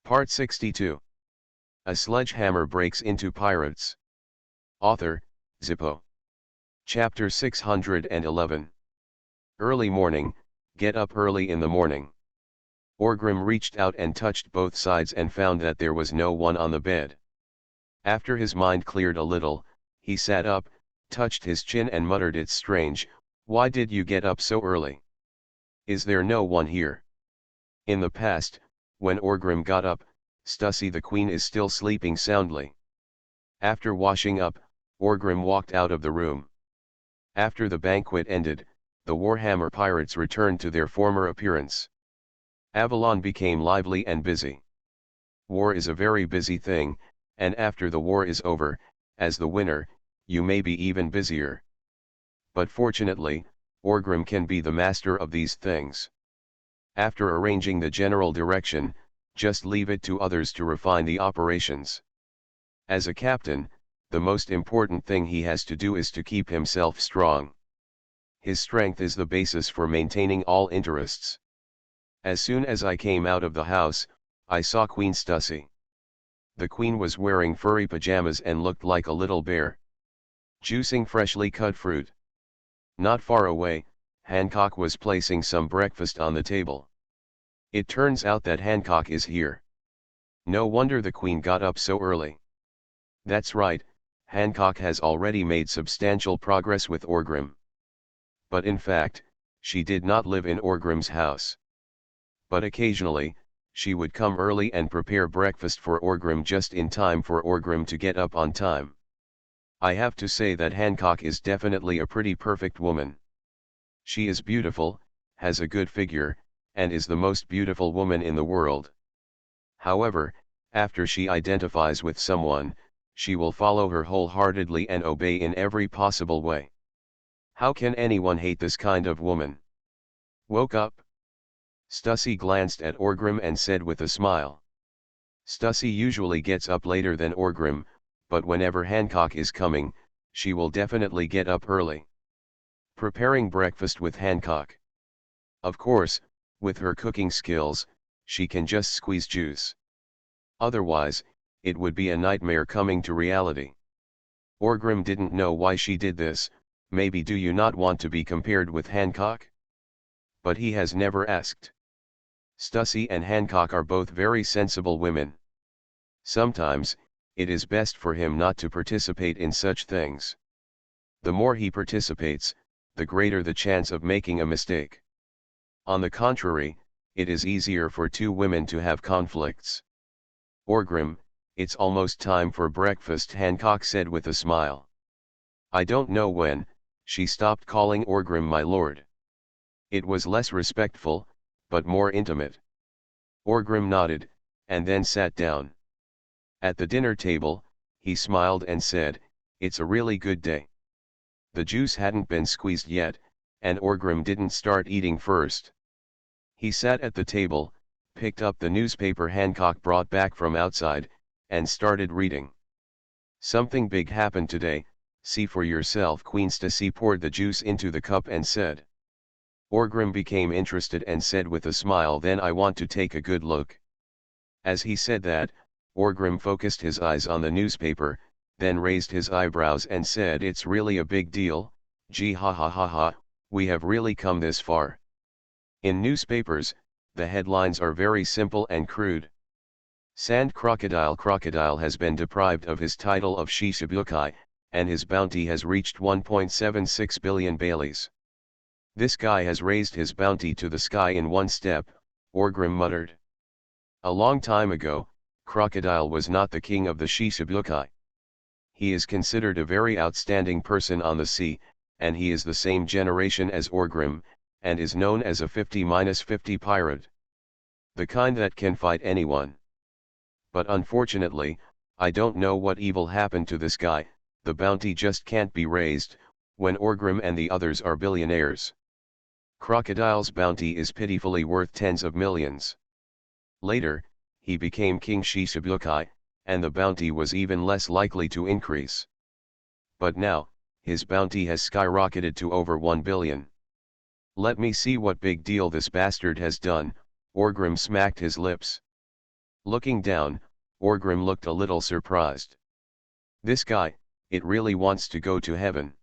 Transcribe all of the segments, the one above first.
Part 62. A Sledgehammer Breaks into Pirates. Author, Zippo. Chapter 611. Early morning, get up early in the morning. Orgrim reached out and touched both sides and found that there was no one on the bed. After his mind cleared a little, he sat up, touched his chin and muttered, "It's strange, why did you get up so early? Is there no one here?" In the past, when Orgrim got up, Stussy the queen is still sleeping soundly. After washing up, Orgrim walked out of the room. After the banquet ended, the Warhammer pirates returned to their former appearance. Avalon became lively and busy. War is a very busy thing, and after the war is over, as the winner, you may be even busier. But fortunately, Orgrim can be the master of these things. After arranging the general direction, just leave it to others to refine the operations. As a captain, the most important thing he has to do is to keep himself strong. His strength is the basis for maintaining all interests. As soon as I came out of the house, I saw Queen Stussy. The queen was wearing furry pajamas and looked like a little bear, juicing freshly cut fruit. Not far away, Hancock was placing some breakfast on the table. It turns out that Hancock is here. No wonder the queen got up so early. That's right, Hancock has already made substantial progress with Orgrim. But in fact, she did not live in Orgrim's house. But occasionally, she would come early and prepare breakfast for Orgrim just in time for Orgrim to get up on time. I have to say that Hancock is definitely a pretty perfect woman. She is beautiful, has a good figure, and is the most beautiful woman in the world. However, after she identifies with someone, she will follow her wholeheartedly and obey in every possible way. How can anyone hate this kind of woman? Woke up? Stussy glanced at Orgrim and said with a smile. Stussy usually gets up later than Orgrim, but whenever Hancock is coming, she will definitely get up early. Preparing breakfast with Hancock. Of course, with her cooking skills, she can just squeeze juice. Otherwise, it would be a nightmare coming to reality. Orgrim didn't know why she did this. Maybe do you not want to be compared with Hancock? But he has never asked. Stussy and Hancock are both very sensible women. Sometimes, it is best for him not to participate in such things. The more he participates, the greater the chance of making a mistake. On the contrary, it is easier for two women to have conflicts. Orgrim, it's almost time for breakfast, Hancock said with a smile. I don't know when, she stopped calling Orgrim my lord. It was less respectful, but more intimate. Orgrim nodded, and then sat down. At the dinner table, he smiled and said, "It's a really good day." The juice hadn't been squeezed yet, and Orgrim didn't start eating first. He sat at the table, picked up the newspaper Hancock brought back from outside, and started reading. Something big happened today, see for yourself. Queen Stussy poured the juice into the cup and said. Orgrim became interested and said with a smile, "Then I want to take a good look." As he said that, Orgrim focused his eyes on the newspaper, then raised his eyebrows and said, "It's really a big deal, gee ha ha ha ha, we have really come this far." In newspapers, the headlines are very simple and crude. Sand crocodile has been deprived of his title of Shishibukai, and his bounty has reached 1.76 billion Baileys. This guy has raised his bounty to the sky in one step, Orgrim muttered. A long time ago, Crocodile was not the king of the Shishibukai. He is considered a very outstanding person on the sea, and he is the same generation as Orgrim, and is known as a 50-50 pirate. The kind that can fight anyone. But unfortunately, I don't know what evil happened to this guy, the bounty just can't be raised, when Orgrim and the others are billionaires. Crocodile's bounty is pitifully worth tens of millions. Later, he became King Shishibukai, and the bounty was even less likely to increase. But now, his bounty has skyrocketed to over 1 billion. Let me see what big deal this bastard has done, Orgrim smacked his lips. Looking down, Orgrim looked a little surprised. This guy, it really wants to go to heaven.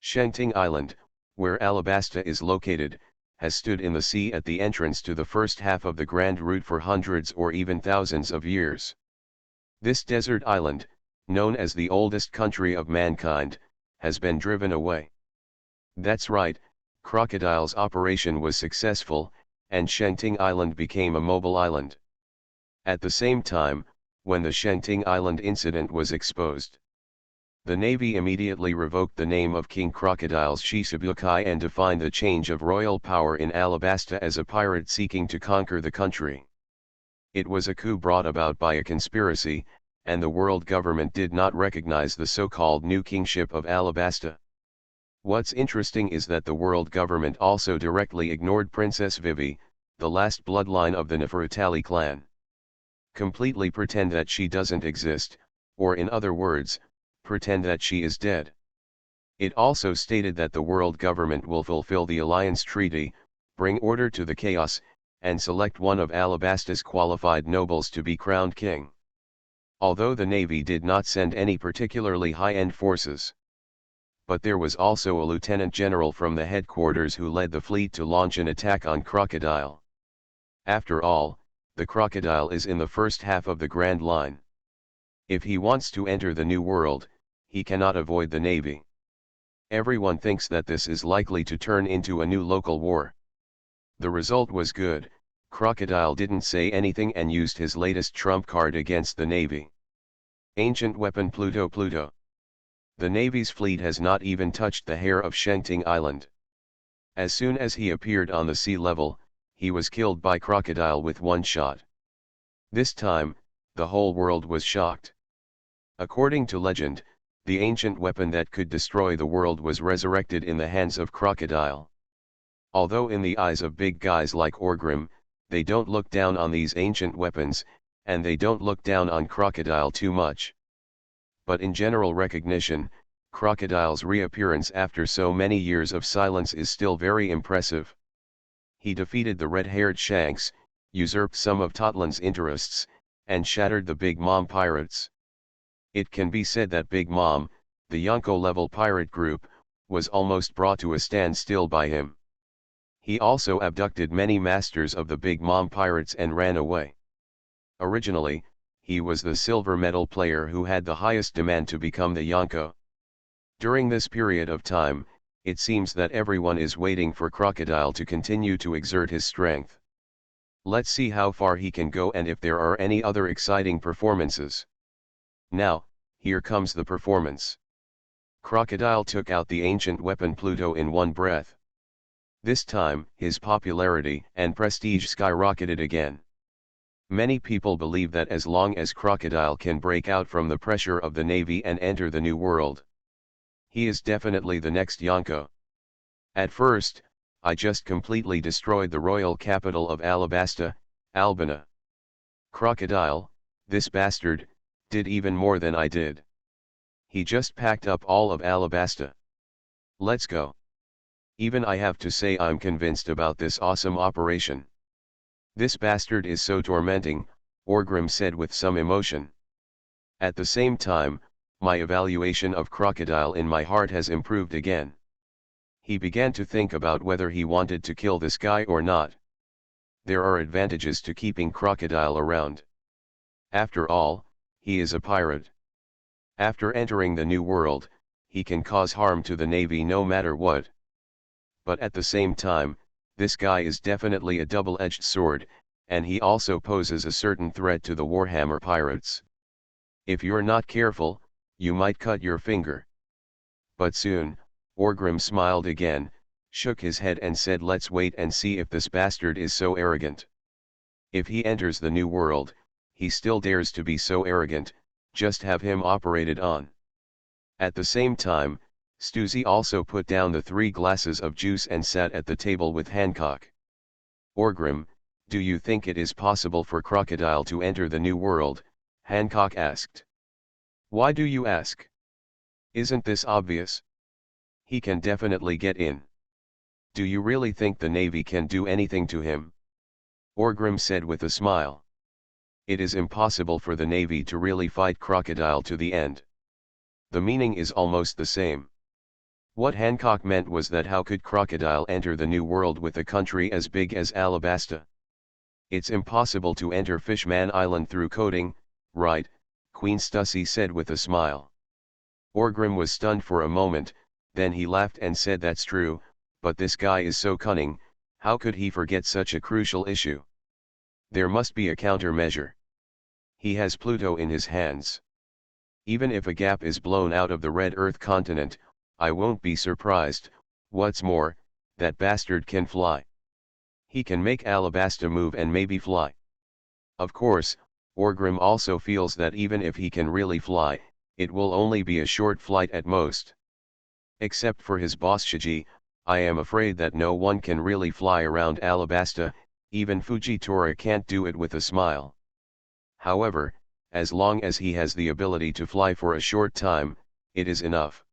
Shenting Island, where Alabasta is located, has stood in the sea at the entrance to the first half of the Grand Route for hundreds or even thousands of years. This desert island, known as the oldest country of mankind, has been driven away. That's right, Crocodile's operation was successful, and Shenting Island became a mobile island. At the same time, when the Shenting Island incident was exposed, the Navy immediately revoked the name of King Crocodile's Shichibukai and defined the change of royal power in Alabasta as a pirate seeking to conquer the country. It was a coup brought about by a conspiracy, and the world government did not recognize the so-called new kingship of Alabasta. What's interesting is that the world government also directly ignored Princess Vivi, the last bloodline of the Nefertari clan. Completely pretend that she doesn't exist, or in other words, pretend that she is dead. It also stated that the world government will fulfill the alliance treaty, bring order to the chaos, and select one of Alabasta's qualified nobles to be crowned king. Although the Navy did not send any particularly high-end forces. But there was also a lieutenant general from the headquarters who led the fleet to launch an attack on Crocodile. After all, the Crocodile is in the first half of the Grand Line. If he wants to enter the New World, he cannot avoid the Navy. Everyone thinks that this is likely to turn into a new local war. The result was good. Crocodile didn't say anything and used his latest trump card against the Navy. Ancient weapon Pluto. The Navy's fleet has not even touched the hair of Shenting Island. As soon as he appeared on the sea level, he was killed by Crocodile with one shot. This time, the whole world was shocked. According to legend, the ancient weapon that could destroy the world was resurrected in the hands of Crocodile. Although in the eyes of big guys like Orgrim, they don't look down on these ancient weapons, and they don't look down on Crocodile too much. But in general recognition, Crocodile's reappearance after so many years of silence is still very impressive. He defeated the red-haired Shanks, usurped some of Totland's interests, and shattered the Big Mom pirates. It can be said that Big Mom, the Yonko-level pirate group, was almost brought to a standstill by him. He also abducted many masters of the Big Mom pirates and ran away. Originally, he was the silver medal player who had the highest demand to become the Yonko. During this period of time, it seems that everyone is waiting for Crocodile to continue to exert his strength. Let's see how far he can go and if there are any other exciting performances. Now, here comes the performance. Crocodile took out the ancient weapon Pluto in one breath. This time, his popularity and prestige skyrocketed again. Many people believe that as long as Crocodile can break out from the pressure of the Navy and enter the New World, he is definitely the next Yonko. At first, I just completely destroyed the royal capital of Alabasta, Albina. Crocodile, this bastard, did even more than I did. He just packed up all of Alabasta. Let's go. Even I have to say I'm convinced about this awesome operation. This bastard is so tormenting, Orgrim said with some emotion. At the same time, my evaluation of Crocodile in my heart has improved again. He began to think about whether he wanted to kill this guy or not. There are advantages to keeping Crocodile around. After all, he is a pirate. After entering the New World, he can cause harm to the Navy no matter what. But at the same time, this guy is definitely a double-edged sword, and he also poses a certain threat to the Warhammer pirates. If you're not careful, you might cut your finger. But soon, Orgrim smiled again, shook his head and said, let's wait and see if this bastard is so arrogant. If he enters the New World, he still dares to be so arrogant, just have him operated on. At the same time, Stussy also put down the 3 glasses of juice and sat at the table with Hancock. Orgrim, do you think it is possible for Crocodile to enter the New World? Hancock asked. Why do you ask? Isn't this obvious? He can definitely get in. Do you really think the Navy can do anything to him? Orgrim said with a smile. It is impossible for the navy to really fight crocodile to the end. The meaning is almost the same. What Hancock meant was that how could crocodile enter the New World with a country as big as Alabasta? It's impossible to enter Fishman Island through coding, right? Queen Stussy said with a smile. Orgrim was stunned for a moment, then he laughed and said that's true, but this guy is so cunning, how could he forget such a crucial issue? There must be a countermeasure. He has Pluto in his hands. Even if a gap is blown out of the red Earth continent, I won't be surprised. What's more, that bastard can fly. He can make Alabasta move and maybe fly. Of course, Orgrim also feels that even if he can really fly, it will only be a short flight at most. Except for his boss Shiji, I am afraid that no one can really fly around Alabasta, even Fujitora can't do it with a smile. However, as long as he has the ability to fly for a short time, it is enough.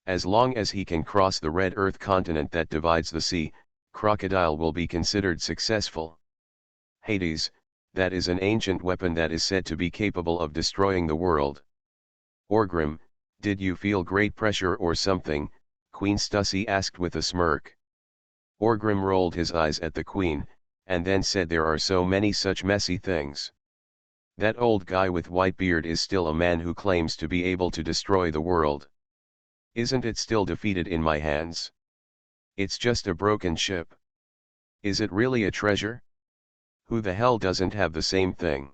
As long as he can cross the red Earth continent that divides the sea, crocodile will be considered successful. Hades, that is an ancient weapon that is said to be capable of destroying the world. Orgrim, did you feel great pressure or something? Queen Stussy asked with a smirk. Orgrim rolled his eyes at the queen, and then said there are so many such messy things. That old guy with white beard is still a man who claims to be able to destroy the world. Isn't it still defeated in my hands? It's just a broken ship. Is it really a treasure? Who the hell doesn't have the same thing?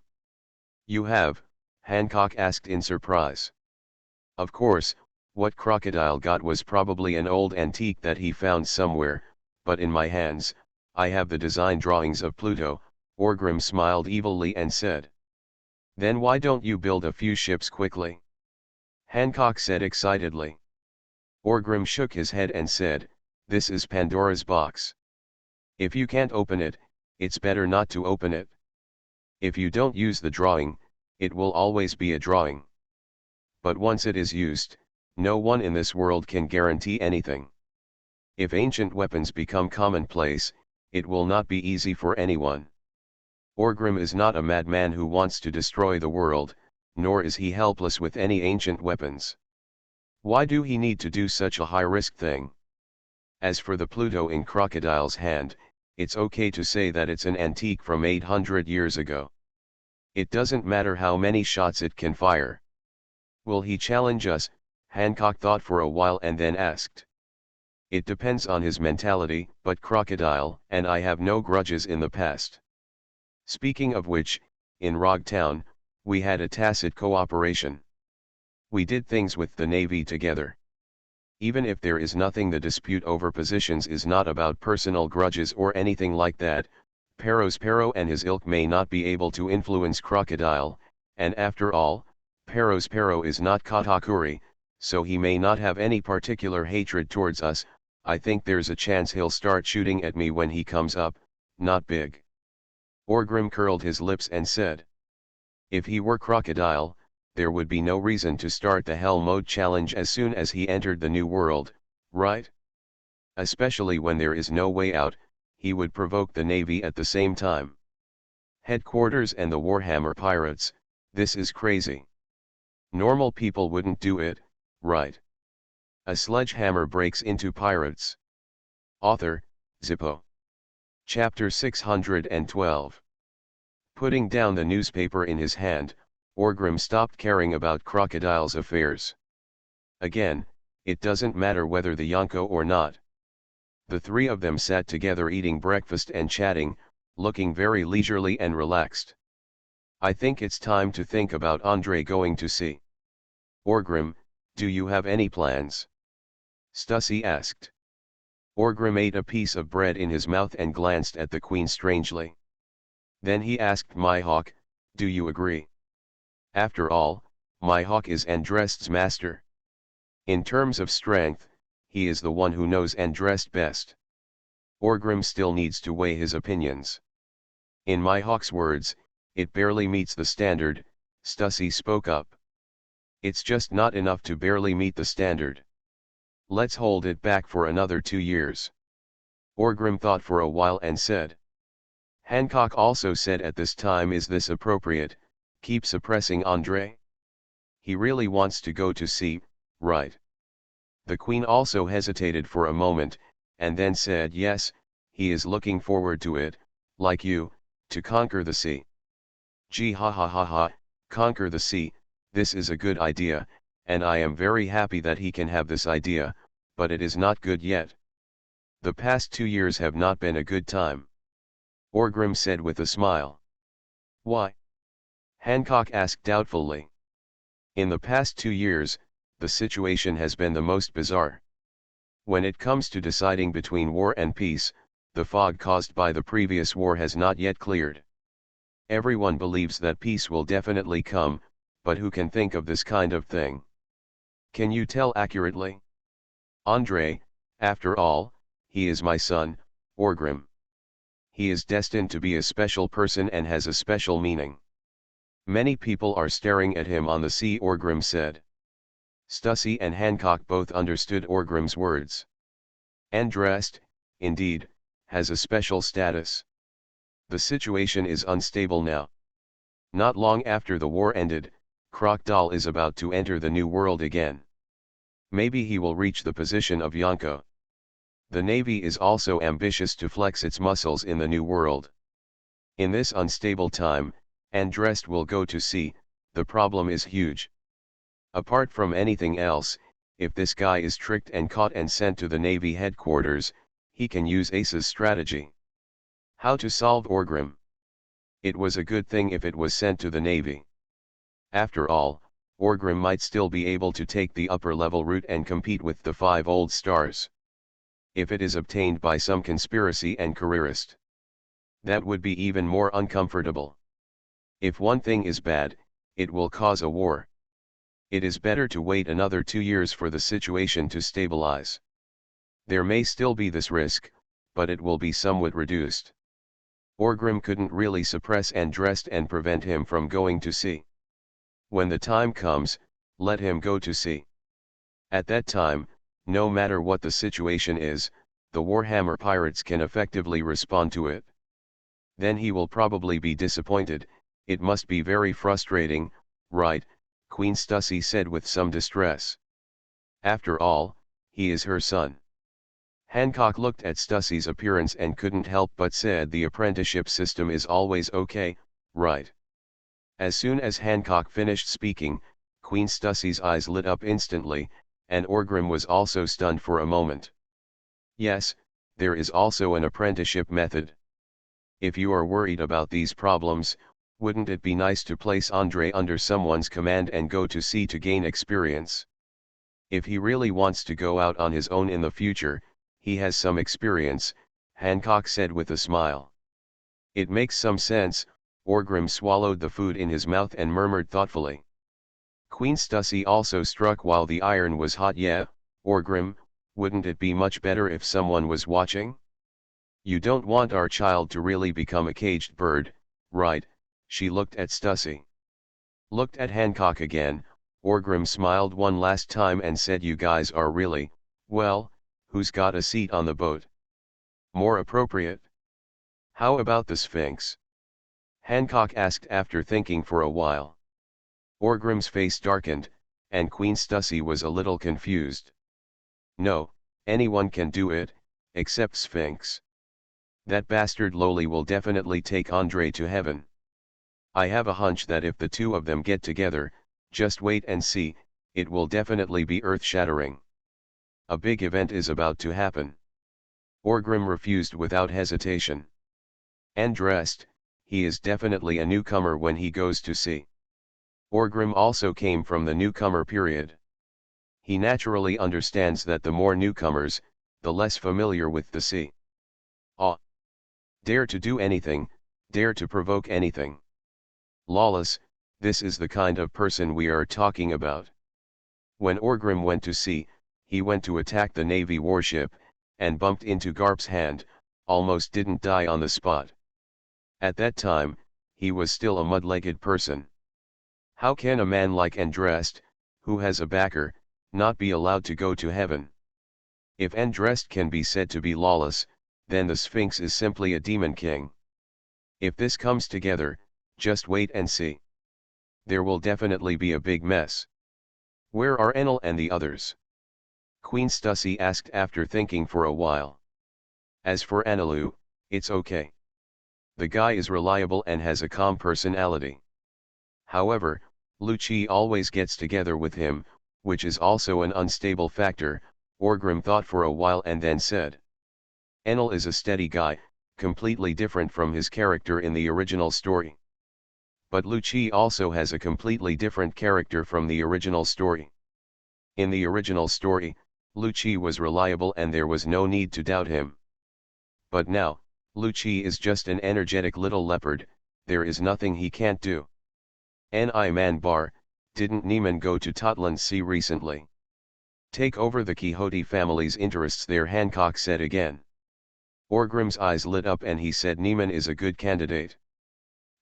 You have, Hancock asked in surprise. Of course, what crocodile got was probably an old antique that he found somewhere, but in my hands, I have the design drawings of Pluto. Orgrim smiled evilly and said. Then why don't you build a few ships quickly? Hancock said excitedly. Orgrim shook his head and said, this is Pandora's box. If you can't open it, it's better not to open it. If you don't use the drawing, it will always be a drawing. But once it is used, no one in this world can guarantee anything. If ancient weapons become commonplace, it will not be easy for anyone. Orgrim is not a madman who wants to destroy the world, nor is he helpless with any ancient weapons. Why do he need to do such a high-risk thing? As for the Pluto in Crocodile's hand, it's okay to say that it's an antique from 800 years ago. It doesn't matter how many shots it can fire. Will he challenge us? Hancock thought for a while and then asked. It depends on his mentality, but Crocodile and I have no grudges in the past. Speaking of which, in Rogtown, we had a tacit cooperation. We did things with the Navy together. Even if there is nothing, the dispute over positions is not about personal grudges or anything like that. Perospero and his ilk may not be able to influence Crocodile, and after all, Perospero is not Katakuri, so he may not have any particular hatred towards us. I think there's a chance he'll start shooting at me when he comes up, not big. Orgrim curled his lips and said. If he were Crocodile, there would be no reason to start the Hell Mode challenge as soon as he entered the New World, right? Especially when there is no way out, he would provoke the Navy at the same time. Headquarters and the Warhammer pirates, this is crazy. Normal people wouldn't do it, right? A sledgehammer breaks into pirates. Author, Zippo. Chapter 612. Putting down the newspaper in his hand, Orgrim stopped caring about Crocodile's affairs. Again, it doesn't matter whether the Yonko or not. The three of them sat together eating breakfast and chatting, looking very leisurely and relaxed. I think it's time to think about Andre going to sea. Orgrim, do you have any plans? Stussy asked. Orgrim ate a piece of bread in his mouth and glanced at the queen strangely. Then he asked Mihawk, do you agree? After all, Mihawk is Andrest's master. In terms of strength, he is the one who knows Andrest best. Orgrim still needs to weigh his opinions. In Mihawk's words, it barely meets the standard, Stussy spoke up. It's just not enough to barely meet the standard. Let's hold it back for another 2 years. Orgrim thought for a while and said. Hancock also said at this time, "Is this appropriate? Keep suppressing Andre? He really wants to go to sea, right?" The Queen also hesitated for a moment, and then said, "Yes, he is looking forward to it, like you, to conquer the sea." "Gee, ha ha ha ha, conquer the sea, this is a good idea, and I am very happy that he can have this idea, but it is not good yet. The past 2 years have not been a good time," Orgrim said with a smile. "Why?" Hancock asked doubtfully. "In the past 2 years, the situation has been the most bizarre. When it comes to deciding between war and peace, the fog caused by the previous war has not yet cleared. Everyone believes that peace will definitely come, but who can think of this kind of thing? Can you tell accurately? Andre, after all, he is my son, Orgrim. He is destined to be a special person and has a special meaning. Many people are staring at him on the sea," Orgrim said. Stussy and Hancock both understood Orgrim's words. Andrest, indeed, has a special status. The situation is unstable now. Not long after the war ended, Crocodile is about to enter the New World again. Maybe he will reach the position of Yonko. The Navy is also ambitious to flex its muscles in the New World. In this unstable time, Andrest will go to sea. The problem is huge. Apart from anything else, if this guy is tricked and caught and sent to the Navy headquarters, he can use Ace's strategy. How to solve Orgrim? It was a good thing if it was sent to the Navy. After all, Orgrim might still be able to take the upper-level route and compete with the 5 old stars. If it is obtained by some conspiracy and careerist, that would be even more uncomfortable. If one thing is bad, it will cause a war. It is better to wait another 2 years for the situation to stabilize. There may still be this risk, but it will be somewhat reduced. Orgrim couldn't really suppress Andrest and prevent him from going to sea. When the time comes, let him go to sea. At that time, no matter what the situation is, the Warhammer pirates can effectively respond to it. Then he will probably be disappointed. It must be very frustrating, right? Queen Stussy said with some distress. After all, he is her son. Hancock looked at Stussy's appearance and couldn't help but said, "The apprenticeship system is always okay, right?" As soon as Hancock finished speaking, Queen Stussy's eyes lit up instantly, and Orgrim was also stunned for a moment. "Yes, there is also an apprenticeship method. If you are worried about these problems, wouldn't it be nice to place Andre under someone's command and go to sea to gain experience? If he really wants to go out on his own in the future, he has some experience," Hancock said with a smile. "It makes some sense." Orgrim swallowed the food in his mouth and murmured thoughtfully. Queen Stussy also struck while the iron was hot. "Yeah, Orgrim, wouldn't it be much better if someone was watching? You don't want our child to really become a caged bird, right?" She looked at Stussy. Looked at Hancock again. Orgrim smiled one last time and said, "You guys are really, well, who's got a seat on the boat? More appropriate? How about the Sphinx?" Hancock asked after thinking for a while. Orgrim's face darkened, and Queen Stussy was a little confused. "No, anyone can do it, except Sphinx. That bastard Loli will definitely take Andre to heaven. I have a hunch that if the two of them get together, just wait and see, it will definitely be earth-shattering. A big event is about to happen." Orgrim refused without hesitation. "Andrest, he is definitely a newcomer when he goes to sea." Orgrim also came from the newcomer period. He naturally understands that the more newcomers, the less familiar with the sea. Dare to do anything, dare to provoke anything. Lawless, this is the kind of person we are talking about. When Orgrim went to sea, he went to attack the Navy warship, and bumped into Garp's hand, almost didn't die on the spot. At that time, he was still a mud-legged person. How can a man like Andrest, who has a backer, not be allowed to go to heaven? If Andrest can be said to be lawless, then the Sphinx is simply a demon king. If this comes together, just wait and see. There will definitely be a big mess. Where are Enel and the others? Queen Stussy asked after thinking for a while. As for Enelu, it's okay. The guy is reliable and has a calm personality. However, Lucci always gets together with him, which is also an unstable factor. Orgrim thought for a while and then said. Enel is a steady guy, completely different from his character in the original story. But Lucci also has a completely different character from the original story. In the original story, Lucci was reliable and there was no need to doubt him. But now, Lucci is just an energetic little leopard, there is nothing he can't do. Ni man bar, didn't Neiman go to Totland Sea recently? Take over the Quixote family's interests there, Hancock said again. Orgrim's eyes lit up and he said Neiman is a good candidate.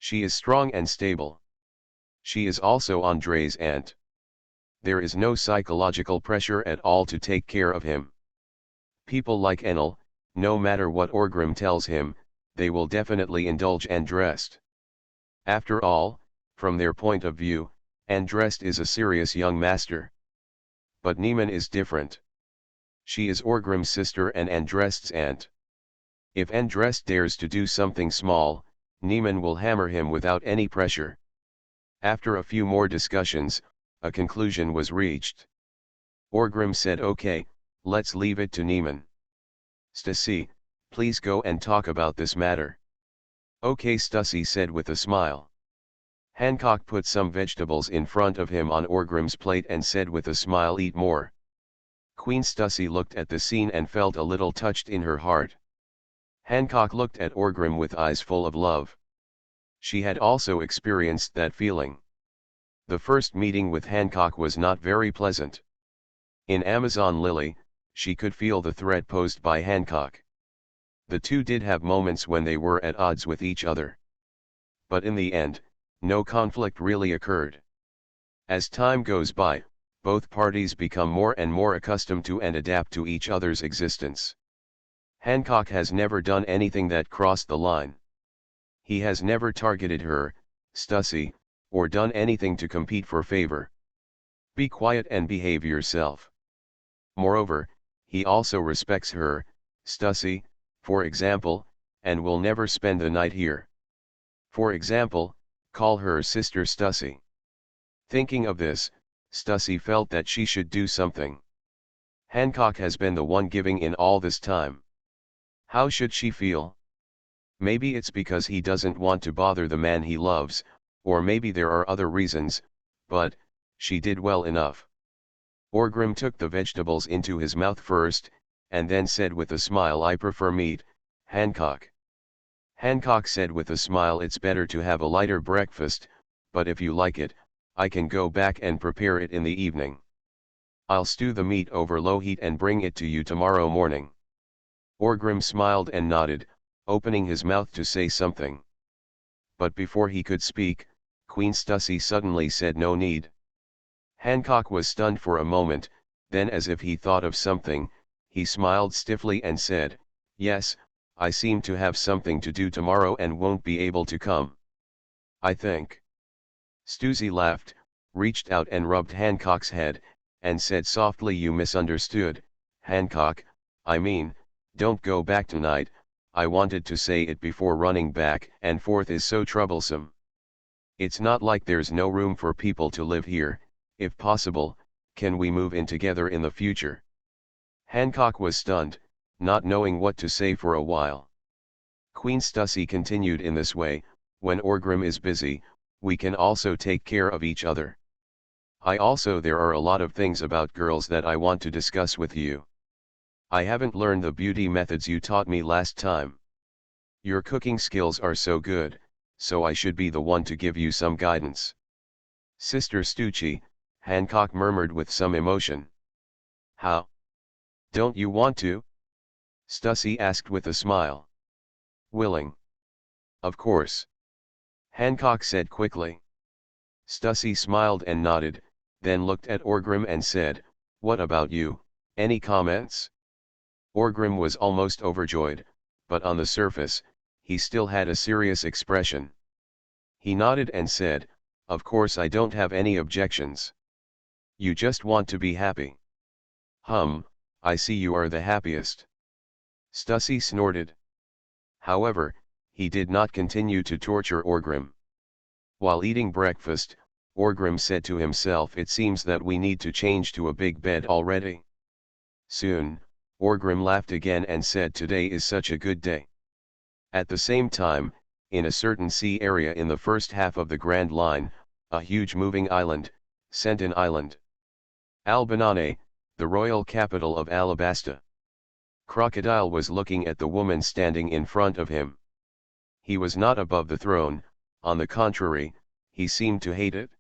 She is strong and stable. She is also Andre's aunt. There is no psychological pressure at all to take care of him. People like Enel, no matter what Orgrim tells him, they will definitely indulge Andrest. After all, from their point of view, Andrest is a serious young master. But Neiman is different. She is Orgrim's sister and Andrest's aunt. If Andrest dares to do something small, Neiman will hammer him without any pressure. After a few more discussions, a conclusion was reached. Orgrim said, okay, let's leave it to Neiman. Stussy, please go and talk about this matter. Okay, Stussy said with a smile. Hancock put some vegetables in front of him on Orgrim's plate and said with a smile, eat more. Queen Stussy looked at the scene and felt a little touched in her heart. Hancock looked at Orgrim with eyes full of love. She had also experienced that feeling. The first meeting with Hancock was not very pleasant. In Amazon Lily, she could feel the threat posed by Hancock. The two did have moments when they were at odds with each other. But in the end, no conflict really occurred. As time goes by, both parties become more and more accustomed to and adapt to each other's existence. Hancock has never done anything that crossed the line. He has never targeted her, Stussy, or done anything to compete for favor. Be quiet and behave yourself. Moreover, he also respects her, Stussy, for example, and will never spend the night here. For example, call her sister Stussy. Thinking of this, Stussy felt that she should do something. Hancock has been the one giving in all this time. How should she feel? Maybe it's because he doesn't want to bother the man he loves, or maybe there are other reasons, but she did well enough. Orgrim took the vegetables into his mouth first, and then said with a smile, I prefer meat, Hancock. Hancock said with a smile, it's better to have a lighter breakfast, but if you like it, I can go back and prepare it in the evening. I'll stew the meat over low heat and bring it to you tomorrow morning. Orgrim smiled and nodded, opening his mouth to say something. But before he could speak, Queen Stussy suddenly said no need. Hancock was stunned for a moment, then as if he thought of something, he smiled stiffly and said, yes, I seem to have something to do tomorrow and won't be able to come. I think. Stussy laughed, reached out and rubbed Hancock's head, and said softly, you misunderstood, Hancock, I mean, don't go back tonight. I wanted to say it before running back and forth is so troublesome. It's not like there's no room for people to live here. If possible, can we move in together in the future? Hancock was stunned, not knowing what to say for a while. Queen Stussy continued in this way, when Orgrim is busy, we can also take care of each other. There are a lot of things about girls that I want to discuss with you. I haven't learned the beauty methods you taught me last time. Your cooking skills are so good, so I should be the one to give you some guidance. Sister Stucci, Hancock murmured with some emotion. How? Don't you want to? Stussy asked with a smile. Willing. Of course. Hancock said quickly. Stussy smiled and nodded, then looked at Orgrim and said, what about you, any comments? Orgrim was almost overjoyed, but on the surface, he still had a serious expression. He nodded and said, "Of course I don't have any objections. You just want to be happy." I see you are the happiest." Stussy snorted. However, he did not continue to torture Orgrim. While eating breakfast, Orgrim said to himself, "It seems that we need to change to a big bed already." Soon, Orgrim laughed again and said, "Today is such a good day." At the same time, in a certain sea area in the first half of the Grand Line, a huge moving island, Sentin Island. Albanane, the royal capital of Alabasta. Crocodile was looking at the woman standing in front of him. He was not above the throne, on the contrary, he seemed to hate it.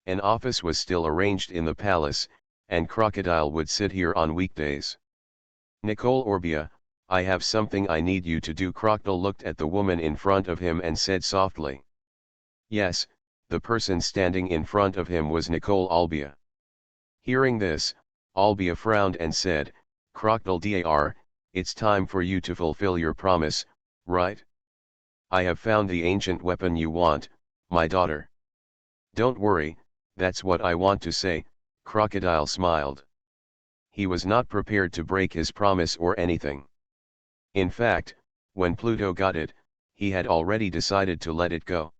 An office was still arranged in the palace, and Crocodile would sit here on weekdays. "Nicole Orbia, I have something I need you to do." Crocodile looked at the woman in front of him and said softly. Yes, the person standing in front of him was Nicole Albia. Hearing this, Albia frowned and said, "Crocodile Dar, it's time for you to fulfill your promise, right? I have found the ancient weapon you want, my daughter." "Don't worry, that's what I want to say," Crocodile smiled. He was not prepared to break his promise or anything. In fact, when Pluto got it, he had already decided to let it go.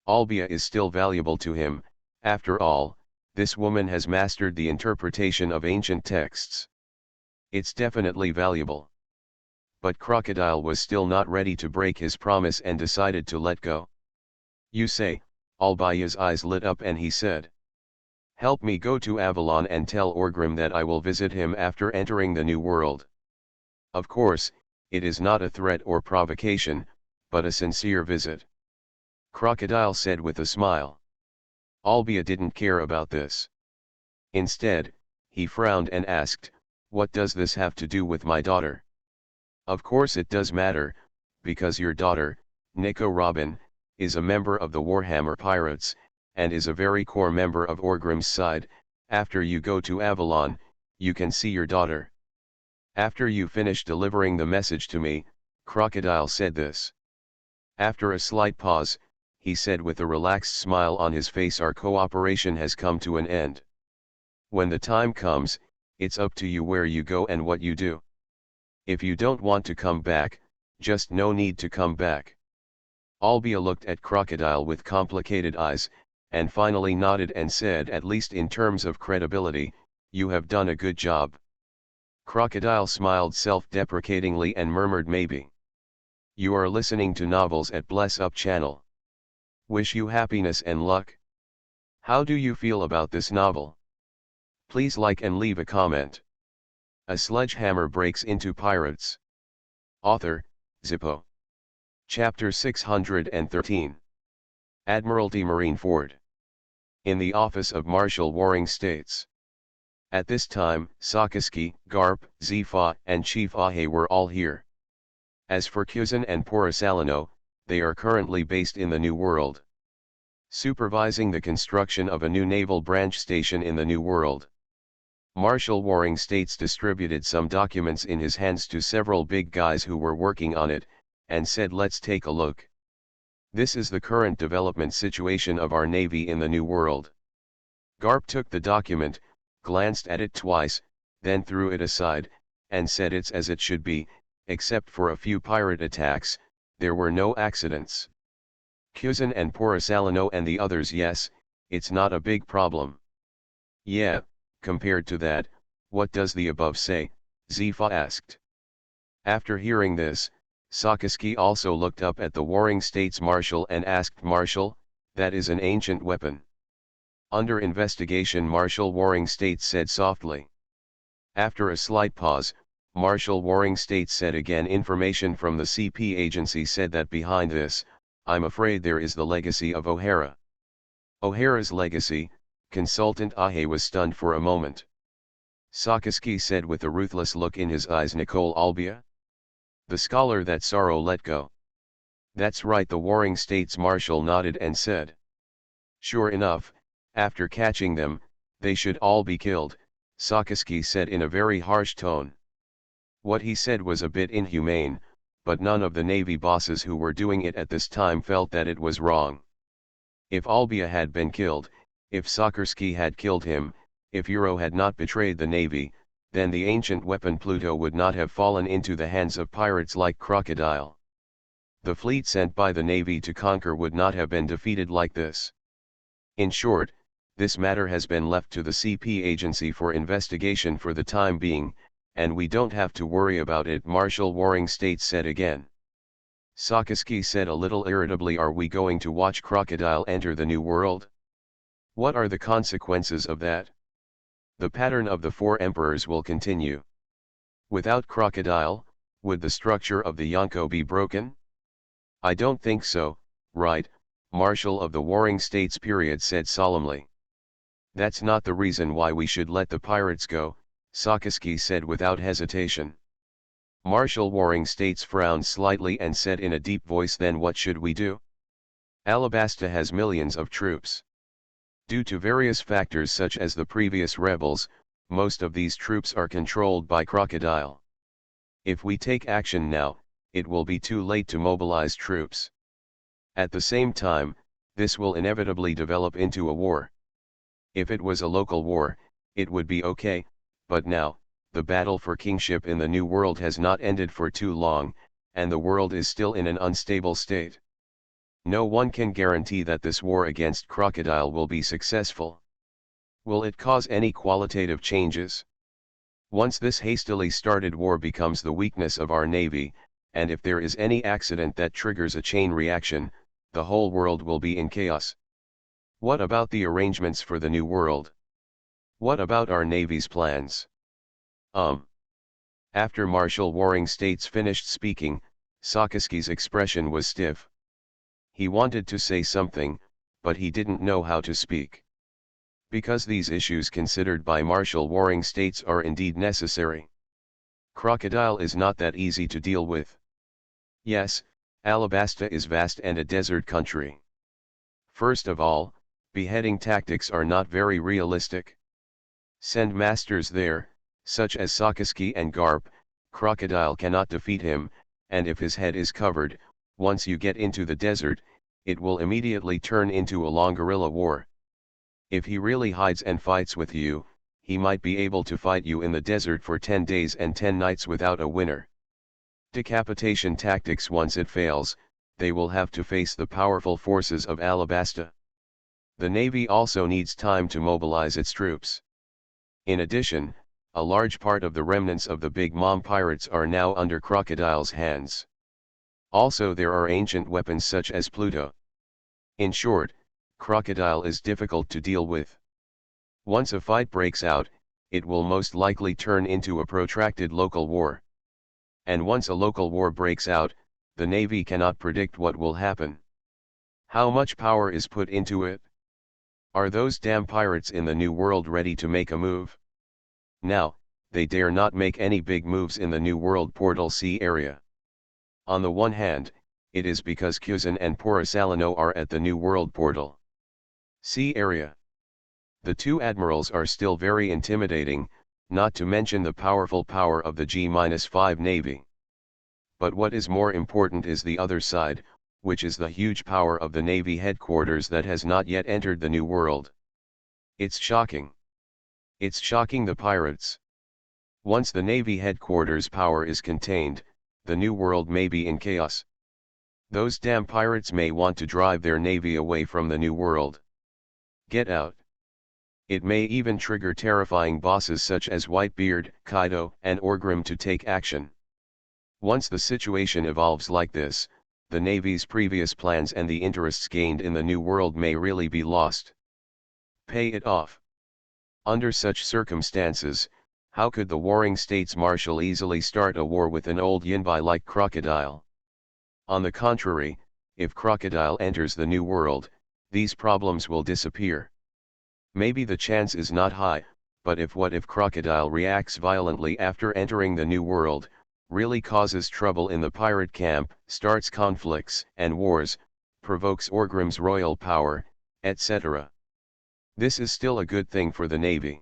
Albia is still valuable to him. After all, this woman has mastered the interpretation of ancient texts. It's definitely valuable. But Crocodile was still not ready to break his promise and decided to let go. "You say," Albia's eyes lit up and he said. "Help me go to Avalon and tell Orgrim that I will visit him after entering the New World." Of course, it is not a threat or provocation, but a sincere visit. Crocodile said with a smile. Albia didn't care about this. Instead, he frowned and asked, "What does this have to do with my daughter?" "Of course it does matter, because your daughter, Nico Robin, is a member of the Warhammer Pirates, and is a very core member of Orgrim's side. After you go to Avalon, you can see your daughter. After you finish delivering the message to me," Crocodile said this. After a slight pause, he said with a relaxed smile on his face, "Our cooperation has come to an end. When the time comes, it's up to you where you go and what you do. If you don't want to come back, just no need to come back." Albia looked at Crocodile with complicated eyes, and finally nodded and said, "At least in terms of credibility, you have done a good job." Crocodile smiled self-deprecatingly and murmured, "Maybe." You are listening to Novels at Bless Up channel. Wish you happiness and luck. How do you feel about this novel? Please like and leave a comment. A sledgehammer breaks into pirates. Author, Zippo. Chapter 613. Admiralty Marineford. In the office of Marshal Waring States. At this time, Sakaski, Garp, Zifa, and Chief Ahe were all here. As for Kuzan and Porisalino, they are currently based in the New World, supervising the construction of a new naval branch station in the New World. Marshal Waring States distributed some documents in his hands to several big guys who were working on it, and said, "Let's take a look. This is the current development situation of our Navy in the New World." Garp took the document, glanced at it twice, then threw it aside, and said, "It's as it should be, except for a few pirate attacks, there were no accidents. Kuzan and Porisalino and the others, yes, it's not a big problem." "Yeah, compared to that, what does the above say?" Zifa asked. After hearing this, Sakaski also looked up at the Warring States Marshal and asked, "Marshal, that is an ancient weapon." "Under investigation," Marshal Waring States said softly. After a slight pause, Marshal Waring States said again, "Information from the CP agency said that behind this, I'm afraid there is the legacy of O'Hara." "O'Hara's legacy?" Consultant Ahe was stunned for a moment. Sakaski said with a ruthless look in his eyes, "Nicole Albia? The scholar that Sorrow let go?" "That's right," the Warring States Marshal nodded and said. "Sure enough, after catching them, they should all be killed," Sakaski said in a very harsh tone. What he said was a bit inhumane, but none of the Navy bosses who were doing it at this time felt that it was wrong. If Albia had been killed, if Sikorsky had killed him, if Euro had not betrayed the Navy, then the ancient weapon Pluto would not have fallen into the hands of pirates like Crocodile. The fleet sent by the Navy to conquer would not have been defeated like this. In short, this matter has been left to the CP agency for investigation for the time being, and we don't have to worry about it, Marshal Warring States said again. Sikorsky said a little irritably, are we going to watch Crocodile enter the New World? What are the consequences of that? The pattern of the four emperors will continue. Without Crocodile, would the structure of the Yonko be broken? I don't think so, right? Marshal of the Warring States period said solemnly. That's not the reason why we should let the pirates go, Sikorsky said without hesitation. Marshal Warring States frowned slightly and said in a deep voice, then what should we do? Alabasta has millions of troops. Due to various factors such as the previous rebels, most of these troops are controlled by Crocodile. If we take action now, it will be too late to mobilize troops. At the same time, this will inevitably develop into a war. If it was a local war, it would be okay, but now, the battle for kingship in the New World has not ended for too long, and the world is still in an unstable state. No one can guarantee that this war against Crocodile will be successful. Will it cause any qualitative changes? Once this hastily started war becomes the weakness of our Navy, and if there is any accident that triggers a chain reaction, the whole world will be in chaos. What about the arrangements for the New World? What about our Navy's plans? After Marshal Warring States finished speaking, Sikorsky's expression was stiff. He wanted to say something, but he didn't know how to speak. Because these issues considered by Marshal Warring States are indeed necessary. Crocodile is not that easy to deal with. Yes, Alabasta is vast and a desert country. First of all, beheading tactics are not very realistic. Send masters there, such as Sikorsky and Garp, Crocodile cannot defeat him, and if his head is covered, once you get into the desert, it will immediately turn into a long guerrilla war. If he really hides and fights with you, he might be able to fight you in the desert for 10 days and 10 nights without a winner. Decapitation tactics, once it fails, they will have to face the powerful forces of Alabasta. The Navy also needs time to mobilize its troops. In addition, a large part of the remnants of the Big Mom pirates are now under Crocodile's hands. Also there are ancient weapons such as Pluto. In short, Crocodile is difficult to deal with. Once a fight breaks out, it will most likely turn into a protracted local war. And once a local war breaks out, the Navy cannot predict what will happen. How much power is put into it? Are those damn pirates in the New World ready to make a move? Now, they dare not make any big moves in the New World Portal Sea area. On the one hand, it is because Kuzan and Porisalino are at the New World Portal Sea area. The two admirals are still very intimidating, not to mention the powerful power of the G-5 Navy. But what is more important is the other side, which is the huge power of the Navy headquarters that has not yet entered the New World. It's shocking. It's shocking the pirates. Once the Navy headquarters power is contained, the New World may be in chaos. Those damn pirates may want to drive their Navy away from the New World. Get out. It may even trigger terrifying bosses such as Whitebeard, Kaido, and Orgrim to take action. Once the situation evolves like this, the Navy's previous plans and the interests gained in the New World may really be lost. Pay it off. Under such circumstances, how could the Warring States Marshal easily start a war with an old Yinbai like Crocodile? On the contrary, if Crocodile enters the New World, these problems will disappear. Maybe the chance is not high, but what if Crocodile reacts violently after entering the New World, really causes trouble in the pirate camp, starts conflicts and wars, provokes Orgrim's royal power, etc. This is still a good thing for the Navy.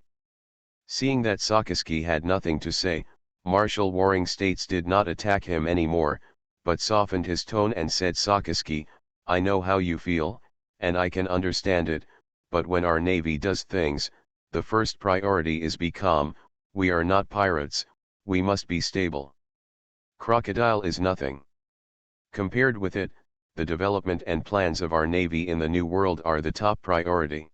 Seeing that Sikorsky had nothing to say, Marshal Warring States did not attack him anymore, but softened his tone and said, Sakaski, I know how you feel, and I can understand it, but when our navy does things, the first priority is be calm. We are not pirates, we must be stable. Crocodile is nothing. Compared with it, the development and plans of our navy in the New World are the top priority.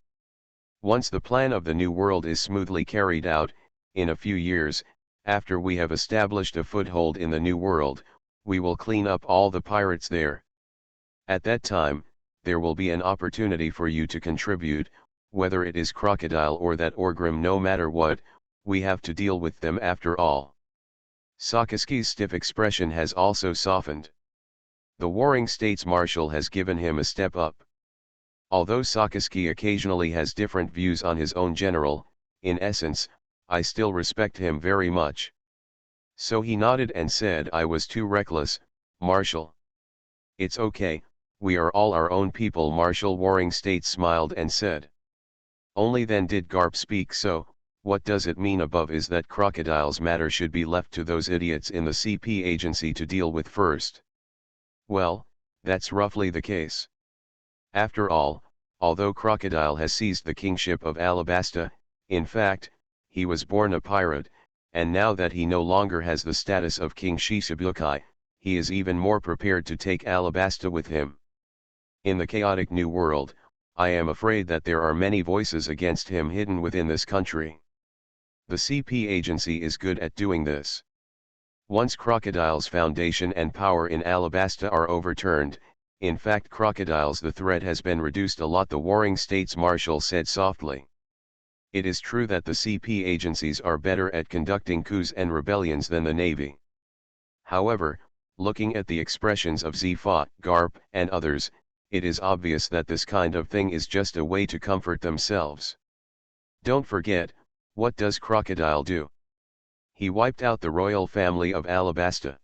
Once the plan of the New World is smoothly carried out, in a few years, after we have established a foothold in the New World, we will clean up all the pirates there. At that time, there will be an opportunity for you to contribute, whether it is Crocodile or that Orgrim, no matter what, we have to deal with them after all. Sakaski's stiff expression has also softened. The Warring States Marshal has given him a step up. Although Sakaski occasionally has different views on his own general, in essence, I still respect him very much. So he nodded and said, I was too reckless, Marshal. It's okay, we are all our own people. Marshal Warring States smiled and said. Only then did Garp speak. So, what does it mean above is that Crocodile's matter should be left to those idiots in the CP agency to deal with first. Well, that's roughly the case. After all, although Crocodile has seized the kingship of Alabasta, in fact, he was born a pirate, and now that he no longer has the status of King Shishibukai, he is even more prepared to take Alabasta with him. In the chaotic New World, I am afraid that there are many voices against him hidden within this country. The CP agency is good at doing this. Once Crocodile's foundation and power in Alabasta are overturned, in fact the threat has been reduced a lot, the Warring States Marshal said softly. It is true that the CP agencies are better at conducting coups and rebellions than the Navy. However, looking at the expressions of Zifa, Garp, and others, it is obvious that this kind of thing is just a way to comfort themselves. Don't forget, what does Crocodile do? He wiped out the royal family of Alabasta.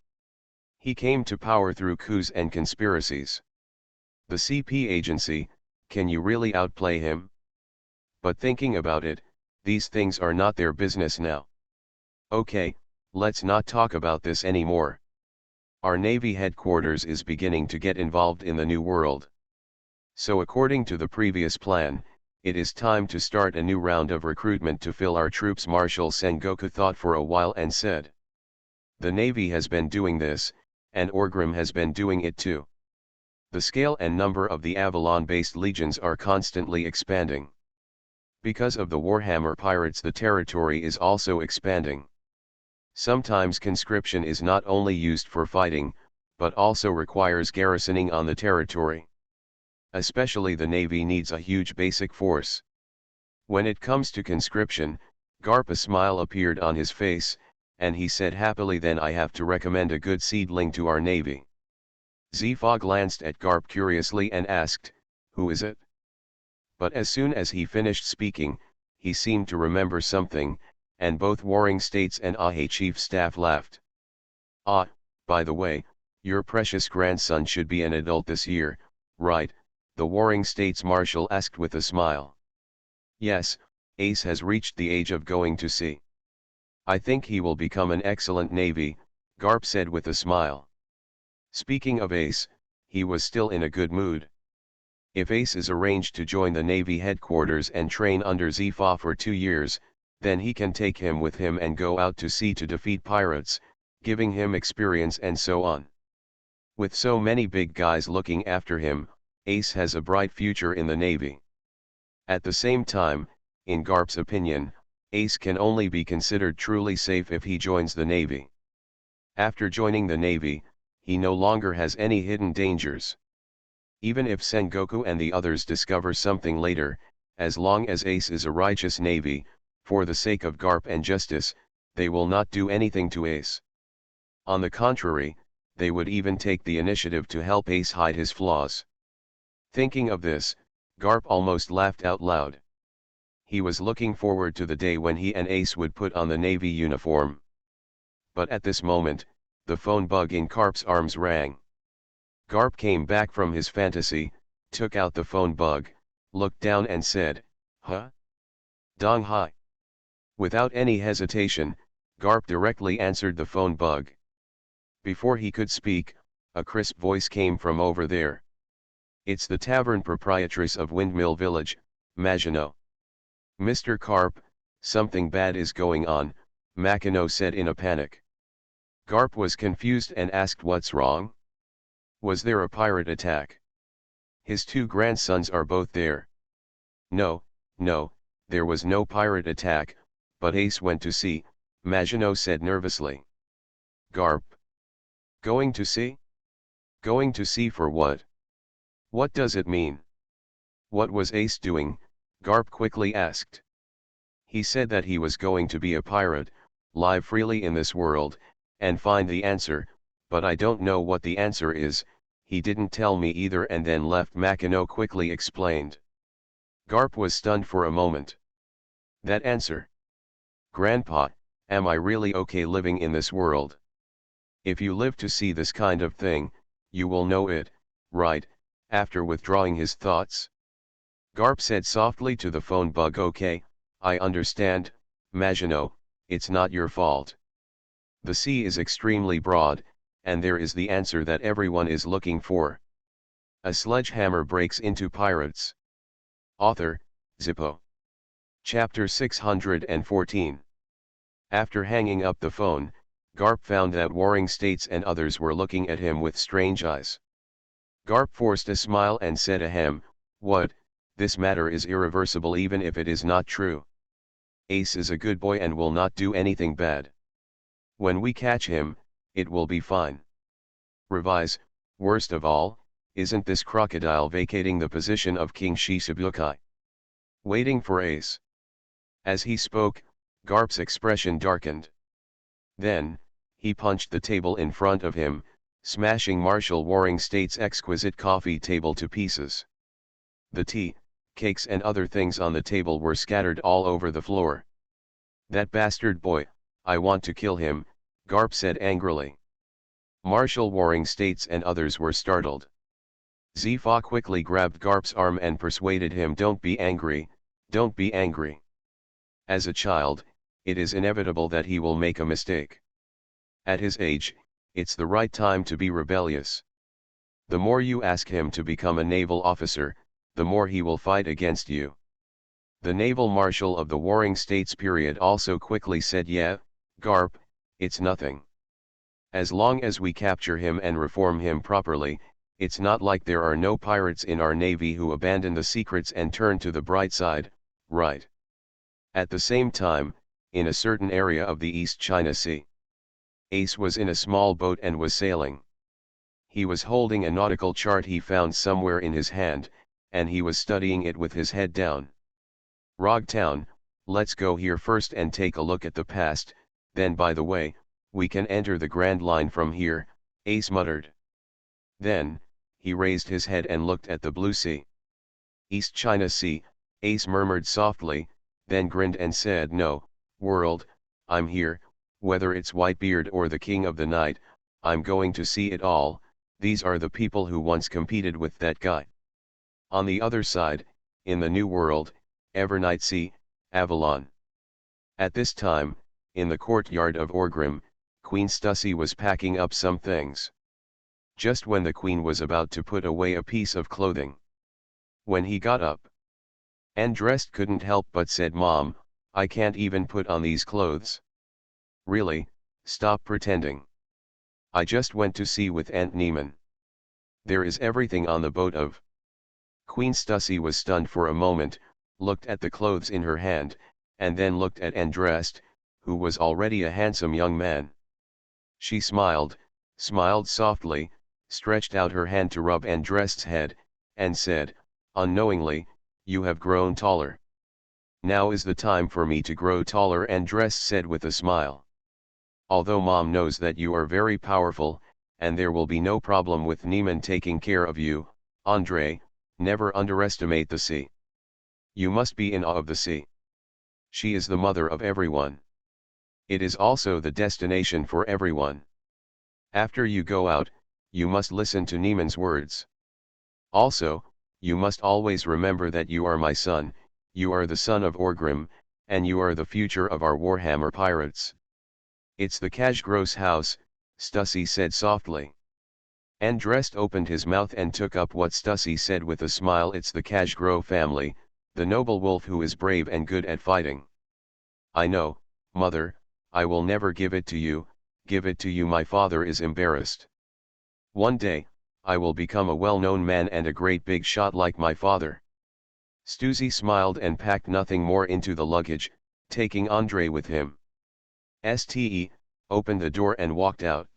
He came to power through coups and conspiracies. The CP agency, can you really outplay him? But thinking about it, these things are not their business now. Okay, let's not talk about this anymore. Our Navy headquarters is beginning to get involved in the New World. So according to the previous plan, it is time to start a new round of recruitment to fill our troops. Marshal Sengoku thought for a while and said. The Navy has been doing this, and Orgrim has been doing it too. The scale and number of the Avalon-based legions are constantly expanding. Because of the Warhammer pirates, the territory is also expanding. Sometimes conscription is not only used for fighting, but also requires garrisoning on the territory. Especially the Navy needs a huge basic force. When it comes to conscription, Garp, a smile appeared on his face, and he said happily, then I have to recommend a good seedling to our Navy. Zifa glanced at Garp curiously and asked, who is it? But as soon as he finished speaking, he seemed to remember something, and both Warring States and Ahe Chief Staff laughed. Ah, by the way, your precious grandson should be an adult this year, right? The Warring States Marshal asked with a smile. Yes, Ace has reached the age of going to sea. I think he will become an excellent Navy, Garp said with a smile. Speaking of Ace, he was still in a good mood. If Ace is arranged to join the Navy headquarters and train under Zifa for 2 years, then he can take him with him and go out to sea to defeat pirates, giving him experience and so on. With so many big guys looking after him, Ace has a bright future in the Navy. At the same time, in Garp's opinion, Ace can only be considered truly safe if he joins the Navy. After joining the Navy, he no longer has any hidden dangers. Even if Sengoku and the others discover something later, as long as Ace is a righteous Navy, for the sake of Garp and justice, they will not do anything to Ace. On the contrary, they would even take the initiative to help Ace hide his flaws. Thinking of this, Garp almost laughed out loud. He was looking forward to the day when he and Ace would put on the Navy uniform. But at this moment, the phone bug in Garp's arms rang. Garp came back from his fantasy, took out the phone bug, looked down and said, "Huh? Dong Hai." Without any hesitation, Garp directly answered the phone bug. Before he could speak, A crisp voice came from over there. It's the tavern proprietress of Windmill Village, Maginot. Mr. Carp, something bad is going on, Mackinac said in a panic. Garp was confused and asked what's wrong? Was there a pirate attack? His two grandsons are both there. No, no, there was no pirate attack, but Ace went to sea, Maginot said nervously. Garp. Going to sea? Going to sea for what? What does it mean? What was Ace doing? Garp quickly asked. He said that he was going to be a pirate, live freely in this world, and find the answer, but I don't know what the answer is, he didn't tell me either and then left, Mackinac quickly explained. Garp was stunned for a moment. That answer? Grandpa, am I really okay living in this world? If you live to see this kind of thing, you will know it, right? After withdrawing his thoughts. Garp said softly to the phone bug, okay, I understand, Maginot, it's not your fault. The sea is extremely broad, and there is the answer that everyone is looking for. A sledgehammer breaks into pirates. Author, Zippo. Chapter 614. After hanging up the phone, Garp found that Warring States and others were looking at him with strange eyes. Garp forced a smile and said ahem, what, this matter is irreversible even if it is not true. Ace is a good boy and will not do anything bad. When we catch him, it will be fine. Revise, worst of all, isn't this crocodile vacating the position of King Shichibukai? Waiting for Ace. As he spoke, Garp's expression darkened. Then, he punched the table in front of him, smashing Marshal Warring State's exquisite coffee table to pieces. The tea, cakes and other things on the table were scattered all over the floor. That bastard boy, I want to kill him, Garp said angrily. Marshal Warring States and others were startled. Zifa quickly grabbed Garp's arm and persuaded him, don't be angry, don't be angry. As a child, it is inevitable that he will make a mistake. At his age, it's the right time to be rebellious. The more you ask him to become a naval officer, the more he will fight against you. The naval marshal of the Warring States period also quickly said, yeah, Garp, it's nothing. As long as we capture him and reform him properly, it's not like there are no pirates in our navy who abandon the secrets and turn to the bright side, right? At the same time, in a certain area of the East China Sea, Ace was in a small boat and was sailing. He was holding a nautical chart he found somewhere in his hand, and he was studying it with his head down. Rogtown, let's go here first and take a look at the past, then by the way, we can enter the Grand Line from here, Ace muttered. Then, he raised his head and looked at the blue sea. East China Sea, Ace murmured softly, then grinned and said, no, world, I'm here, whether it's Whitebeard or the King of the Night, I'm going to see it all, these are the people who once competed with that guy. On the other side, in the New World, Evernight Sea, Avalon. At this time, in the courtyard of Orgrim, Queen Stussy was packing up some things. Just when the queen was about to put away a piece of clothing. When he got up, Andrest couldn't help but said, Mom, I can't even put on these clothes. Really, stop pretending. I just went to sea with Aunt Neiman. There is everything on the boat of. Queen Stussy was stunned for a moment, looked at the clothes in her hand, and then looked at Andrest, who was already a handsome young man. She smiled softly, stretched out her hand to rub Andrest's head, and said, unknowingly, you have grown taller. Now is the time for me to grow taller, Andrest said with a smile. Although Mom knows that you are very powerful, and there will be no problem with Neiman taking care of you, Andre, never underestimate the sea. You must be in awe of the sea. She is the mother of everyone. It is also the destination for everyone. After you go out, you must listen to Neiman's words. Also, you must always remember that you are my son, you are the son of Orgrim, and you are the future of our Warhammer pirates. It's the Kajgros house, Stussy said softly. Andrest opened his mouth and took up what Stussy said with a smile. It's the Kashgrove family, the noble wolf who is brave and good at fighting. I know, mother, I will never give it to you, my father is embarrassed. One day, I will become a well-known man and a great big shot like my father. Stussy smiled and packed nothing more into the luggage, taking Andrei with him. Ste opened the door and walked out.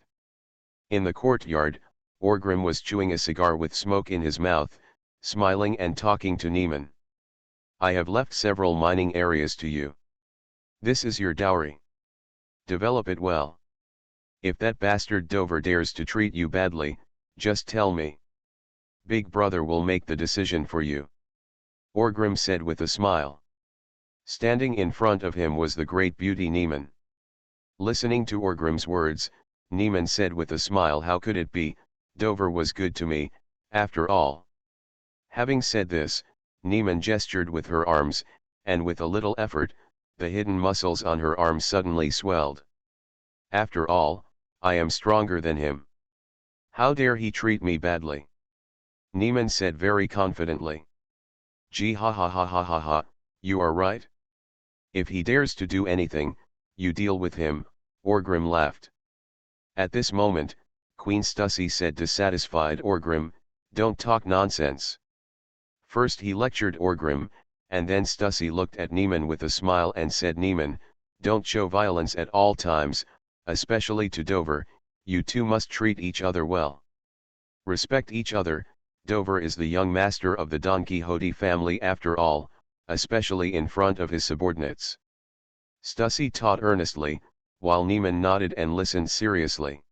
In the courtyard, Orgrim was chewing a cigar with smoke in his mouth, smiling and talking to Niemann. I have left several mining areas to you. This is your dowry. Develop it well. If that bastard Dover dares to treat you badly, just tell me. Big brother will make the decision for you. Orgrim said with a smile. Standing in front of him was the great beauty Niemann. Listening to Orgrim's words, Niemann said with a smile, how could it be, Dover was good to me, after all. Having said this, Niemann gestured with her arms, and with a little effort, the hidden muscles on her arms suddenly swelled. After all, I am stronger than him. How dare he treat me badly? Niemann said very confidently. Gee ha ha ha ha ha ha, you are right. If he dares to do anything, you deal with him, Orgrim laughed. At this moment, Queen Stussy said dissatisfied, Orgrim, don't talk nonsense. First he lectured Orgrim, and then Stussy looked at Niemann with a smile and said, Niemann, don't show violence at all times, especially to Dover, you two must treat each other well. Respect each other, Dover is the young master of the Don Quixote family after all, especially in front of his subordinates. Stussy taught earnestly, while Niemann nodded and listened seriously.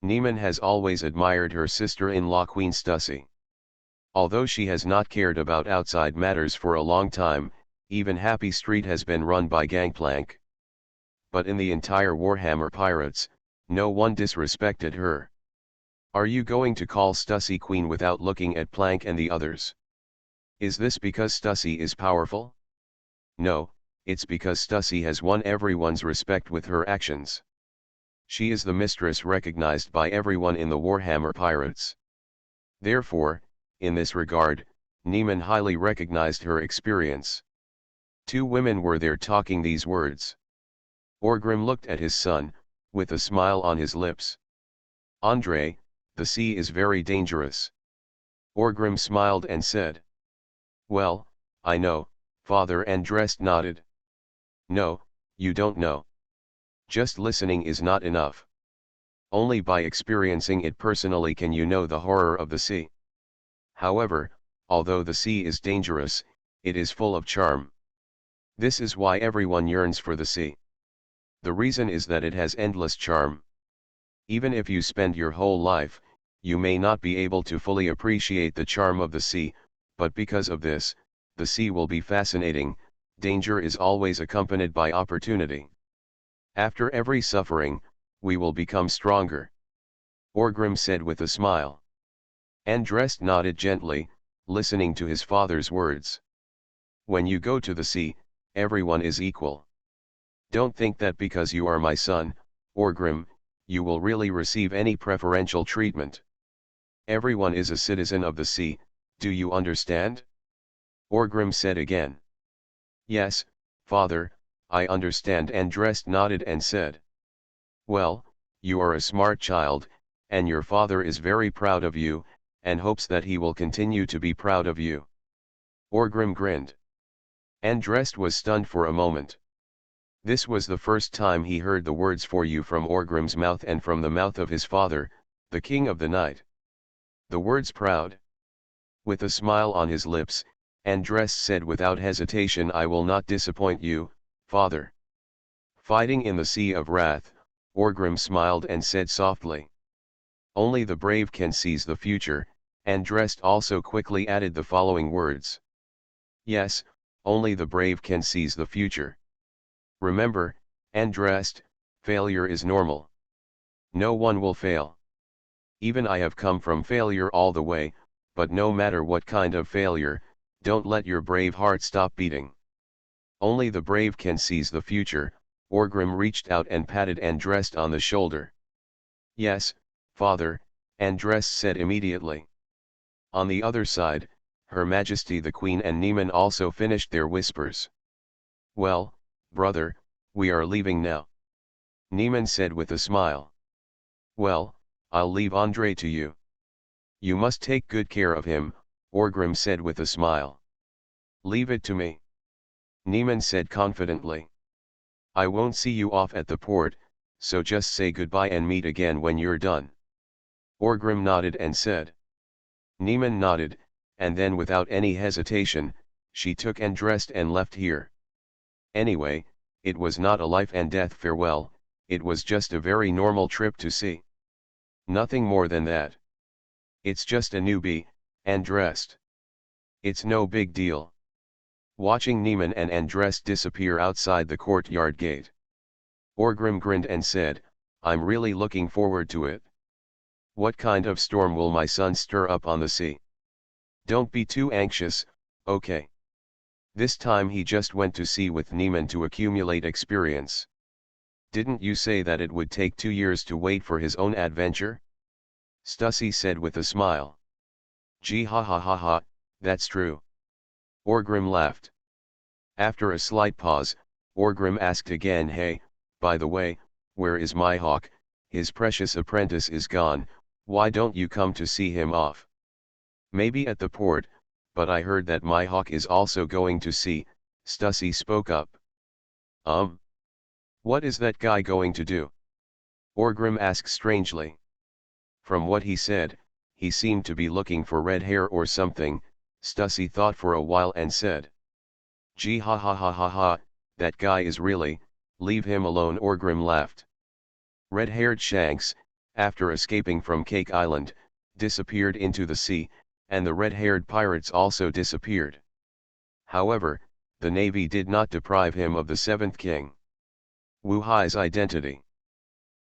Niemann has always admired her sister-in-law Queen Stussy. Although she has not cared about outside matters for a long time, even Happy Street has been run by Gangplank. But in the entire Warhammer Pirates, no one disrespected her. Are you going to call Stussy queen without looking at Plank and the others? Is this because Stussy is powerful? No, it's because Stussy has won everyone's respect with her actions. She is the mistress recognized by everyone in the Warhammer Pirates. Therefore, in this regard, Niemann highly recognized her experience. Two women were there talking these words. Orgrim looked at his son, with a smile on his lips. Andrei, the sea is very dangerous. Orgrim smiled and said. Well, I know, father. Andrest nodded. No, you don't know. Just listening is not enough. Only by experiencing it personally can you know the horror of the sea. However, although the sea is dangerous, it is full of charm. This is why everyone yearns for the sea. The reason is that it has endless charm. Even if you spend your whole life, you may not be able to fully appreciate the charm of the sea, but because of this, the sea will be fascinating. Danger is always accompanied by opportunity. After every suffering, we will become stronger. Orgrim said with a smile. Andrest nodded gently, listening to his father's words. When you go to the sea, everyone is equal. Don't think that because you are my son, Orgrim, you will really receive any preferential treatment. Everyone is a citizen of the sea, do you understand? Orgrim said again. Yes, father, I understand. Andrest nodded and said. Well, you are a smart child, and your father is very proud of you, and hopes that he will continue to be proud of you. Orgrim grinned. Andrest was stunned for a moment. This was the first time he heard the words for you from Orgrim's mouth and from the mouth of his father, the king of the night. The words proud. With a smile on his lips, Andrest said without hesitation, I will not disappoint you, father. Fighting in the sea of wrath, Orgrim smiled and said softly. Only the brave can seize the future. Andrest also quickly added the following words. Yes, only the brave can seize the future. Remember, Andrest, failure is normal. No one will fail. Even I have come from failure all the way, but no matter what kind of failure, don't let your brave heart stop beating. Only the brave can seize the future. Orgrim reached out and patted Andrest on the shoulder. Yes, father, Andress said immediately. On the other side, Her Majesty the Queen and Niemann also finished their whispers. Well, brother, we are leaving now. Niemann said with a smile. Well, I'll leave Andrei to you. You must take good care of him, Orgrim said with a smile. Leave it to me. Niemann said confidently. I won't see you off at the port, so just say goodbye and meet again when you're done. Orgrim nodded and said. Niemann nodded, and then without any hesitation, she took and dressed and left here. Anyway, it was not a life and death farewell, it was just a very normal trip to sea. Nothing more than that. It's just a newbie, and dressed. It's no big deal. Watching Niemann and Andress disappear outside the courtyard gate. Orgrim grinned and said, I'm really looking forward to it. What kind of storm will my son stir up on the sea? Don't be too anxious, okay? This time he just went to sea with Niemann to accumulate experience. Didn't you say that it would take 2 years to wait for his own adventure? Stussy said with a smile. Gee ha ha ha ha, that's true. Orgrim laughed. After a slight pause, Orgrim asked again, hey, by the way, where is my hawk? His precious apprentice is gone, why don't you come to see him off? Maybe at the port, but I heard that my hawk is also going to sea, Stussy spoke up. What is that guy going to do? Orgrim asked strangely. From what he said, he seemed to be looking for red hair or something, Stussy thought for a while and said. Gee ha ha ha ha ha, that guy is really, leave him alone, Orgrim laughed. Red-haired Shanks, after escaping from Cake Island, disappeared into the sea, and the red-haired pirates also disappeared. However, the navy did not deprive him of the seventh king. Wu Hai's identity.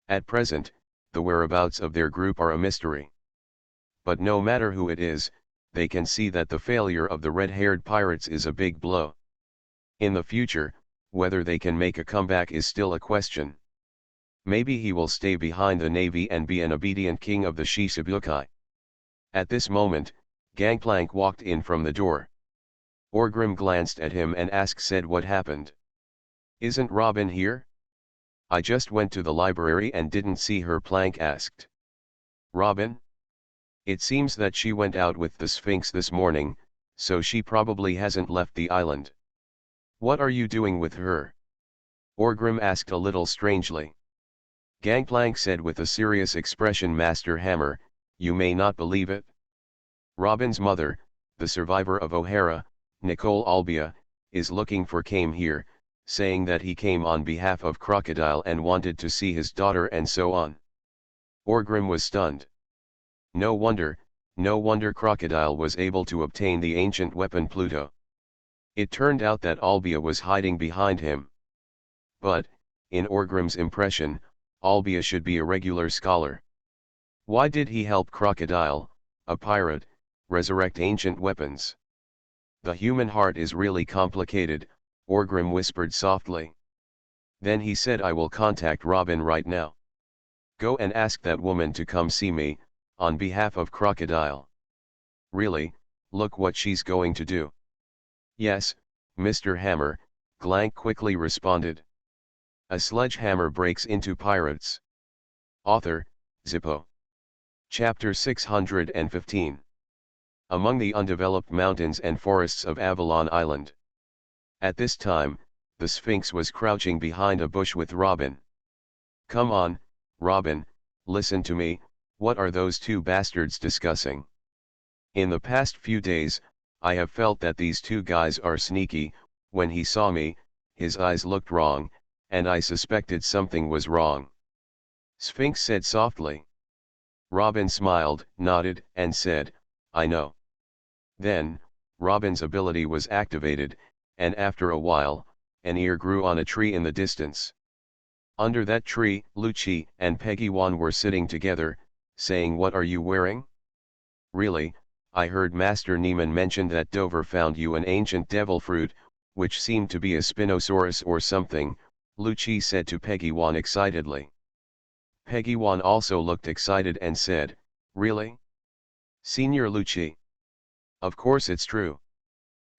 At present, the whereabouts of their group are a mystery. But no matter who it is, they can see that the failure of the red-haired pirates is a big blow. In the future, whether they can make a comeback is still a question. Maybe he will stay behind the navy and be an obedient king of the Shishibukai. At this moment, Gangplank walked in from the door. Orgrim glanced at him and said what happened. Isn't Robin here? I just went to the library and didn't see her, Plank asked. Robin? It seems that she went out with the Sphinx this morning, so she probably hasn't left the island. What are you doing with her? Orgrim asked a little strangely. Gangplank said with a serious expression, Master Hammer, you may not believe it. Robin's mother, the survivor of O'Hara, Nicole Albia, is looking for came here, saying that he came on behalf of Crocodile and wanted to see his daughter and so on. Orgrim was stunned. No wonder Crocodile was able to obtain the ancient weapon Pluto. It turned out that Albia was hiding behind him. But, in Orgrim's impression, Albia should be a regular scholar. Why did he help Crocodile, a pirate, resurrect ancient weapons? The human heart is really complicated, Orgrim whispered softly. Then he said, I will contact Robin right now. Go and ask that woman to come see me, on behalf of Crocodile. Really, look what she's going to do. Yes, Mr. Hammer, Glank quickly responded. A sledgehammer breaks into pirates. Author, Zippo. Chapter 615. Among the undeveloped mountains and forests of Avalon Island. At this time, the Sphinx was crouching behind a bush with Robin. Come on, Robin, listen to me, what are those two bastards discussing? In the past few days, I have felt that these two guys are sneaky. When he saw me, his eyes looked wrong, and I suspected something was wrong. Sphinx said softly. Robin smiled, nodded, and said, I know. Then, Robin's ability was activated, and after a while, an ear grew on a tree in the distance. Under that tree, Lucci and Peggy Wan were sitting together, saying, what are you wearing? Really, I heard Master Niemann mention that Dover found you an ancient devil fruit, which seemed to be a Spinosaurus or something, Lucci said to Peggy Wan excitedly. Peggy Wan also looked excited and said, Really? Senior Lucci. Of course it's true.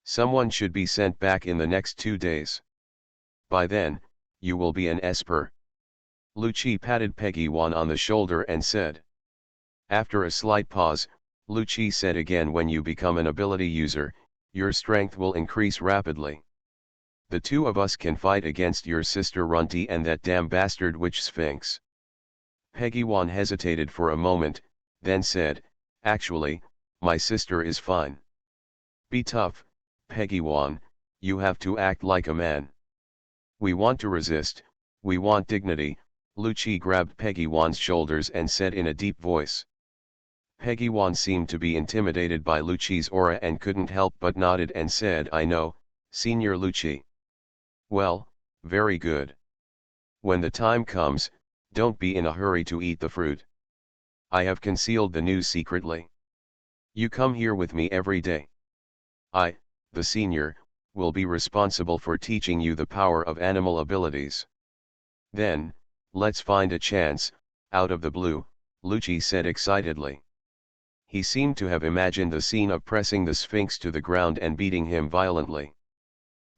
Someone should be sent back in the next 2 days. By then, you will be an esper. Lucci patted Peggy Wan on the shoulder and said. After a slight pause, Lucci said again, when you become an ability user, your strength will increase rapidly. The two of us can fight against your sister Runty and that damn bastard witch Sphinx. Peggy Wan hesitated for a moment, then said, actually, my sister is fine. Be tough, Peggy Wan, you have to act like a man. We want to resist, we want dignity. Lucci grabbed Peggy Wan's shoulders and said in a deep voice. Peggy Wan seemed to be intimidated by Lucci's aura and couldn't help but nodded and said, I know, Senior Lucci. Well, very good. When the time comes, don't be in a hurry to eat the fruit. I have concealed the news secretly. You come here with me every day. I, the senior, will be responsible for teaching you the power of animal abilities. Then, let's find a chance, out of the blue, Lucci said excitedly. He seemed to have imagined the scene of pressing the Sphinx to the ground and beating him violently.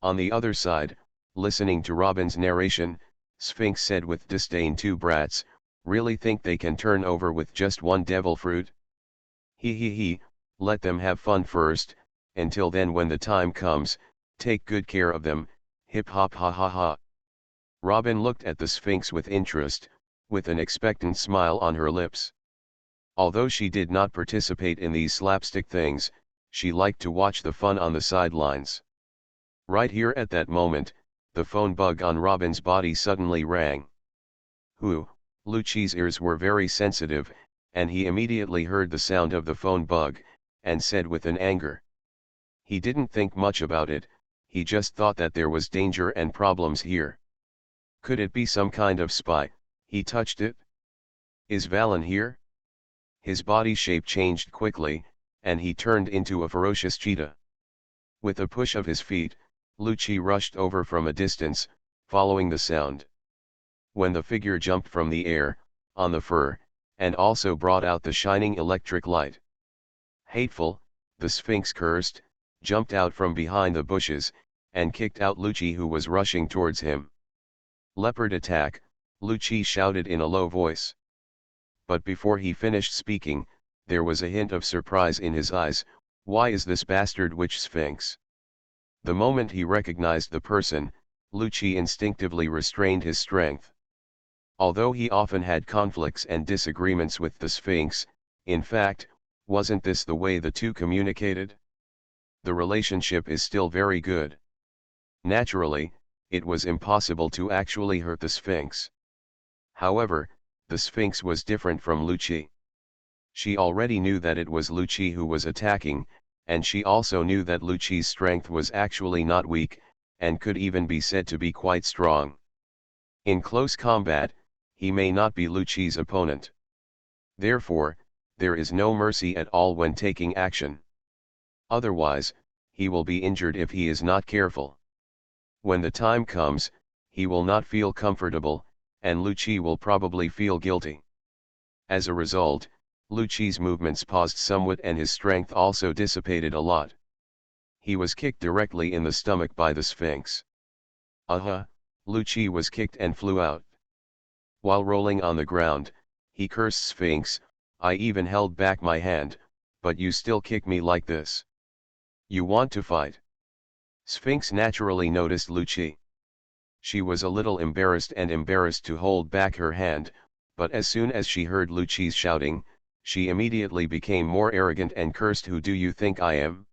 On the other side, listening to Robin's narration, Sphinx said with disdain, two brats, really think they can turn over with just one devil fruit? He, let them have fun first, until then when the time comes, take good care of them, hip hop ha ha ha. Robin looked at the Sphinx with interest, with an expectant smile on her lips. Although she did not participate in these slapstick things, she liked to watch the fun on the sidelines. Right here at that moment, the phone bug on Robin's body suddenly rang. Lucci's ears were very sensitive, and he immediately heard the sound of the phone bug, and said with an anger. He didn't think much about it, he just thought that there was danger and problems here. Could it be some kind of spy? He touched it. Is Valen here? His body shape changed quickly, and he turned into a ferocious cheetah. With a push of his feet, Lucci rushed over from a distance, following the sound. When the figure jumped from the air, on the fur, and also brought out the shining electric light. Hateful, the Sphinx cursed, jumped out from behind the bushes, and kicked out Lucci, who was rushing towards him. Leopard attack, Lucci shouted in a low voice. But before he finished speaking, there was a hint of surprise in his eyes. Why is this bastard witch Sphinx? The moment he recognized the person, Lucci instinctively restrained his strength. Although he often had conflicts and disagreements with the Sphinx, in fact, wasn't this the way the two communicated? The relationship is still very good. Naturally, it was impossible to actually hurt the Sphinx. However, the Sphinx was different from Lucci. She already knew that it was Lucci who was attacking, and she also knew that Lucci's strength was actually not weak, and could even be said to be quite strong. In close combat, he may not be Lucci's opponent. Therefore, there is no mercy at all when taking action. Otherwise, he will be injured if he is not careful. When the time comes, he will not feel comfortable, and Lucci will probably feel guilty. As a result, Lucci's movements paused somewhat and his strength also dissipated a lot. He was kicked directly in the stomach by the Sphinx. Lucci was kicked and flew out. While rolling on the ground, he cursed Sphinx, I even held back my hand, but you still kick me like this. You want to fight? Sphinx naturally noticed Lucci. She was a little embarrassed to hold back her hand, but as soon as she heard Lucci's shouting, she immediately became more arrogant and cursed, who do you think I am?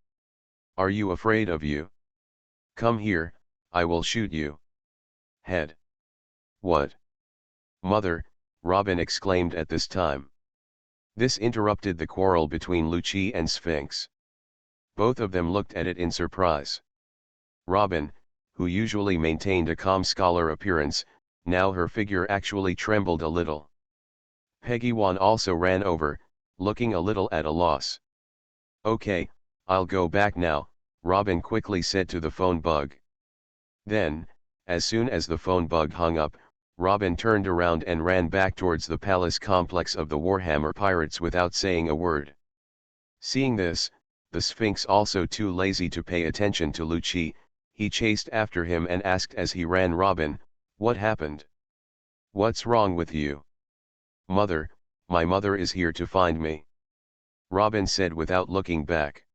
Are you afraid of you? Come here, I will shoot you. Head. What? Mother, Robin exclaimed at this time. This interrupted the quarrel between Lucci and Sphinx. Both of them looked at it in surprise. Robin, who usually maintained a calm scholar appearance, now her figure actually trembled a little. Peggy Wan also ran over, looking a little at a loss. Okay, I'll go back now, Robin quickly said to the phone bug. Then, as soon as the phone bug hung up, Robin turned around and ran back towards the palace complex of the Warhammer pirates without saying a word. Seeing this, the Sphinx, also too lazy to pay attention to Lucci, he chased after him and asked as he ran, "Robin, what happened? What's wrong with you?" "Mother, my mother is here to find me," Robin said without looking back.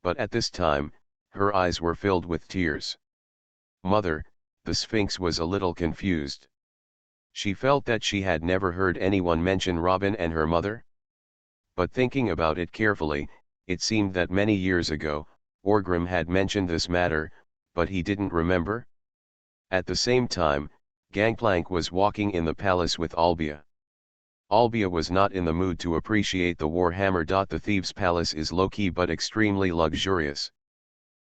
But at this time, her eyes were filled with tears. "Mother," the Sphinx was a little confused. She felt that she had never heard anyone mention Robin and her mother. But thinking about it carefully, it seemed that many years ago, Orgrim had mentioned this matter, but he didn't remember. At the same time, Gangplank was walking in the palace with Albia. Albia was not in the mood to appreciate the Warhammer. The Thieves' Palace is low-key but extremely luxurious.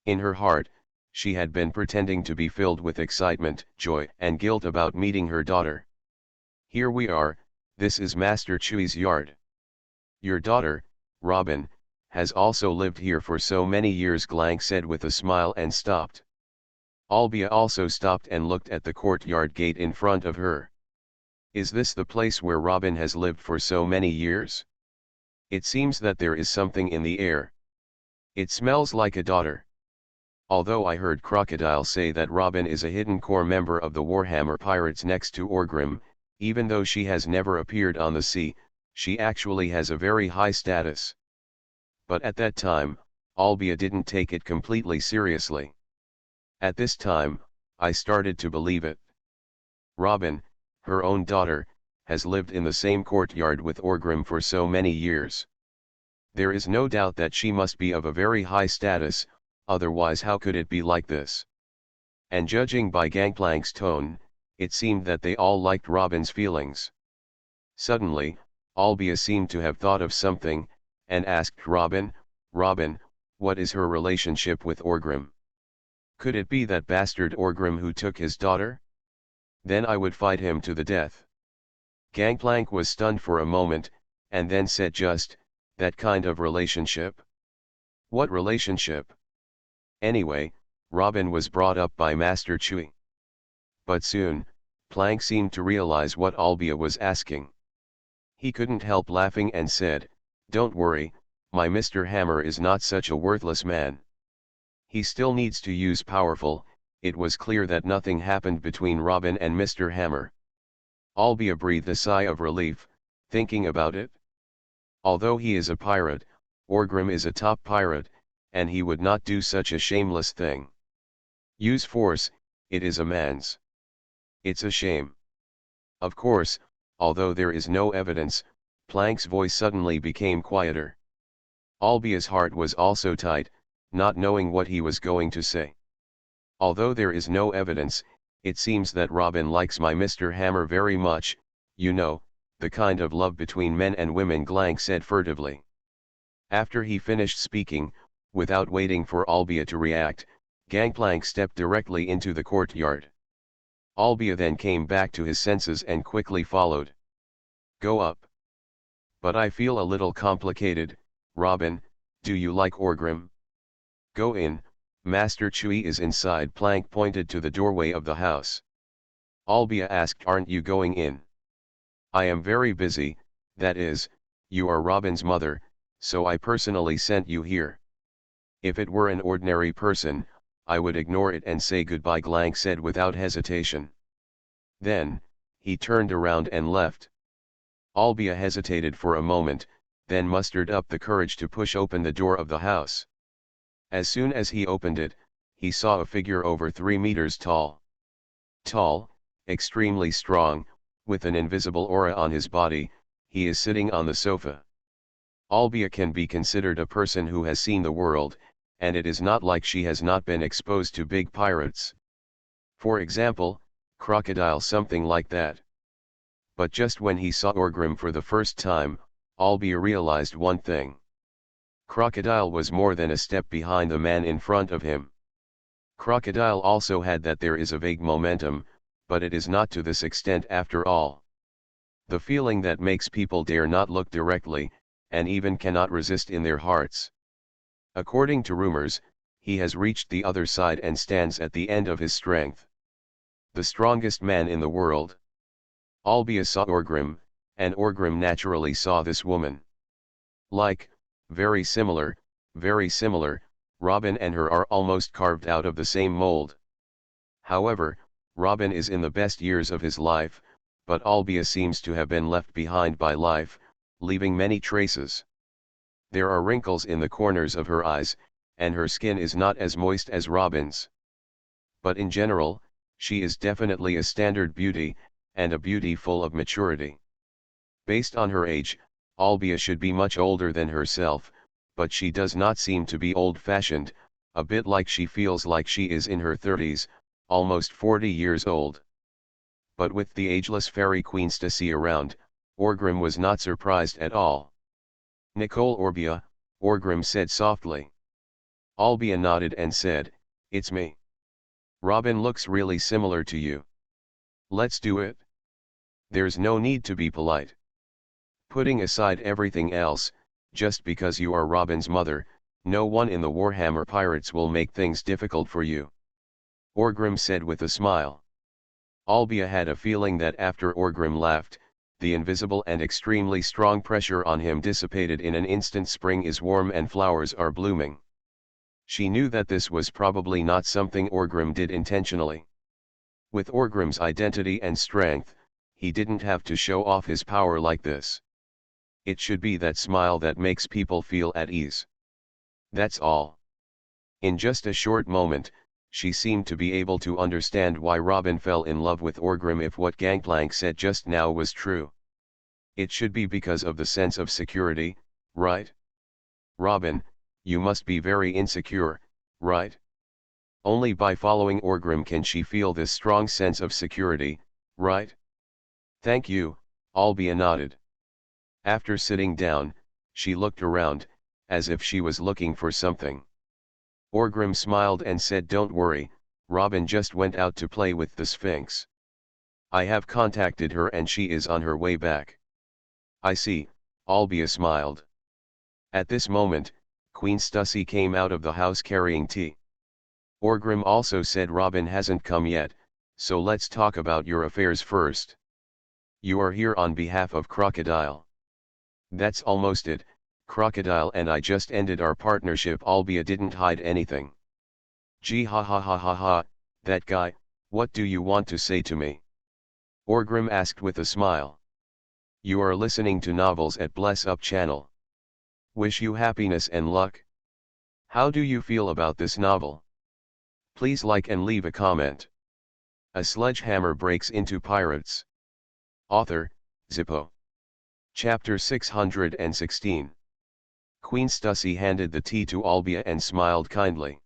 In her heart, she had been pretending to be filled with excitement, joy, and guilt about meeting her daughter. "Here we are, this is Master Chui's yard. Your daughter, Robin, has also lived here for so many years," Glank said with a smile and stopped. Albia also stopped and looked at the courtyard gate in front of her. "Is this the place where Robin has lived for so many years? It seems that there is something in the air. It smells like a daughter. Although I heard Crocodile say that Robin is a hidden core member of the Warhammer pirates next to Orgrim, even though she has never appeared on the sea, she actually has a very high status." But at that time, Albia didn't take it completely seriously. "At this time, I started to believe it. Robin, her own daughter, has lived in the same courtyard with Orgrim for so many years. There is no doubt that she must be of a very high status, otherwise how could it be like this?" And judging by Gangplank's tone, it seemed that they all liked Robin's feelings. Suddenly, Albia seemed to have thought of something, and asked Robin, "Robin, what is her relationship with Orgrim? Could it be that bastard Orgrim who took his daughter? Then I would fight him to the death." Gangplank was stunned for a moment, and then said, "Just, that kind of relationship? What relationship? Anyway, Robin was brought up by Master Chui." But soon, Plank seemed to realize what Albia was asking. He couldn't help laughing and said, "Don't worry, my Mr. Hammer is not such a worthless man. He still needs to use powerful." It was clear that nothing happened between Robin and Mr. Hammer. Albia breathed a sigh of relief, thinking about it. Although he is a pirate, Orgrim is a top pirate, and he would not do such a shameless thing. Use force, it is a man's. It's a shame. Of course, although there is no evidence, Plank's voice suddenly became quieter. Albia's heart was also tight, not knowing what he was going to say. "Although there is no evidence, it seems that Robin likes my Mr. Hammer very much, you know, the kind of love between men and women," Glank said furtively. After he finished speaking, without waiting for Albia to react, Gangplank stepped directly into the courtyard. Albia then came back to his senses and quickly followed. "Go up. But I feel a little complicated, Robin, do you like Orgrim? Go in, Master Chui is inside." Plank pointed to the doorway of the house. Albia asked, "Aren't you going in?" "I am very busy, that is, you are Robin's mother, so I personally sent you here. If it were an ordinary person, I would ignore it and say goodbye," Glank said without hesitation. Then, he turned around and left. Albia hesitated for a moment, then mustered up the courage to push open the door of the house. As soon as he opened it, he saw a figure over 3 meters tall. Tall, extremely strong, with an invisible aura on his body, he is sitting on the sofa. Albia can be considered a person who has seen the world, and it is not like she has not been exposed to big pirates. For example, Crocodile, something like that. But just when he saw Orgrim for the first time, Albia realized one thing. Crocodile was more than a step behind the man in front of him. Crocodile also had that there is a vague momentum, but it is not to this extent after all. The feeling that makes people dare not look directly, and even cannot resist in their hearts. According to rumors, he has reached the other side and stands at the end of his strength. the strongest man in the world. Albia saw Orgrim, and Orgrim naturally saw this woman. Like, very similar, Robin and her are almost carved out of the same mold. However, Robin is in the best years of his life, but Albia seems to have been left behind by life, leaving many traces. There are wrinkles in the corners of her eyes, and her skin is not as moist as Robin's. But in general, she is definitely a standard beauty, and a beauty full of maturity. Based on her age, Albia should be much older than herself, but she does not seem to be old-fashioned, a bit like she feels like she is in her 30s, almost 40 years old. But with the ageless fairy Queen Stacy around, Orgrim was not surprised at all. "Nicole Orbia," Orgrim said softly. Albia nodded and said, "It's me. Robin looks really similar to you. Let's do it. There's no need to be polite. Putting aside everything else, just because you are Robin's mother, no one in the Warhammer Pirates will make things difficult for you," Orgrim said with a smile. Albia had a feeling that after Orgrim left, the invisible and extremely strong pressure on him dissipated in an instant. Spring is warm and flowers are blooming. She knew that this was probably not something Orgrim did intentionally. With Orgrim's identity and strength, he didn't have to show off his power like this. It should be that smile that makes people feel at ease. That's all. In just a short moment, she seemed to be able to understand why Robin fell in love with Orgrim if what Gangplank said just now was true. It should be because of the sense of security, right? Robin, you must be very insecure, right? Only by following Orgrim can she feel this strong sense of security, right? Thank you, Albia nodded. After sitting down, she looked around, as if she was looking for something. Orgrim smiled and said, "Don't worry, Robin just went out to play with the Sphinx. I have contacted her and she is on her way back." "I see," Albia smiled. At this moment, Queen Stacy came out of the house carrying tea. Orgrim also said, "Robin hasn't come yet, so let's talk about your affairs first. You are here on behalf of Crocodile." "That's almost it, Crocodile and I just ended our partnership." Albia didn't hide anything. "Gee ha ha ha ha ha, that guy, what do you want to say to me?" Orgrim asked with a smile. "You are listening to novels at Bless Up channel. Wish you happiness and luck. How do you feel about this novel? Please like and leave a comment." A Sledgehammer Breaks into Pirates. Author, Zippo. Chapter 616. Queen Stacy handed the tea to Albia and smiled kindly.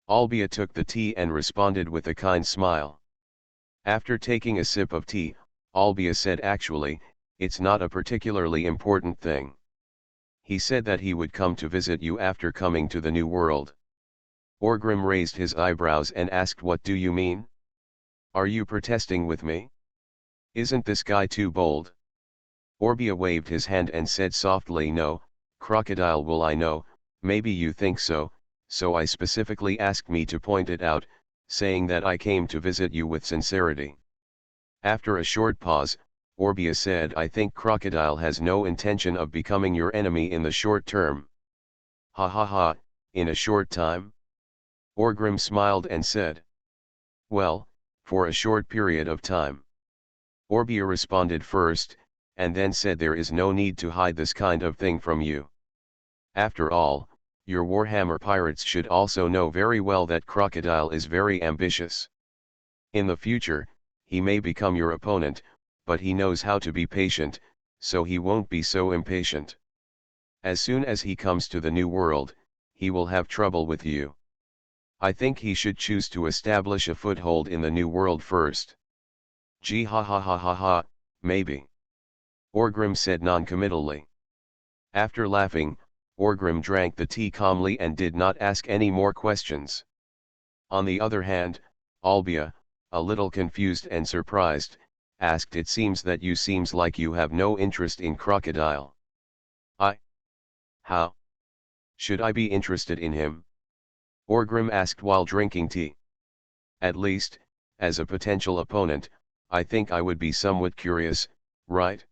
Albia took the tea and responded with a kind smile. After taking a sip of tea, Albia said, "Actually, it's not a particularly important thing. He said that he would come to visit you after coming to the New World." Orgrim raised his eyebrows and asked, "What do you mean? Are you protesting with me? Isn't this guy too bold?" Orbia waved his hand and said softly, "No, Crocodile. Well, I know, maybe you think so, so I specifically asked me to point it out, saying that I came to visit you with sincerity." After a short pause, Orbia said, "I think Crocodile has no intention of becoming your enemy in the short term." "Ha ha ha, in a short time?" Orgrim smiled and said. "Well, for a short period of time." Orbia responded first, and then said, "There is no need to hide this kind of thing from you. After all, your Warhammer pirates should also know very well that Crocodile is very ambitious. In the future, he may become your opponent, but he knows how to be patient, so he won't be so impatient. As soon as he comes to the New World, he will have trouble with you. I think he should choose to establish a foothold in the New World first." "Gee ha ha ha ha ha, maybe," Orgrim said noncommittally. After laughing, Orgrim drank the tea calmly and did not ask any more questions. On the other hand, Albia, a little confused and surprised, asked, "It seems that you seems like you have no interest in Crocodile." How should I be interested in him?" Orgrim asked while drinking tea. "At least, as a potential opponent, I think I would be somewhat curious, right?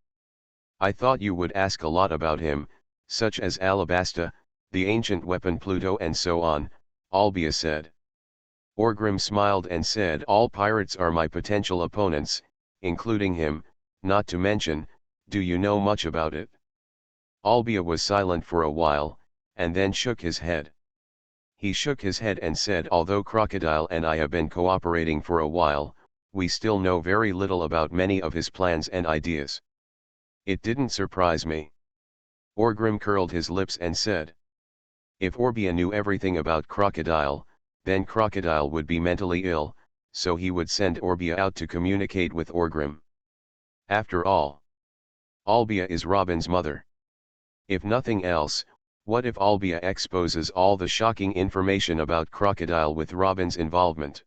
I thought you would ask a lot about him, such as Alabasta, the ancient weapon Pluto and so on, Albia said. Orgrim smiled and said all pirates are my potential opponents, including him, not to mention, do you know much about it? Albia was silent for a while, and then shook his head. He shook his head and said although Crocodile and I have been cooperating for a while, we still know very little about many of his plans and ideas. It didn't surprise me. Orgrim curled his lips and said, if Orbia knew everything about Crocodile, then Crocodile would be mentally ill, so he would send Orbia out to communicate with Orgrim. After all, Albia is Robin's mother. If nothing else, what if Albia exposes all the shocking information about Crocodile with Robin's involvement?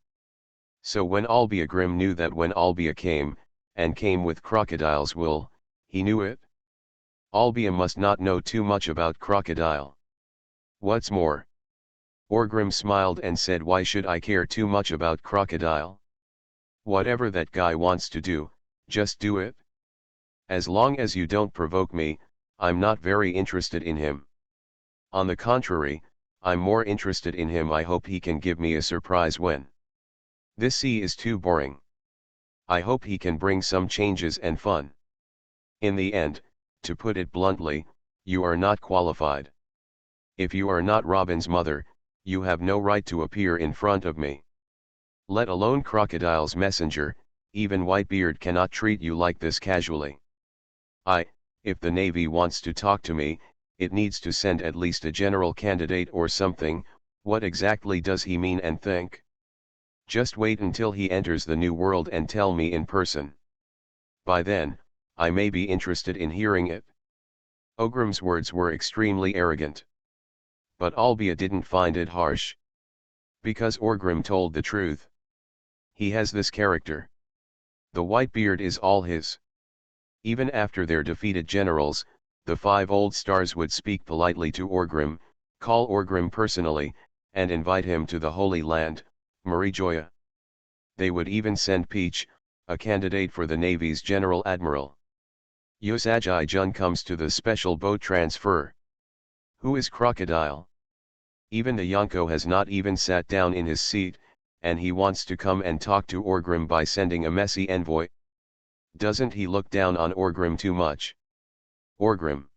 So when Albia Grimm knew that when Albia came, and came with Crocodile's wool, he knew it? Albia must not know too much about Crocodile. What's more, Orgrim smiled and said why should I care too much about Crocodile? Whatever that guy wants to do, just do it. As long as you don't provoke me, I'm not very interested in him. On the contrary, I'm more interested in him. I hope he can give me a surprise when. This sea is too boring. I hope he can bring some changes and fun. In the end, to put it bluntly, you are not qualified. If you are not Robin's mother, you have no right to appear in front of me. Let alone Crocodile's messenger, even Whitebeard cannot treat you like this casually. If the Navy wants to talk to me, it needs to send at least a general candidate or something. What exactly does he mean and think? Just wait until he enters the New World and tell me in person. By then, I may be interested in hearing it. Ogrim's words were extremely arrogant. But Albia didn't find it harsh. Because Orgrim told the truth. He has this character. The Whitebeard is all his. Even after their defeated generals, the 5 old stars would speak politely to Orgrim, call Orgrim personally, and invite him to the Holy Land, Marijoya. They would even send Peach, a candidate for the Navy's General Admiral. Usagi Jun comes to the special boat transfer. Who is Crocodile? Even the Yonko has not even sat down in his seat, and he wants to come and talk to Orgrim by sending a messy envoy. Doesn't he look down on Orgrim too much? Orgrim.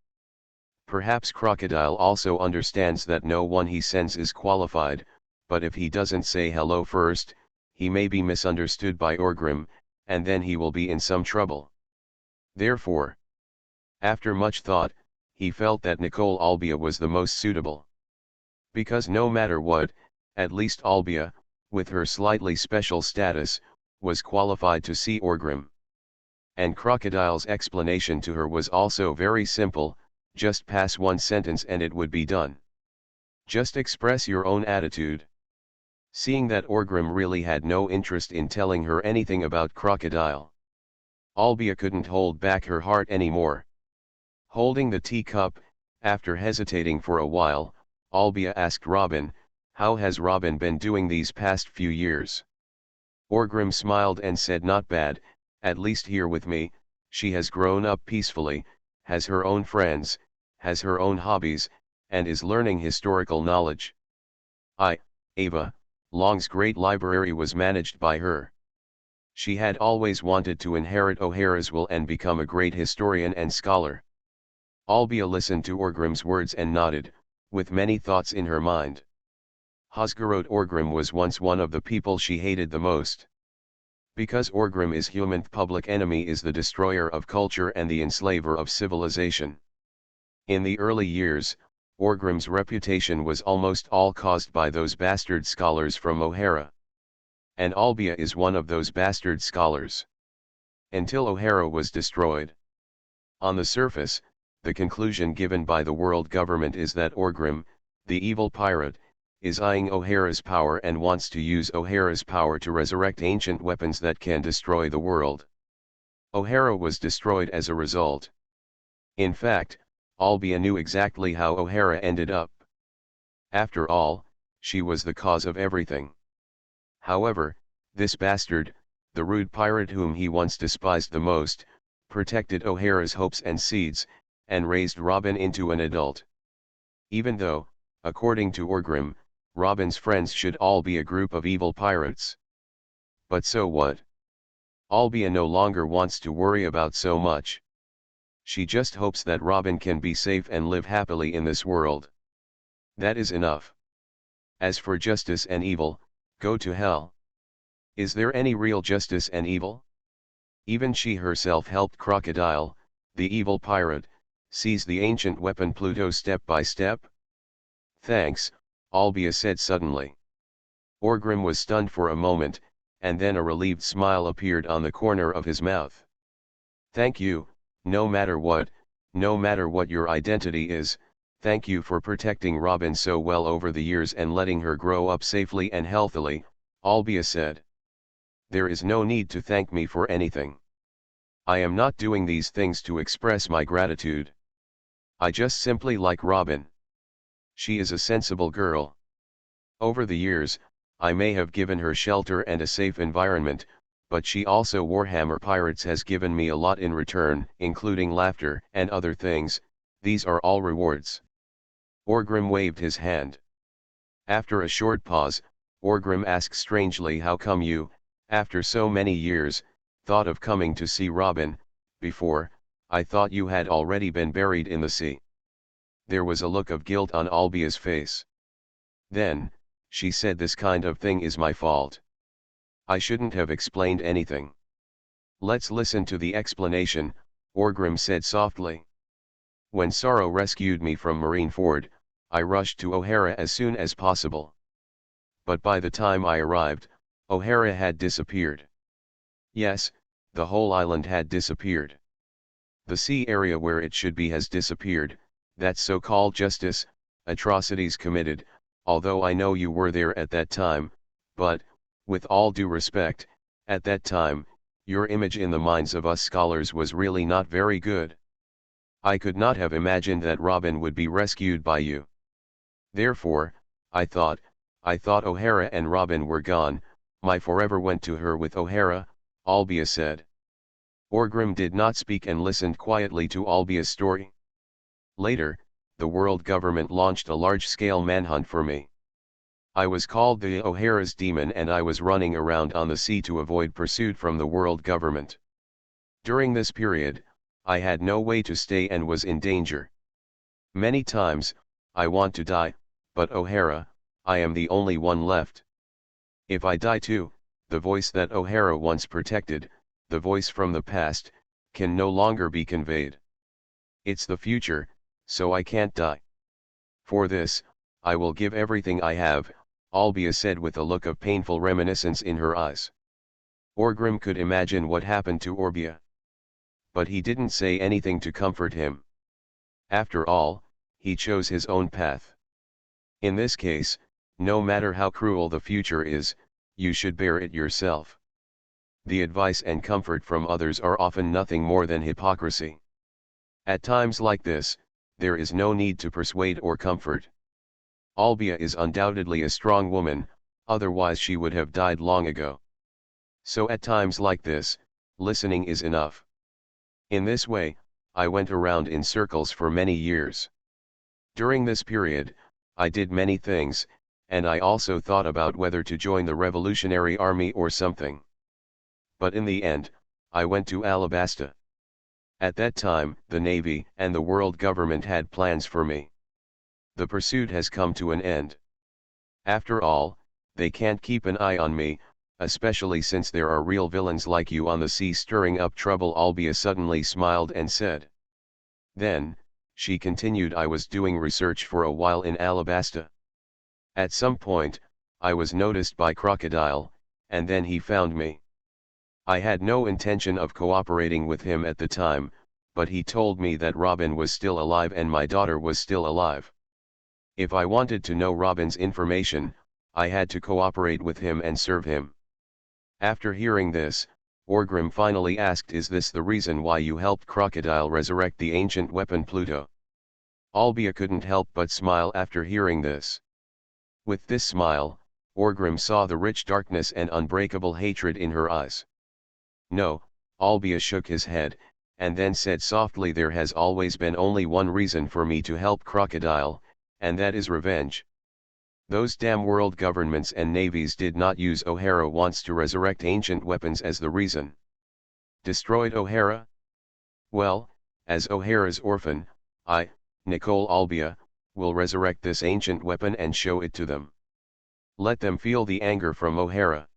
Perhaps Crocodile also understands that no one he sends is qualified, but if he doesn't say hello first, he may be misunderstood by Orgrim, and then he will be in some trouble. Therefore, after much thought, he felt that Nicole Albia was the most suitable. Because no matter what, at least Albia, with her slightly special status, was qualified to see Orgrim. And Crocodile's explanation to her was also very simple, just pass one sentence and it would be done. Just express your own attitude. Seeing that Orgrim really had no interest in telling her anything about Crocodile, Albia couldn't hold back her heart anymore. Holding the teacup, after hesitating for a while, Albia asked Robin, how has Robin been doing these past few years? Orgrim smiled and said not bad, at least here with me, she has grown up peacefully, has her own friends, has her own hobbies, and is learning historical knowledge. Ava, Long's great library was managed by her. She had always wanted to inherit O'Hara's will and become a great historian and scholar. Albia listened to Orgrim's words and nodded, with many thoughts in her mind. Hosgarot Orgrim was once one of the people she hated the most. Because Orgrim is human's public enemy is the destroyer of culture and the enslaver of civilization. In the early years, Orgrim's reputation was almost all caused by those bastard scholars from O'Hara. And Albia is one of those bastard scholars. Until O'Hara was destroyed. On the surface, the conclusion given by the world government is that Orgrim, the evil pirate, is eyeing O'Hara's power and wants to use O'Hara's power to resurrect ancient weapons that can destroy the world. O'Hara was destroyed as a result. In fact, Albia knew exactly how O'Hara ended up. After all, she was the cause of everything. However, This bastard, the rude pirate whom he once despised the most, protected O'Hara's hopes and seeds, and raised Robin into an adult. Even though, according to Orgrim, Robin's friends should all be a group of evil pirates. But so what? Albia no longer wants to worry about so much. She just hopes that Robin can be safe and live happily in this world. That is enough. As for justice and evil, go to hell. Is there any real justice and evil? Even she herself helped Crocodile, the evil pirate, seize the ancient weapon Pluto step by step? Thanks, Albia said suddenly. Orgrim was stunned for a moment, and then a relieved smile appeared on the corner of his mouth. Thank you, no matter what your identity is, thank you for protecting Robin so well over the years and letting her grow up safely and healthily, Albia said. There is no need to thank me for anything. I am not doing these things to express my gratitude. I just simply like Robin. She is a sensible girl. Over the years, I may have given her shelter and a safe environment, but she also Warhammer Pirates has given me a lot in return, including laughter and other things. These are all rewards. Orgrim waved his hand. After a short pause, Orgrim asked strangely, how come you, after so many years, thought of coming to see Robin? Before, I thought you had already been buried in the sea. There was a look of guilt on Albia's face. Then, she said, this kind of thing is my fault. I shouldn't have explained anything. Let's listen to the explanation, Orgrim said softly. When Sorrow rescued me from Marineford, I rushed to O'Hara as soon as possible. But by the time I arrived, O'Hara had disappeared. Yes, the whole island had disappeared. The sea area where it should be has disappeared, that so-called justice, atrocities committed, although I know you were there at that time, but, with all due respect, at that time, your image in the minds of us scholars was really not very good. I could not have imagined that Robin would be rescued by you. Therefore, I thought O'Hara and Robin were gone. My forever went to her with O'Hara, Albia said. Orgrim did not speak and listened quietly to Albia's story. Later, the world government launched a large-scale manhunt for me. I was called the O'Hara's demon and I was running around on the sea to avoid pursuit from the world government. During this period, I had no way to stay and was in danger. Many times, I want to die, but O'Hara, I am the only one left. If I die too, the voice that O'Hara once protected, the voice from the past, can no longer be conveyed. It's the future, so I can't die. For this, I will give everything I have, Albia said with a look of painful reminiscence in her eyes. Orgrim could imagine what happened to Orbia. But he didn't say anything to comfort him. After all, he chose his own path. In this case, no matter how cruel the future is, you should bear it yourself. The advice and comfort from others are often nothing more than hypocrisy. At times like this, there is no need to persuade or comfort. Albia is undoubtedly a strong woman, otherwise she would have died long ago. So at times like this, listening is enough. In this way, I went around in circles for many years. During this period, I did many things, and I also thought about whether to join the Revolutionary Army or something. But in the end, I went to Alabasta. At that time, the Navy and the world government had plans for me. The pursuit has come to an end. After all, they can't keep an eye on me, especially since there are real villains like you on the sea stirring up trouble. Albia suddenly smiled and said. Then, she continued, I was doing research for a while in Alabasta. At some point, I was noticed by Crocodile, and then he found me. I had no intention of cooperating with him at the time, but he told me that Robin was still alive and my daughter was still alive. If I wanted to know Robin's information, I had to cooperate with him and serve him. After hearing this, Orgrim finally asked, is this the reason why you helped Crocodile resurrect the ancient weapon Pluto? Albia couldn't help but smile after hearing this. With this smile, Orgrim saw the rich darkness and unbreakable hatred in her eyes. No, Albia shook his head, and then said softly, there has always been only one reason for me to help Crocodile, and that is revenge. Those damn world governments and navies did not use O'Hara wants to resurrect ancient weapons as the reason. Destroyed O'Hara? Well, as O'Hara's orphan, I, Nicole Albia, will resurrect this ancient weapon and show it to them. Let them feel the anger from O'Hara.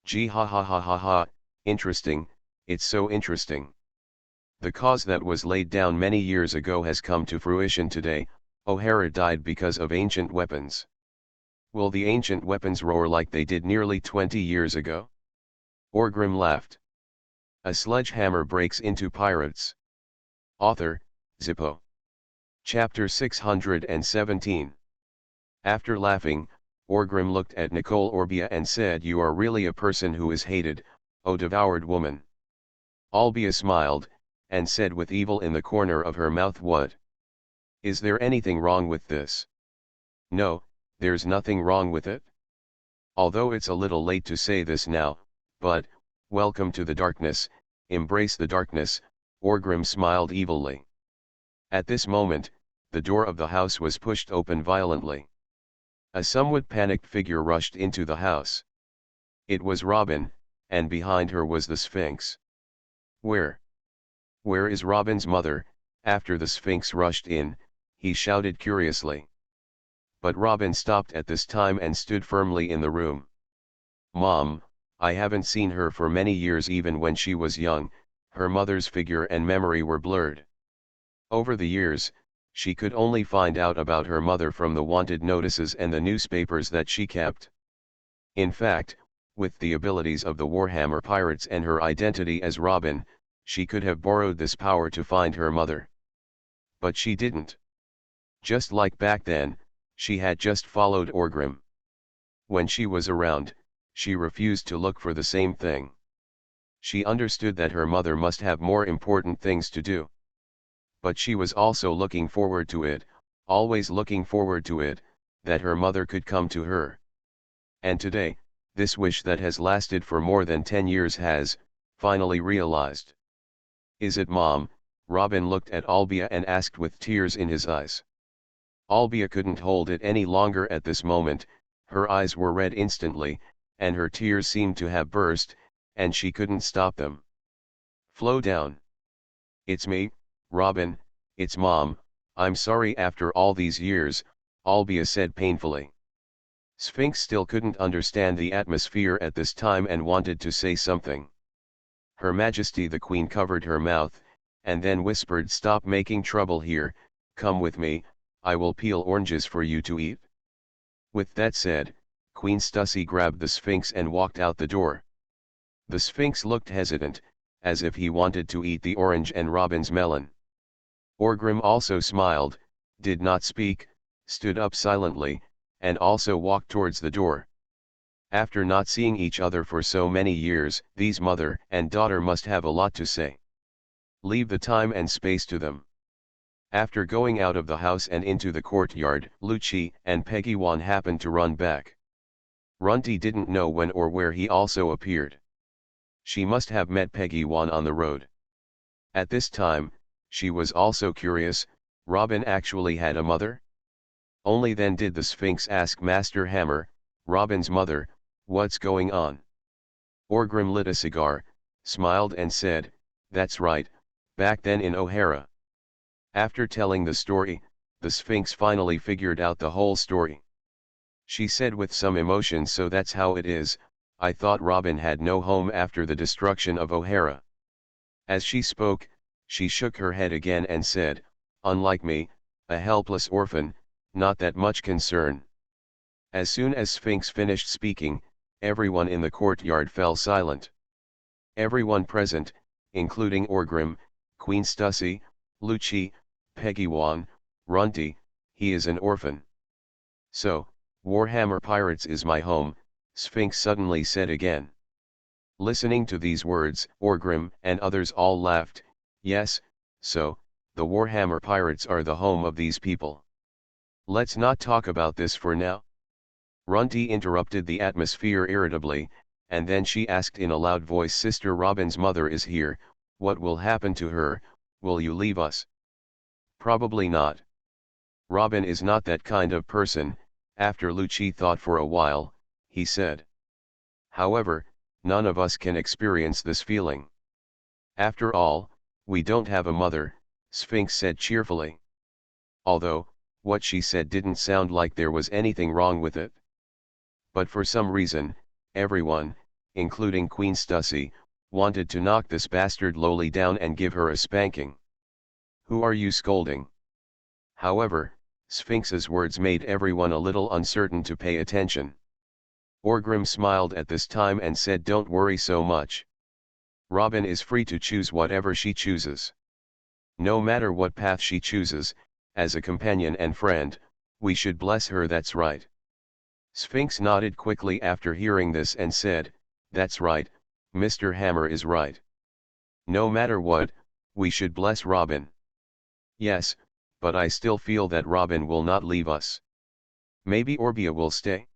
Gee ha ha ha ha ha, interesting, it's so interesting. The cause that was laid down many years ago has come to fruition today. O'Hara died because of ancient weapons. Will the ancient weapons roar like they did nearly 20 years ago? Orgrim laughed. A sledgehammer breaks into pirates. Author, Zippo. Chapter 617. After laughing, Orgrim looked at Nicole Orbia and said, you are really a person who is hated, O devoured woman. Albia smiled, and said with evil in the corner of her mouth, what? Is there anything wrong with this? No, there's nothing wrong with it. Although it's a little late to say this now, but, welcome to the darkness, embrace the darkness, Orgrim smiled evilly. At this moment, the door of the house was pushed open violently. A somewhat panicked figure rushed into the house. It was Robin, and behind her was the Sphinx. Where is Robin's mother? After the Sphinx rushed in, he shouted curiously. But Robin stopped at this time and stood firmly in the room. Mom, I haven't seen her for many years. Even when she was young, her mother's figure and memory were blurred. Over the years, she could only find out about her mother from the wanted notices and the newspapers that she kept. In fact, with the abilities of the Warhammer pirates and her identity as Robin, she could have borrowed this power to find her mother. But she didn't. Just like back then, she had just followed Orgrim. When she was around, she refused to look for the same thing. She understood that her mother must have more important things to do. But she was also looking forward to it, always looking forward to it, that her mother could come to her. And today, this wish that has lasted for more than 10 years has, finally realized. Is it Mom? Robin looked at Albia and asked with tears in his eyes. Albia couldn't hold it any longer at this moment, her eyes were red instantly, and her tears seemed to have burst, and she couldn't stop them. Flow down. It's me, Robin, it's Mom, I'm sorry after all these years, Albia said painfully. Sphinx still couldn't understand the atmosphere at this time and wanted to say something. Her Majesty the Queen covered her mouth, and then whispered, stop making trouble here, come with me, I will peel oranges for you to eat. With that said, Queen Stussy grabbed the Sphinx and walked out the door. The Sphinx looked hesitant, as if he wanted to eat the orange and Robin's melon. Orgrim also smiled, did not speak, stood up silently, and also walked towards the door. After not seeing each other for so many years, these mother and daughter must have a lot to say. Leave the time and space to them. After going out of the house and into the courtyard, Lucci and Peggywan happened to run back. Runty didn't know when or where he also appeared. She must have met Peggywan on the road. At this time, she was also curious, Robin actually had a mother? Only then did the Sphinx ask Master Hammer, Robin's mother, what's going on? Orgrim lit a cigar, smiled and said, that's right, back then in O'Hara. After telling the story, the Sphinx finally figured out the whole story. She said with some emotion, so that's how it is, I thought Robin had no home after the destruction of O'Hara. As she spoke, she shook her head again and said, unlike me, a helpless orphan, not that much concern. As soon as Sphinx finished speaking, everyone in the courtyard fell silent. Everyone present, including Orgrim, Queen Stussy, Lucci, Peggywan, Runty, he is an orphan. So, Warhammer Pirates is my home, Sphinx suddenly said again. Listening to these words, Orgrim and others all laughed. Yes, so, the Warhammer Pirates are the home of these people. Let's not talk about this for now. Runty interrupted the atmosphere irritably, and then she asked in a loud voice, Sister Robin's mother is here, what will happen to her, will you leave us? Probably not. Robin is not that kind of person. After Lucci thought for a while, he said. However, none of us can experience this feeling. After all, we don't have a mother, Sphinx said cheerfully. Although, what she said didn't sound like there was anything wrong with it. But for some reason, everyone, including Queen Stussy, wanted to knock this bastard Loli down and give her a spanking. Who are you scolding? However, Sphinx's words made everyone a little uncertain to pay attention. Orgrim smiled at this time and said, don't worry so much. Robin is free to choose whatever she chooses. No matter what path she chooses, as a companion and friend, we should bless her, that's right. Sphinx nodded quickly after hearing this and said, that's right, Mr. Hammer is right. No matter what, we should bless Robin. Yes, but I still feel that Robin will not leave us. Maybe Orbia will stay.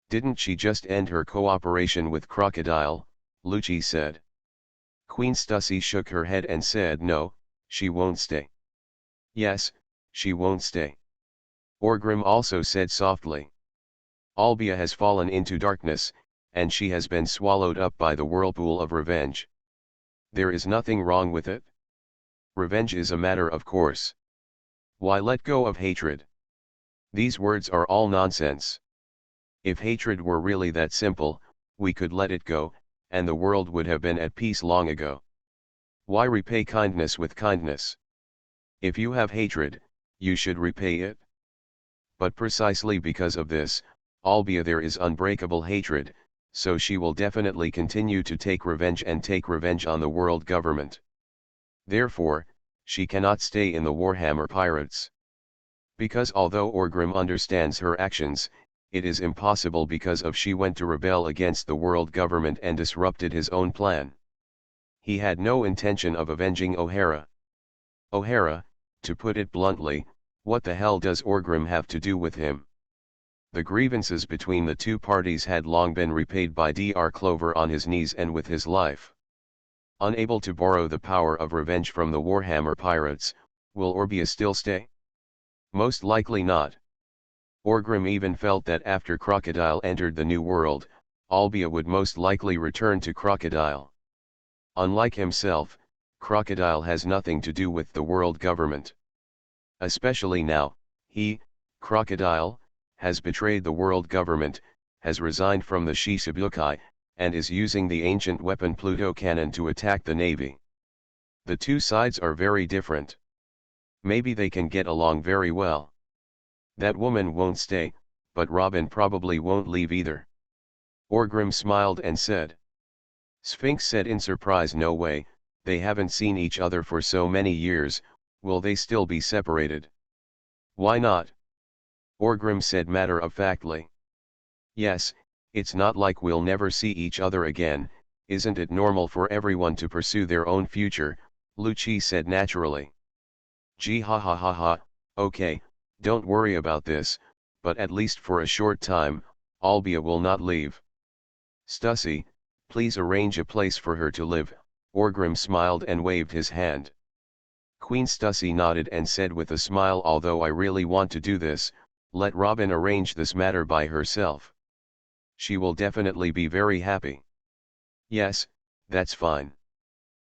Didn't she just end her cooperation with Crocodile? Lucci said. Queen Stussy shook her head and said no, she won't stay. Yes, she won't stay. Orgrim also said softly. Albia has fallen into darkness, and she has been swallowed up by the whirlpool of revenge. There is nothing wrong with it. Revenge is a matter of course. Why let go of hatred? These words are all nonsense. If hatred were really that simple, we could let it go, and the world would have been at peace long ago. Why repay kindness with kindness? If you have hatred, you should repay it. But precisely because of this, albeit there is unbreakable hatred, so she will definitely continue to take revenge and take revenge on the world government. Therefore, she cannot stay in the Warhammer Pirates. Because although Orgrim understands her actions, it is impossible because of she went to rebel against the world government and disrupted his own plan. He had no intention of avenging O'Hara. O'Hara, to put it bluntly, what the hell does Orgrim have to do with him? The grievances between the two parties had long been repaid by Dr. Clover on his knees and with his life. Unable to borrow the power of revenge from the Warhammer Pirates, will Orbia still stay? Most likely not. Orgrim even felt that after Crocodile entered the New World, Albia would most likely return to Crocodile. Unlike himself, Crocodile has nothing to do with the world government. Especially now, he, Crocodile, has betrayed the world government, has resigned from the Shichibukai, and is using the ancient weapon Pluto cannon to attack the navy. The two sides are very different. Maybe they can get along very well. That woman won't stay, but Robin probably won't leave either. Orgrim smiled and said. Sphinx said in surprise, no way, they haven't seen each other for so many years, will they still be separated? Why not? Orgrim said matter-of-factly. Yes, it's not like we'll never see each other again, isn't it normal for everyone to pursue their own future, Lucci said naturally. Gee ha ha ha ha, okay, don't worry about this, but at least for a short time, Albia will not leave. Stussy, please arrange a place for her to live, Orgrim smiled and waved his hand. Queen Stussy nodded and said with a smile, although I really want to do this, let Robin arrange this matter by herself. She will definitely be very happy. Yes, that's fine.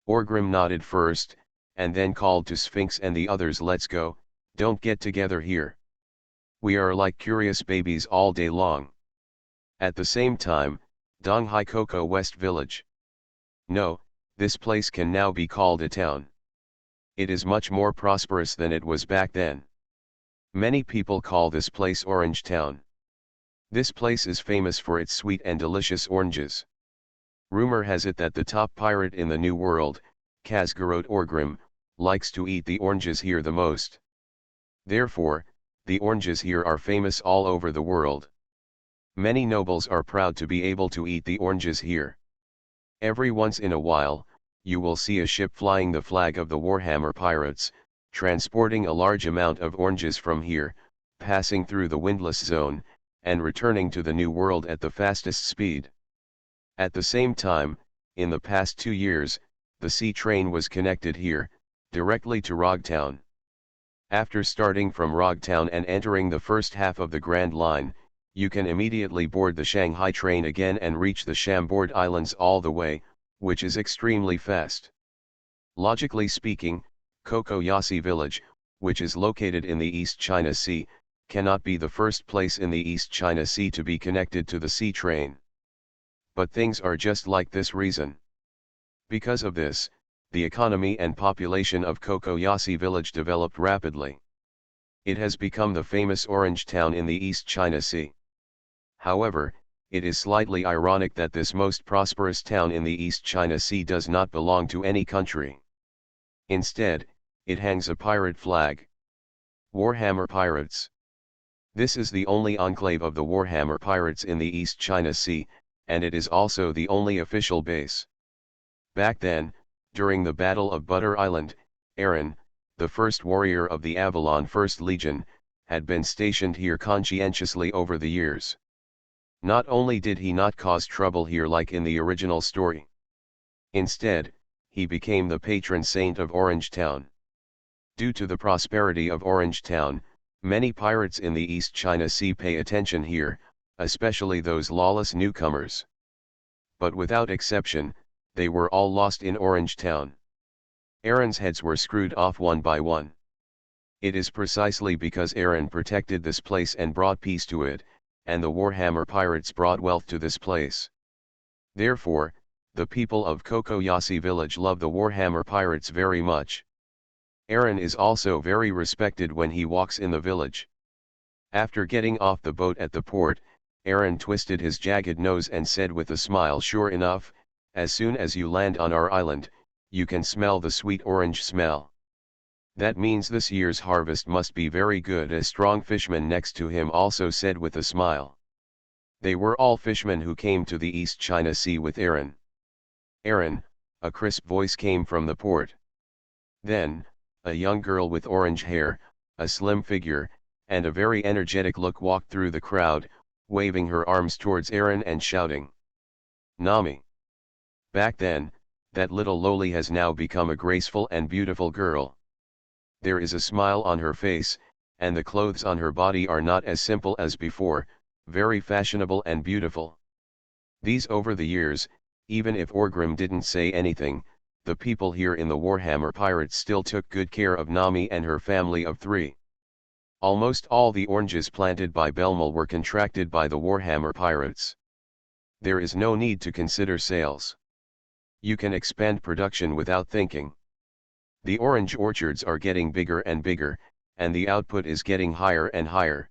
Orgrim nodded first, and then called to Sphinx and the others, let's go, don't get together here. We are like curious babies all day long. At the same time, Donghai Koko West Village. No, this place can now be called a town. It is much more prosperous than it was back then. Many people call this place Orange Town. This place is famous for its sweet and delicious oranges. Rumor has it that the top pirate in the New World, Khazgarot Orgrim, likes to eat the oranges here the most. Therefore, the oranges here are famous all over the world. Many nobles are proud to be able to eat the oranges here. Every once in a while, you will see a ship flying the flag of the Warhammer Pirates, transporting a large amount of oranges from here, passing through the windless zone, and returning to the New World at the fastest speed. At the same time, in the past 2 years, the sea train was connected here, directly to Rogtown. After starting from Rogtown and entering the first half of the Grand Line, you can immediately board the Shanghai train again and reach the Chambord Islands all the way, which is extremely fast. Logically speaking, Kokoyasi village, which is located in the East China Sea, cannot be the first place in the East China Sea to be connected to the sea train. But things are just like this reason. Because of this, the economy and population of Kokoyasi village developed rapidly. It has become the famous orange town in the East China Sea. However, it is slightly ironic that this most prosperous town in the East China Sea does not belong to any country. Instead, it hangs a pirate flag. Warhammer Pirates. This is the only enclave of the Warhammer Pirates in the East China Sea, and it is also the only official base. Back then, during the Battle of Butter Island, Aaron, the first warrior of the Avalon First Legion, had been stationed here conscientiously over the years. Not only did he not cause trouble here like in the original story. Instead, he became the patron saint of Orange Town. Due to the prosperity of Orange Town, many pirates in the East China Sea pay attention here, especially those lawless newcomers. But without exception, they were all lost in Orange Town. Aaron's heads were screwed off one by one. It is precisely because Aaron protected this place and brought peace to it, and the Warhammer pirates brought wealth to this place. Therefore, the people of Kokoyasi village love the Warhammer pirates very much. Aaron is also very respected when he walks in the village. After getting off the boat at the port, Aaron twisted his jagged nose and said with a smile, "Sure enough, as soon as you land on our island, you can smell the sweet orange smell. That means this year's harvest must be very good." A strong fisherman next to him also said with a smile. They were all fishermen who came to the East China Sea with Aaron. "Aaron," a crisp voice came from the port. Then, a young girl with orange hair, a slim figure, and a very energetic look walked through the crowd, waving her arms towards Aaron and shouting, "Nami." Back then, that little loli has now become a graceful and beautiful girl. There is a smile on her face, and the clothes on her body are not as simple as before, very fashionable and beautiful. These over the years, even if Orgrim didn't say anything, the people here in the Warhammer Pirates still took good care of Nami and her family of 3. Almost all the oranges planted by Belmul were contracted by the Warhammer Pirates. There is no need to consider sales. You can expand production without thinking. The orange orchards are getting bigger and bigger, and the output is getting higher and higher.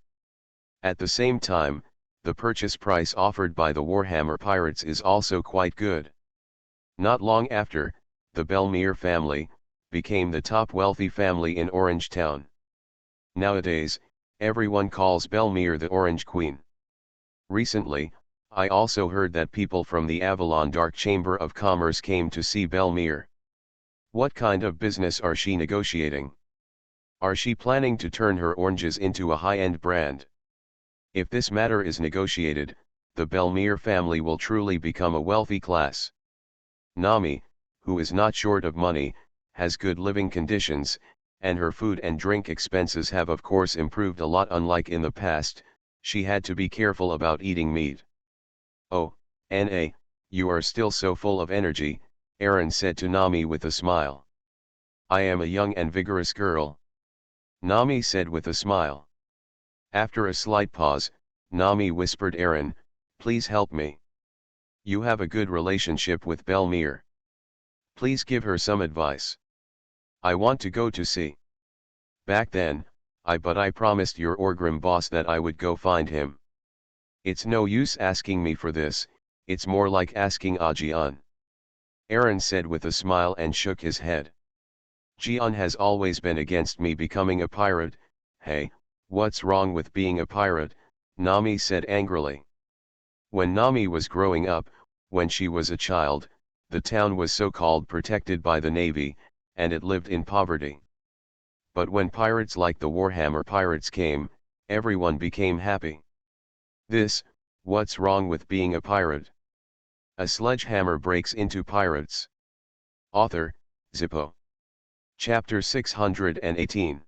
At the same time, the purchase price offered by the Warhammer Pirates is also quite good. Not long after, the Belmere family became the top wealthy family in Orange Town. Nowadays, everyone calls Belmere the Orange Queen. Recently, I also heard that people from the Avalon Dark Chamber of Commerce came to see Belmere. What kind of business are she negotiating? Are she planning to turn her oranges into a high-end brand? If this matter is negotiated, the Belmere family will truly become a wealthy class. Nami, who is not short of money, has good living conditions, and her food and drink expenses have of course improved a lot. Unlike in the past, she had to be careful about eating meat. "Oh, Na, you are still so full of energy," Aaron said to Nami with a smile. "I am a young and vigorous girl," Nami said with a smile. After a slight pause, Nami whispered, "Aaron, please help me. You have a good relationship with Belmere. Please give her some advice. I want to go to sea. Back then, I promised your Orgrim boss that I would go find him. It's no use asking me for this, it's more like asking Jian." Aaron said with a smile and shook his head. "Jian has always been against me becoming a pirate." "Hey, what's wrong with being a pirate?" Nami said angrily. When Nami was growing up, when she was a child, the town was so-called protected by the navy, and it lived in poverty. But when pirates like the Warhammer Pirates came, everyone became happy. What's wrong with being a pirate? A sledgehammer breaks into pirates. Author, Zippo. Chapter 618.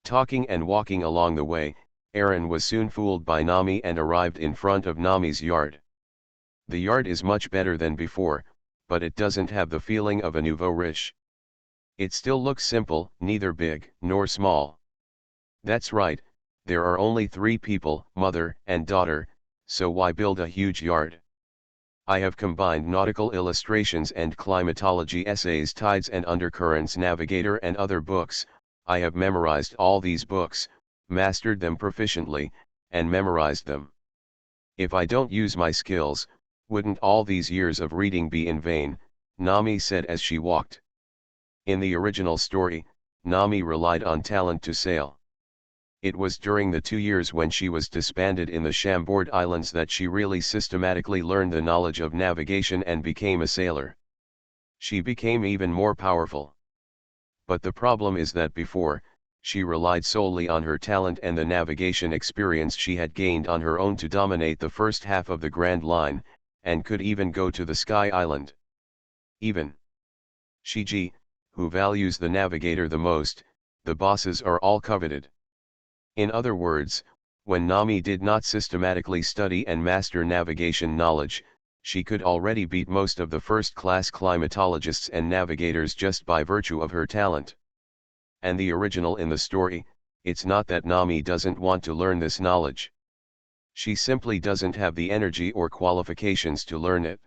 Talking and walking along the way, Aaron was soon fooled by Nami and arrived in front of Nami's yard. The yard is much better than before, but it doesn't have the feeling of a nouveau riche. It still looks simple, neither big nor small. That's right, there are only 3 people, mother and daughter, so why build a huge yard? I have combined nautical illustrations and climatology essays, tides and undercurrents, navigator and other books. I have memorized all these books, mastered them proficiently, and memorized them. If I don't use my skills, wouldn't all these years of reading be in vain? Nami said as she walked. In the original story, Nami relied on talent to sail. It was during the 2 years when she was disbanded in the Chambord Islands that she really systematically learned the knowledge of navigation and became a sailor. She became even more powerful. But the problem is that before, she relied solely on her talent and the navigation experience she had gained on her own to dominate the first half of the Grand Line, and could even go to the Sky Island. Even Shiji, who values the navigator the most, the bosses are all coveted. In other words, when Nami did not systematically study and master navigation knowledge, she could already beat most of the first-class climatologists and navigators just by virtue of her talent. And the original in the story, it's not that Nami doesn't want to learn this knowledge. She simply doesn't have the energy or qualifications to learn it.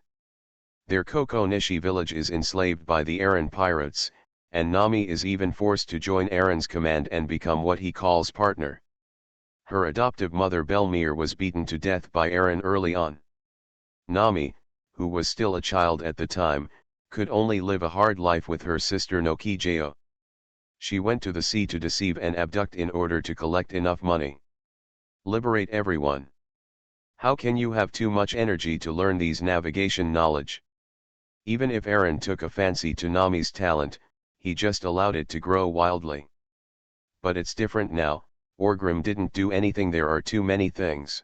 Their Koko Nishi village is enslaved by the Aaron pirates, and Nami is even forced to join Aaron's command and become what he calls partner. Her adoptive mother Belmir was beaten to death by Aaron early on. Nami, who was still a child at the time, could only live a hard life with her sister Nokijao. She went to the sea to deceive and abduct in order to collect enough money. Liberate everyone. How can you have too much energy to learn these navigation knowledge? Even if Aaron took a fancy to Nami's talent, he just allowed it to grow wildly. But it's different now. Orgrim didn't do anything, there are too many things.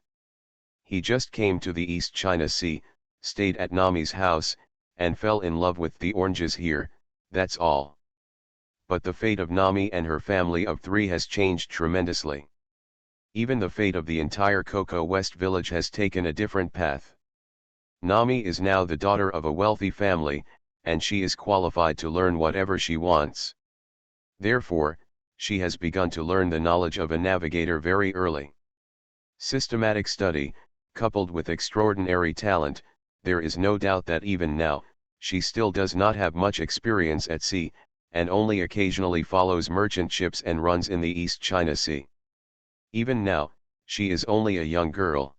He just came to the East China Sea, stayed at Nami's house, and fell in love with the oranges here, that's all. But the fate of Nami and her family of 3 has changed tremendously. Even the fate of the entire Koko West village has taken a different path. Nami is now the daughter of a wealthy family, and she is qualified to learn whatever she wants. Therefore, she has begun to learn the knowledge of a navigator very early. Systematic study, coupled with extraordinary talent, there is no doubt that even now, she still does not have much experience at sea, and only occasionally follows merchant ships and runs in the East China Sea. Even now, she is only a young girl.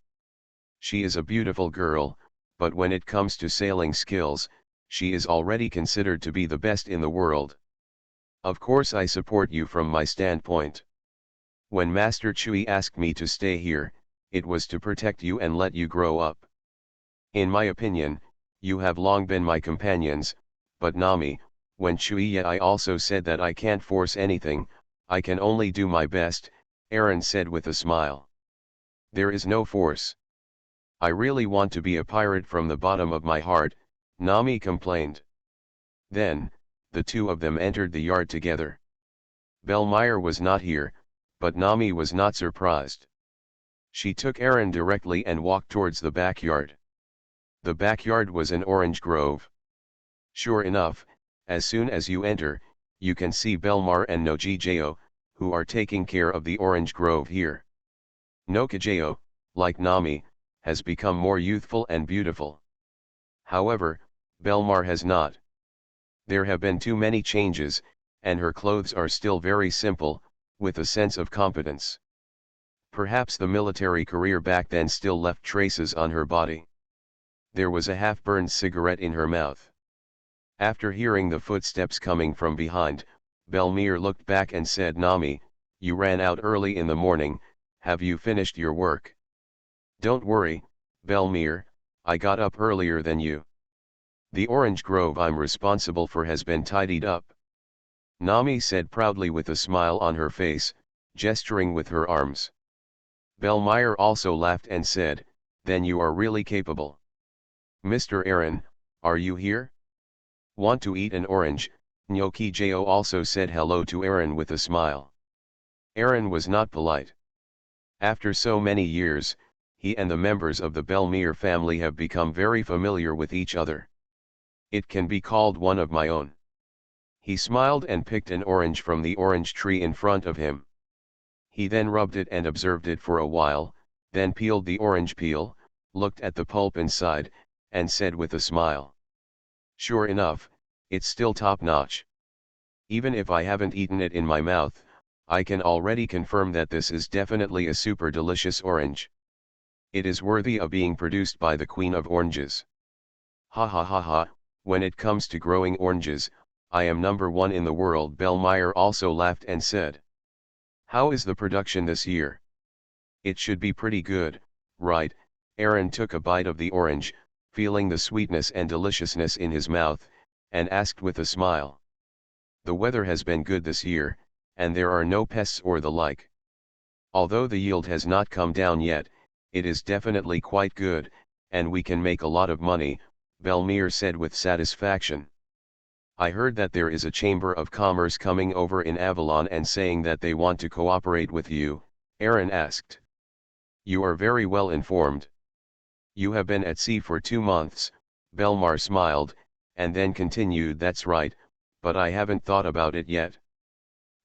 She is a beautiful girl, but when it comes to sailing skills, she is already considered to be the best in the world. Of course I support you from my standpoint. When Master Chui asked me to stay here, it was to protect you and let you grow up. In my opinion, you have long been my companions, but Nami, when Chui I also said that I can't force anything, I can only do my best, Aaron said with a smile. There is no force. I really want to be a pirate from the bottom of my heart, Nami complained. Then, the 2 of them entered the yard together. Belmire was not here, but Nami was not surprised. She took Aaron directly and walked towards the backyard. The backyard was an orange grove. Sure enough, as soon as you enter, you can see Belmar and Nokijao, who are taking care of the orange grove here. Nokijao, like Nami, has become more youthful and beautiful. However, Belmar has not. There have been too many changes, and her clothes are still very simple, with a sense of competence. Perhaps the military career back then still left traces on her body. There was a half-burned cigarette in her mouth. After hearing the footsteps coming from behind, Belmir looked back and said, Nami, you ran out early in the morning, have you finished your work? Don't worry, Belmir, I got up earlier than you. The orange grove I'm responsible for has been tidied up. Nami said proudly with a smile on her face, gesturing with her arms. Bellmeyer also laughed and said, "Then you are really capable. Mr. Aaron, are you here? Want to eat an orange?" Gnocchi Jo also said hello to Aaron with a smile. Aaron was not polite. After so many years, he and the members of the Bellmeyer family have become very familiar with each other. "It can be called one of my own." He smiled and picked an orange from the orange tree in front of him. He then rubbed it and observed it for a while, then peeled the orange peel, looked at the pulp inside, and said with a smile, "Sure enough, it's still top-notch. Even if I haven't eaten it in my mouth, I can already confirm that this is definitely a super delicious orange. It is worthy of being produced by the Queen of Oranges. Ha ha ha ha, when it comes to growing oranges, I am #1 in the world." Bellmeyer also laughed and said, "How is the production this year? It should be pretty good, right?" Aaron took a bite of the orange, feeling the sweetness and deliciousness in his mouth, and asked with a smile, "The weather has been good this year, and there are no pests or the like. Although the yield has not come down yet, it is definitely quite good, and we can make a lot of money," Bellmeyer said with satisfaction. "I heard that there is a Chamber of Commerce coming over in Avalon and saying that they want to cooperate with you," Aaron asked. "You are very well informed. You have been at sea for 2 months, Bellmeyer smiled, and then continued, "That's right, but I haven't thought about it yet.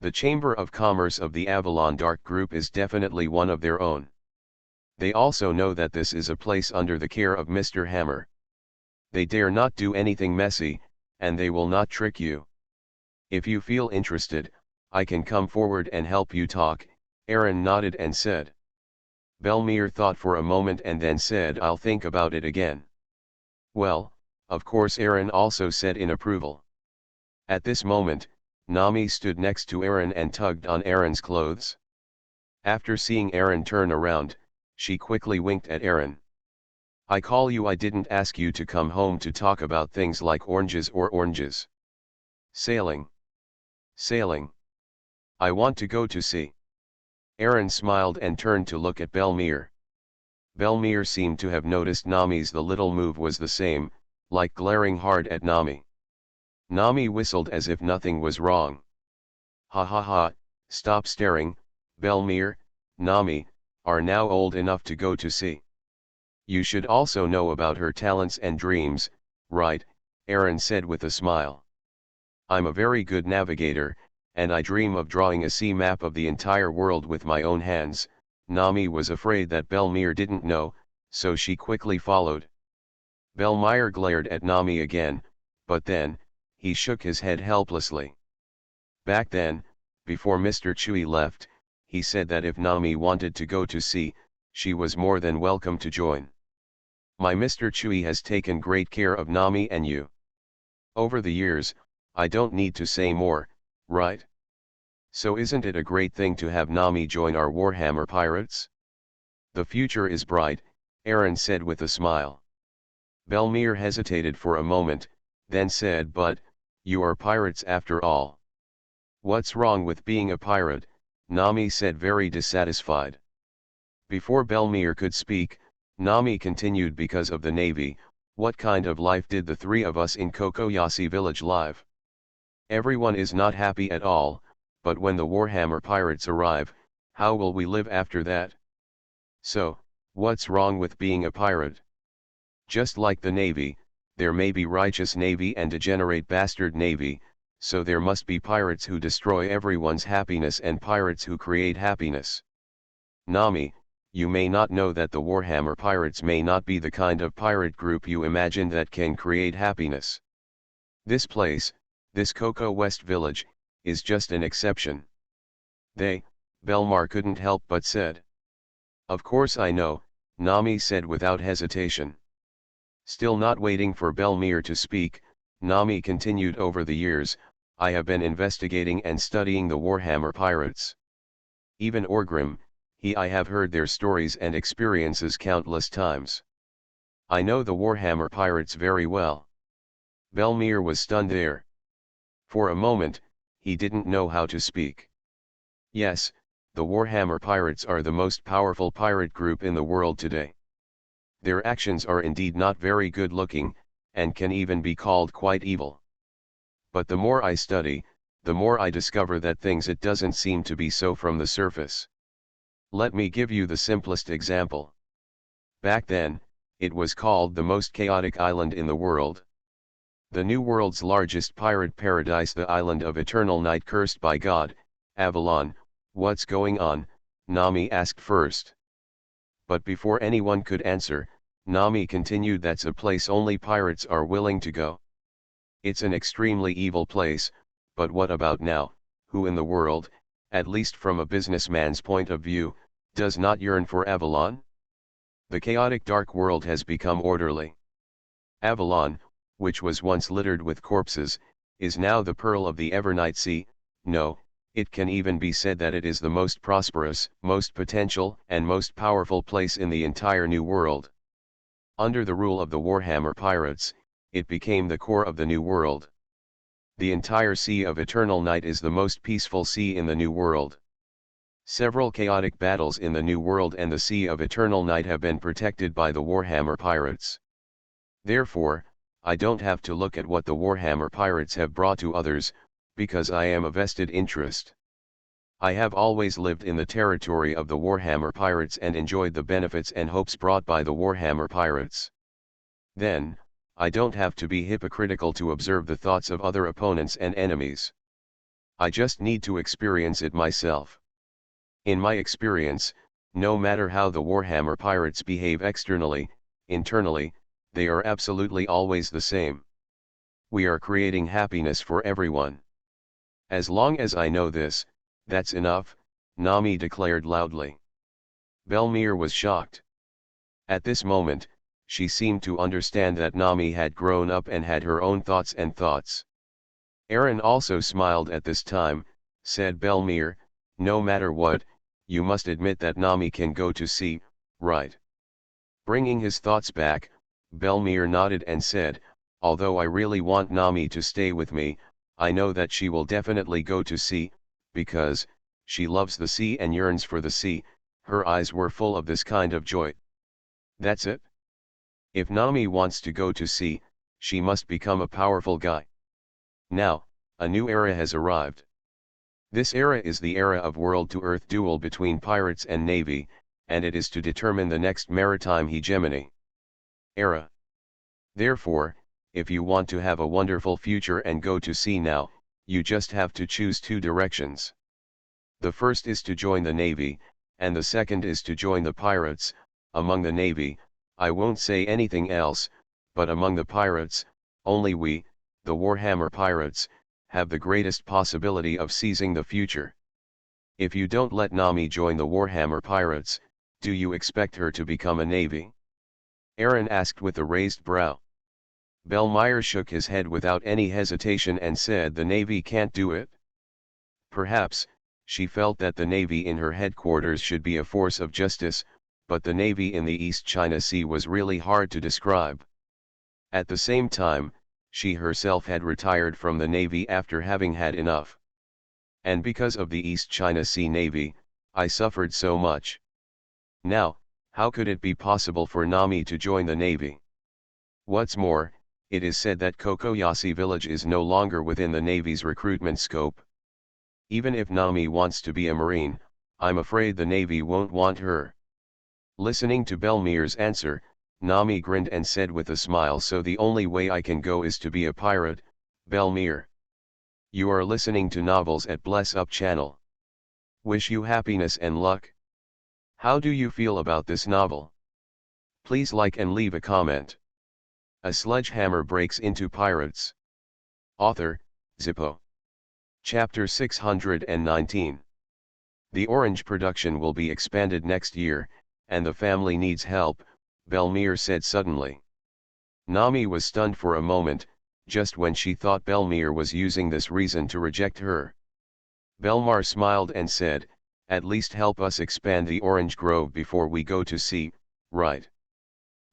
The Chamber of Commerce of the Avalon Dark Group is definitely one of their own. They also know that this is a place under the care of Mr. Hammer. They dare not do anything messy, and they will not trick you. If you feel interested, I can come forward and help you talk." Aaron nodded and said. Bellmeyer thought for a moment and then said, "I'll think about it again." "Well, of course," Aaron also said in approval. At this moment, Nami stood next to Aaron and tugged on Aaron's clothes. After seeing Aaron turn around, she quickly winked at Aaron. "I call you, I didn't ask you to come home to talk about things like oranges or oranges. Sailing. Sailing. I want to go to sea." Aaron smiled and turned to look at Bellmeyer. Bellmeyer seemed to have noticed Nami's the little move was the same, like glaring hard at Nami. Nami whistled as if nothing was wrong. "Ha ha ha, stop staring, Bellmeyer. Nami are now old enough to go to sea. You should also know about her talents and dreams, right?" Aaron said with a smile. "I'm a very good navigator, and I dream of drawing a sea map of the entire world with my own hands." Nami was afraid that Bellmeyer didn't know, so she quickly followed. Bellmeyer glared at Nami again, but then, he shook his head helplessly. Back then, before Mr. Chui left, he said that if Nami wanted to go to sea, she was more than welcome to join. "My Mr. Chui has taken great care of Nami and you. Over the years, I don't need to say more, right? So isn't it a great thing to have Nami join our Warhammer pirates? The future is bright," Aaron said with a smile. Bellmeyer hesitated for a moment, then said, "But, you are pirates after all." "What's wrong with being a pirate?" Nami said, very dissatisfied. Before Bellmeyer could speak, Nami continued, "Because of the Navy, what kind of life did the 3 of us in Kokoyasi village live? Everyone is not happy at all, but when the Warhammer pirates arrive, how will we live after that? So, what's wrong with being a pirate? Just like the Navy, there may be righteous Navy and degenerate bastard Navy, so there must be pirates who destroy everyone's happiness and pirates who create happiness. Nami, you may not know that the Warhammer pirates may not be the kind of pirate group you imagine that can create happiness. This place, this Coco West village, is just an exception." Bellmeyer couldn't help but said. "Of course I know," Nami said without hesitation. Still not waiting for Bellmeyer to speak, Nami continued, "Over the years, I have been investigating and studying the Warhammer pirates. Even Orgrim, I have heard their stories and experiences countless times. I know the Warhammer pirates very well." Bellmeyer was stunned there. For a moment, he didn't know how to speak. "Yes, the Warhammer Pirates are the most powerful pirate group in the world today. Their actions are indeed not very good looking, and can even be called quite evil. But the more I study, the more I discover that things it doesn't seem to be so from the surface. Let me give you the simplest example. Back then, it was called the most chaotic island in the world. The New World's largest pirate paradise, the island of eternal night cursed by God, Avalon. What's going on? Nami asked first. But before anyone could answer, Nami continued, that's a place only pirates are willing to go. It's an extremely evil place, but what about now? Who in the world, at least from a businessman's point of view, does not yearn for Avalon? The chaotic dark world has become orderly. Avalon, which was once littered with corpses, is now the pearl of the Evernight Sea. No, it can even be said that it is the most prosperous, most potential, and most powerful place in the entire New World. Under the rule of the Warhammer Pirates, it became the core of the New World. The entire Sea of Eternal Night is the most peaceful sea in the New World. Several chaotic battles in the New World and the Sea of Eternal Night have been protected by the Warhammer Pirates. Therefore, I don't have to look at what the Warhammer Pirates have brought to others, because I am a vested interest. I have always lived in the territory of the Warhammer Pirates and enjoyed the benefits and hopes brought by the Warhammer Pirates. Then, I don't have to be hypocritical to observe the thoughts of other opponents and enemies. I just need to experience it myself. In my experience, no matter how the Warhammer Pirates behave externally, internally, they are absolutely always the same. We are creating happiness for everyone. As long as I know this, that's enough, Nami declared loudly. Belmir was shocked. At this moment, she seemed to understand that Nami had grown up and had her own thoughts. Aaron also smiled at this time, said Belmir, no matter what, you must admit that Nami can go to sea, right? Bringing his thoughts back, Belmir nodded and said, although I really want Nami to stay with me, I know that she will definitely go to sea, because she loves the sea and yearns for the sea. Her eyes were full of this kind of joy. That's it? If Nami wants to go to sea, she must become a powerful guy. Now, a new era has arrived. This era is the era of world-to-earth duel between pirates and navy, and it is to determine the next maritime hegemony era. Therefore, if you want to have a wonderful future and go to sea now, you just have to choose two directions. The first is to join the navy, and the second is to join the pirates. Among the navy, I won't say anything else, but among the pirates, only we, the Warhammer Pirates, have the greatest possibility of seizing the future. If you don't let Nami join the Warhammer Pirates, do you expect her to become a navy? Aaron asked with a raised brow. Belmir shook his head without any hesitation and said the navy can't do it. Perhaps, she felt that the navy in her headquarters should be a force of justice, but the navy in the East China Sea was really hard to describe. At the same time, she herself had retired from the navy after having had enough. And because of the East China Sea Navy, I suffered so much. Now, how could it be possible for Nami to join the navy? What's more, it is said that Kokoyashi village is no longer within the navy's recruitment scope. Even if Nami wants to be a marine, I'm afraid the navy won't want her. Listening to Belmir's answer, Nami grinned and said with a smile, so the only way I can go is to be a pirate, Belmir. You are listening to Novels at Bless Up channel. Wish you happiness and luck. How do you feel about this novel? Please like and leave a comment. A sledgehammer breaks into pirates. Author, Zippo. Chapter 619. The Orange production will be expanded next year, and the family needs help, Belmir said suddenly. Nami was stunned for a moment, just when she thought Belmir was using this reason to reject her. Belmir smiled and said, at least help us expand the Orange Grove before we go to sea, right?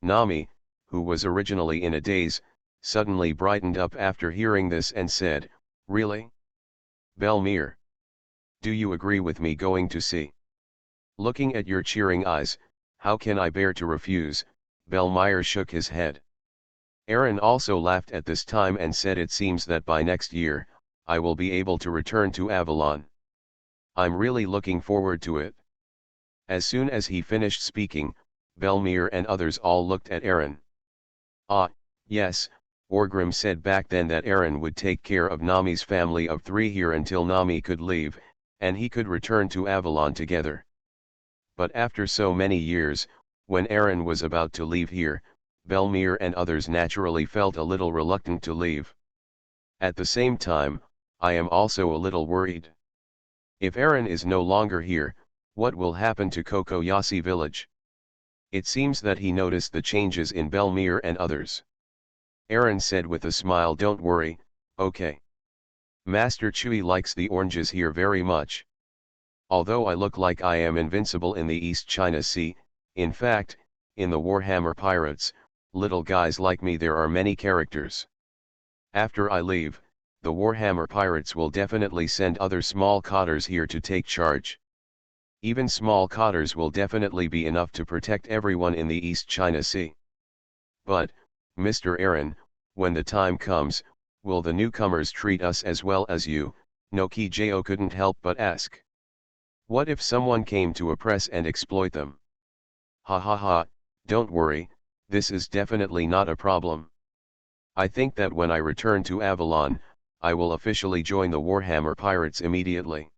Nami, who was originally in a daze, suddenly brightened up after hearing this and said, really? Belmir. Do you agree with me going to sea? Looking at your cheering eyes, how can I bear to refuse? Bellmeyer shook his head. Aaron also laughed at this time and said, it seems that by next year, I will be able to return to Avalon. I'm really looking forward to it. As soon as he finished speaking, Bellmeyer and others all looked at Aaron. Ah, yes, Orgrim said back then that Aaron would take care of Nami's family of 3 here until Nami could leave, and he could return to Avalon together. But after so many years, when Aaron was about to leave here, Bellmeyer and others naturally felt a little reluctant to leave. At the same time, I am also a little worried. If Aaron is no longer here, what will happen to Kokoyasi village? It seems that he noticed the changes in Bellmeyer and others. Aaron said with a smile, don't worry, okay. Master Chui likes the oranges here very much. Although I look like I am invincible in the East China Sea, in fact, in the Warhammer Pirates, little guys like me there are many characters. After I leave, the Warhammer Pirates will definitely send other small cotters here to take charge. Even small cotters will definitely be enough to protect everyone in the East China Sea. But, Mr. Aaron, when the time comes, will the newcomers treat us as well as you? Nokijo couldn't help but ask. What if someone came to oppress and exploit them? Ha ha ha, don't worry, this is definitely not a problem. I think that when I return to Avalon, I will officially join the Warhammer Pirates immediately.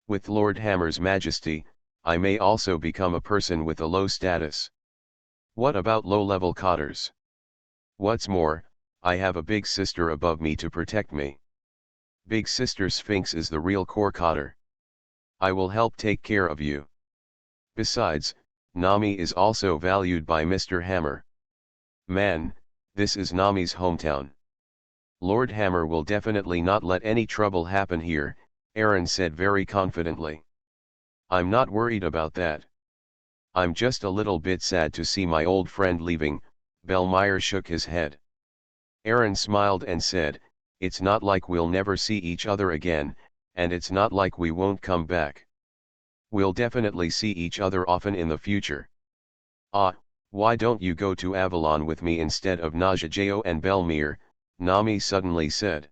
With Lord Hammer's majesty, I may also become a person with a low status. What about low-level cotters? What's more, I have a big sister above me to protect me. Big Sister Sphinx is the real core cotter. I will help take care of you. Besides, Nami is also valued by Mr. Hammer. Man, this is Nami's hometown. Lord Hammer will definitely not let any trouble happen here, Aaron said very confidently. I'm not worried about that. I'm just a little bit sad to see my old friend leaving. Bellmeyer shook his head. Aaron smiled and said, it's not like we'll never see each other again, and it's not like we won't come back. We'll definitely see each other often in the future. Ah, why don't you go to Avalon with me instead of Najajeo and Bellmeyer? Nami suddenly said.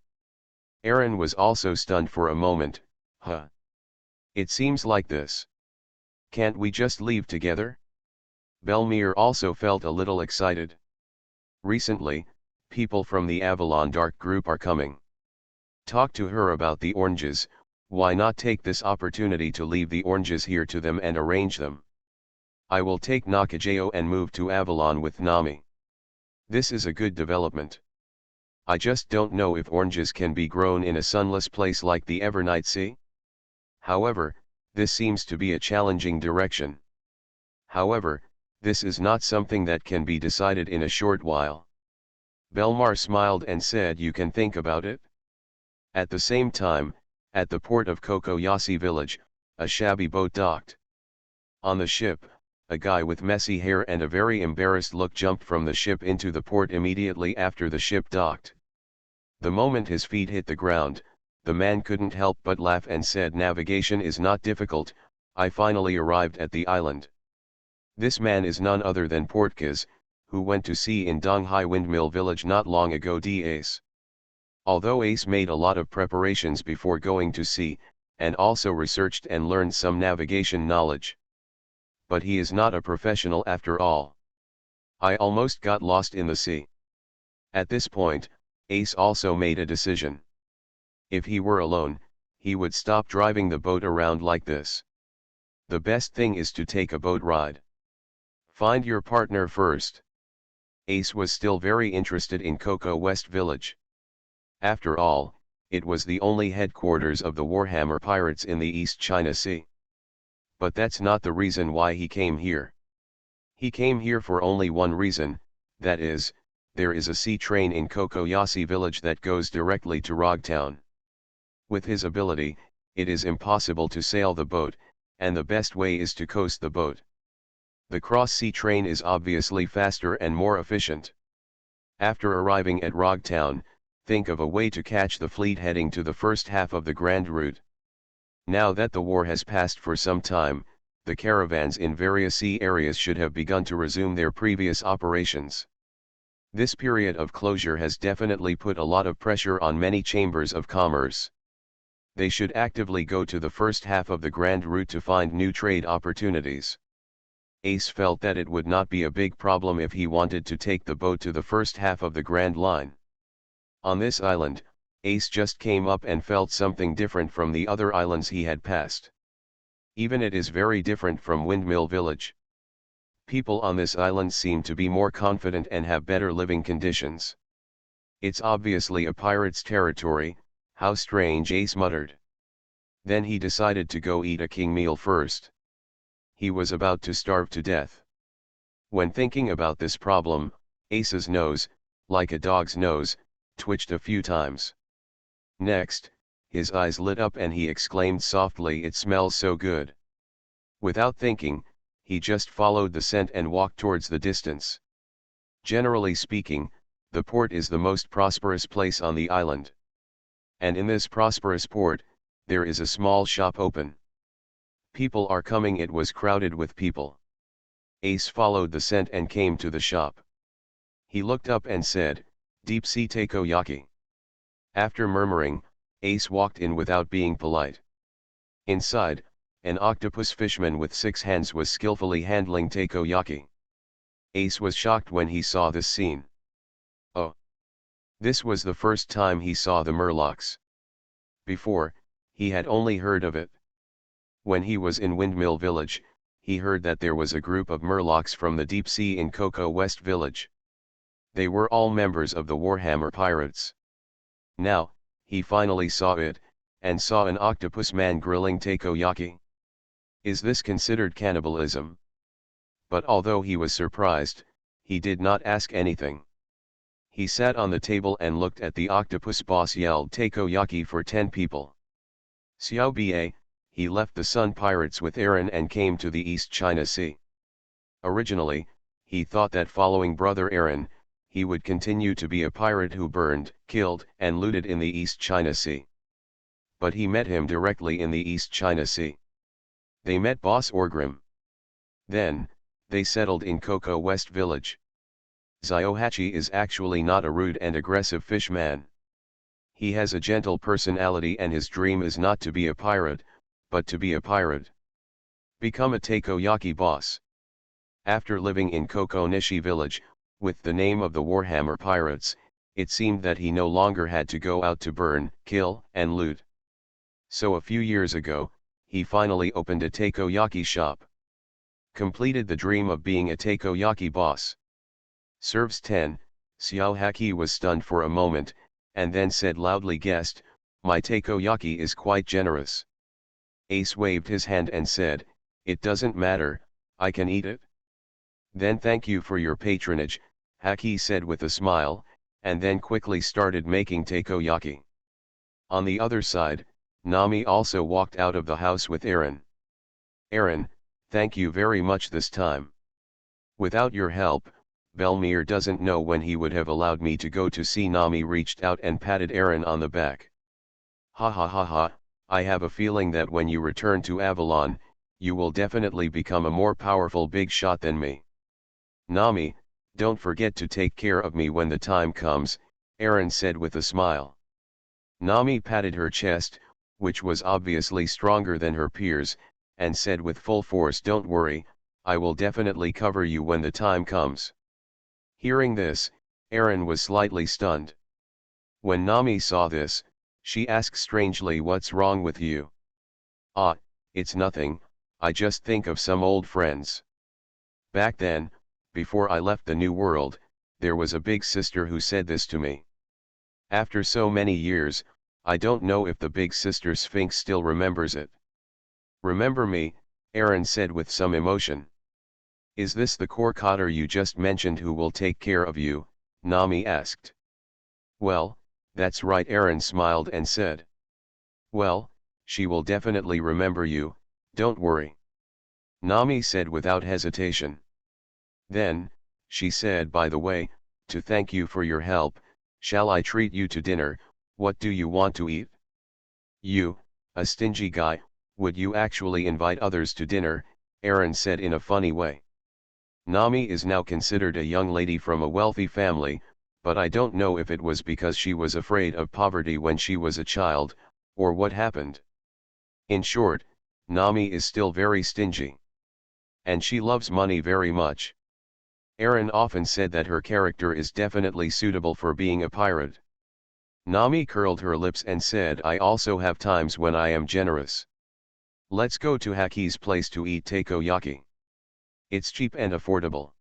Aaron was also stunned for a moment. Huh? It seems like this. Can't we just leave together? Bellmeyer also felt a little excited. Recently, people from the Avalon Dark Group are coming. Talk to her about the oranges. Why not take this opportunity to leave the oranges here to them and arrange them? I will take Nakajeo and move to Avalon with Nami. This is a good development. I just don't know if oranges can be grown in a sunless place like the Evernight Sea. However, this seems to be a challenging direction. However, this is not something that can be decided in a short while. Belmar smiled and said, you can think about it. At the same time, at the port of Kokoyasi village, a shabby boat docked. On the ship, a guy with messy hair and a very embarrassed look jumped from the ship into the port immediately after the ship docked. The moment his feet hit the ground, the man couldn't help but laugh and said, navigation is not difficult, I finally arrived at the island. This man is none other than Portkaz, who went to sea in Donghai Windmill Village not long ago. Ace. Although Ace made a lot of preparations before going to sea, and also researched and learned some navigation knowledge. But he is not a professional after all. I almost got lost in the sea. At this point, Ace also made a decision. If he were alone, he would stop driving the boat around like this. The best thing is to take a boat ride. Find your partner first. Ace was still very interested in Coco West Village. After all, it was the only headquarters of the Warhammer Pirates in the East China Sea. But that's not the reason why he came here. He came here for only one reason, that is, there is a sea train in Kokoyasi village that goes directly to Rogtown. With his ability, it is impossible to sail the boat, and the best way is to coast the boat. The cross-sea train is obviously faster and more efficient. After arriving at Rogtown, think of a way to catch the fleet heading to the first half of the Grand Route. Now that the war has passed for some time, the caravans in various sea areas should have begun to resume their previous operations. This period of closure has definitely put a lot of pressure on many chambers of commerce. They should actively go to the first half of the Grand Route to find new trade opportunities. Ace felt that it would not be a big problem if he wanted to take the boat to the first half of the Grand Line. On this island, Ace just came up and felt something different from the other islands he had passed. Even it is very different from Windmill Village. People on this island seem to be more confident and have better living conditions. It's obviously a pirate's territory. How strange, Ace muttered. Then he decided to go eat a king meal first. He was about to starve to death. When thinking about this problem, Ace's nose, like a dog's nose, twitched a few times. Next, his eyes lit up and he exclaimed softly, "It smells so good." Without thinking, he just followed the scent and walked towards the distance. Generally speaking, the port is the most prosperous place on the island. And in this prosperous port, there is a small shop open. People are coming. It was crowded with people. Ace followed the scent and came to the shop. He looked up and said, "Deep sea takoyaki." After murmuring, Ace walked in without being polite. Inside, an octopus fishman with 6 hands was skillfully handling takoyaki. Ace was shocked when he saw this scene. Oh! This was the first time he saw the murlocs. Before, he had only heard of it. When he was in Windmill Village, he heard that there was a group of murlocs from the deep sea in Cocoa West Village. They were all members of the Warhammer Pirates. Now, he finally saw it, and saw an octopus man grilling takoyaki. Is this considered cannibalism? But although he was surprised, he did not ask anything. He sat on the table and looked at the octopus boss yelled takoyaki for 10 people. Xiao Ba, he left the Sun Pirates with Aaron and came to the East China Sea. Originally, he thought that following brother Aaron, he would continue to be a pirate who burned, killed, and looted in the East China Sea. But he met him directly in the East China Sea. They met Boss Orgrim. Then, they settled in Cocoa West Village. Ziohachi is actually not a rude and aggressive fishman. He has a gentle personality and his dream is not to be a pirate, but to be a pirate. Become a takoyaki boss. After living in Cocoa Nishi Village, with the name of the Warhammer Pirates, it seemed that he no longer had to go out to burn, kill, and loot. So a few years ago, he finally opened a takoyaki shop. Completed the dream of being a takoyaki boss. Serves 10, Xiaohaki was stunned for a moment, and then said loudly, "Guest, my takoyaki is quite generous." Ace waved his hand and said, "It doesn't matter, I can eat it." "Then thank you for your patronage," Haki said with a smile, and then quickly started making takoyaki. On the other side, Nami also walked out of the house with Aaron. "Aaron, thank you very much this time. Without your help, Belmir doesn't know when he would have allowed me to go to sea." Nami reached out and patted Aaron on the back. "Ha ha ha ha, I have a feeling that when you return to Avalon, you will definitely become a more powerful big shot than me. Nami, don't forget to take care of me when the time comes," Aaron said with a smile. Nami patted her chest, which was obviously stronger than her peers, and said with full force, "Don't worry, I will definitely cover you when the time comes." Hearing this, Aaron was slightly stunned. When Nami saw this, she asked strangely, "What's wrong with you?" "Ah, it's nothing, I just think of some old friends. Back then, before I left the New World, there was a big sister who said this to me. After so many years, I don't know if the big sister Sphinx still remembers it." "Remember me?" Aaron said with some emotion. "Is this the Corcotter you just mentioned who will take care of you?" Nami asked. "Well, that's right," Aaron smiled and said. "Well, she will definitely remember you, don't worry," Nami said without hesitation. Then, she said, "By the way, to thank you for your help, shall I treat you to dinner? What do you want to eat?" "You, a stingy guy, Would you actually invite others to dinner? Aaron said in a funny way. Nami is now considered a young lady from a wealthy family, but I don't know if it was because she was afraid of poverty when she was a child, or what happened. In short, Nami is still very stingy. And she loves money very much. Aaron often said that her character is definitely suitable for being a pirate. Nami curled her lips and said, I also have times when I am generous. Let's go to Haki's place to eat takoyaki. It's cheap and affordable.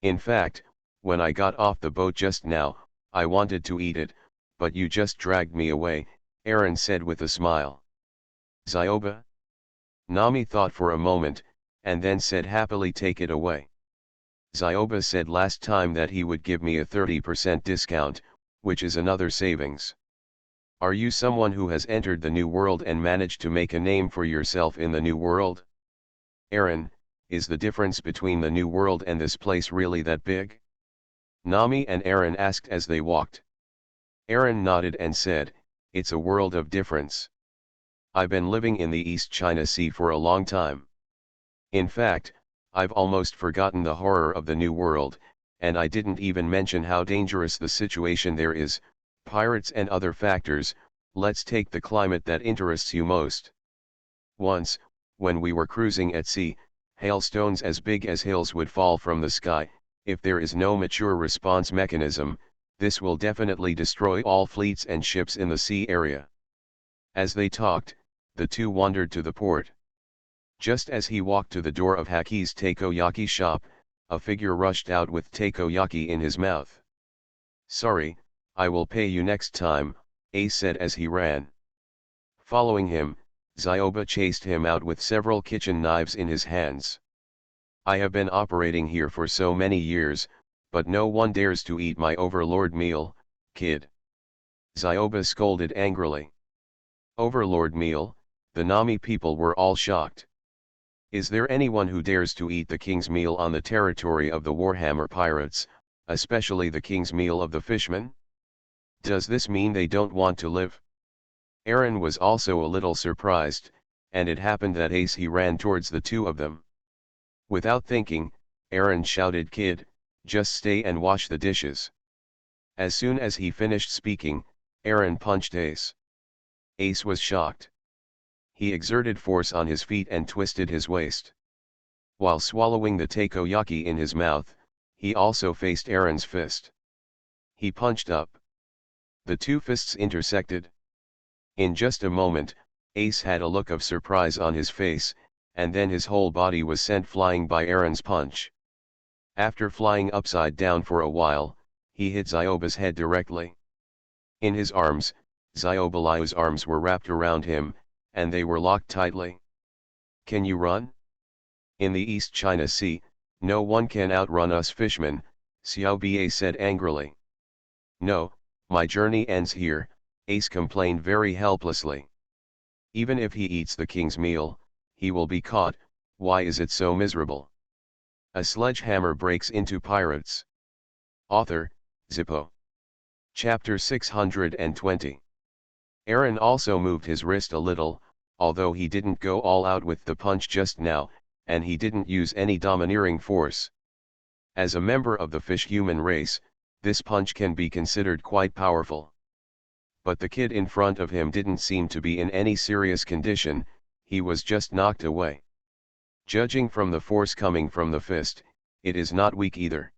In fact, when I got off the boat just now, I wanted to eat it, but you just dragged me away, Aaron said with a smile. Zyoba? Nami thought for a moment, and then said happily, take it away. Zyoba said last time that he would give me a 30% discount, which is another savings. Are you someone who has entered the new world and managed to make a name for yourself in the new world? Aaron, is the difference between the new world and this place really that big? Nami and Aaron asked as they walked. Aaron nodded and said, it's a world of difference. I've been living in the East China Sea for a long time. In fact, I've almost forgotten the horror of the new world, and I didn't even mention how dangerous the situation there is, pirates and other factors. Let's take the climate that interests you most. Once, when we were cruising at sea, hailstones as big as hills would fall from the sky. If there is no mature response mechanism, this will definitely destroy all fleets and ships in the sea area. As they talked, the two wandered to the port. Just as he walked to the door of Haki's takoyaki shop, a figure rushed out with takoyaki in his mouth. Sorry, I will pay you next time, Ace said as he ran. Following him, Zyoba chased him out with several kitchen knives in his hands. I have been operating here for so many years, but no one dares to eat my overlord meal, kid. Zyoba scolded angrily. Overlord meal? The Nami people were all shocked. Is there anyone who dares to eat the king's meal on the territory of the Warhammer pirates, especially the king's meal of the fishmen? Does this mean they don't want to live? Aaron was also a little surprised, and it happened that as he ran towards the two of them. Without thinking, Aaron shouted, kid, just stay and wash the dishes. As soon as he finished speaking, Aaron punched Ace. Ace was shocked. He exerted force on his feet and twisted his waist. While swallowing the takoyaki in his mouth, he also faced Aaron's fist. He punched up. The two fists intersected. In just a moment, Ace had a look of surprise on his face, and then his whole body was sent flying by Aaron's punch. After flying upside down for a while, he hit Zyoba's head directly. In his arms, Zyobalio's arms were wrapped around him, and they were locked tightly. Can you run? In the East China Sea, no one can outrun us fishmen, Xiaobie said angrily. No, my journey ends here, Ace complained very helplessly. Even if he eats the king's meal, he will be caught. Why is it so miserable? A sledgehammer breaks into pirates. Author, Zippo. Chapter 620. Aaron also moved his wrist a little, although he didn't go all out with the punch just now, and he didn't use any domineering force. As a member of the fish-human race, this punch can be considered quite powerful. But the kid in front of him didn't seem to be in any serious condition, he was just knocked away. Judging from the force coming from the fist, it is not weak either.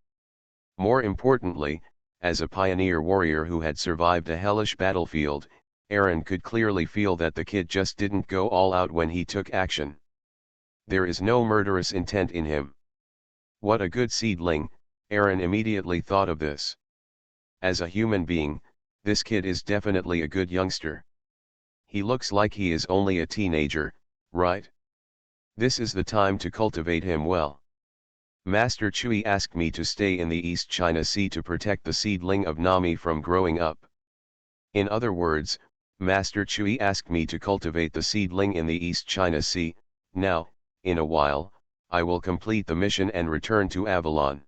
More importantly, as a pioneer warrior who had survived a hellish battlefield, Aaron could clearly feel that the kid just didn't go all out when he took action. There is no murderous intent in him. What a good seedling, Aaron immediately thought of this. As a human being, this kid is definitely a good youngster. He looks like he is only a teenager, right? This is the time to cultivate him well. Master Chui asked me to stay in the East China Sea to protect the seedling of Nami from growing up. In other words, Master Chui asked me to cultivate the seedling in the East China Sea. Now, in a while, I will complete the mission and return to Avalon.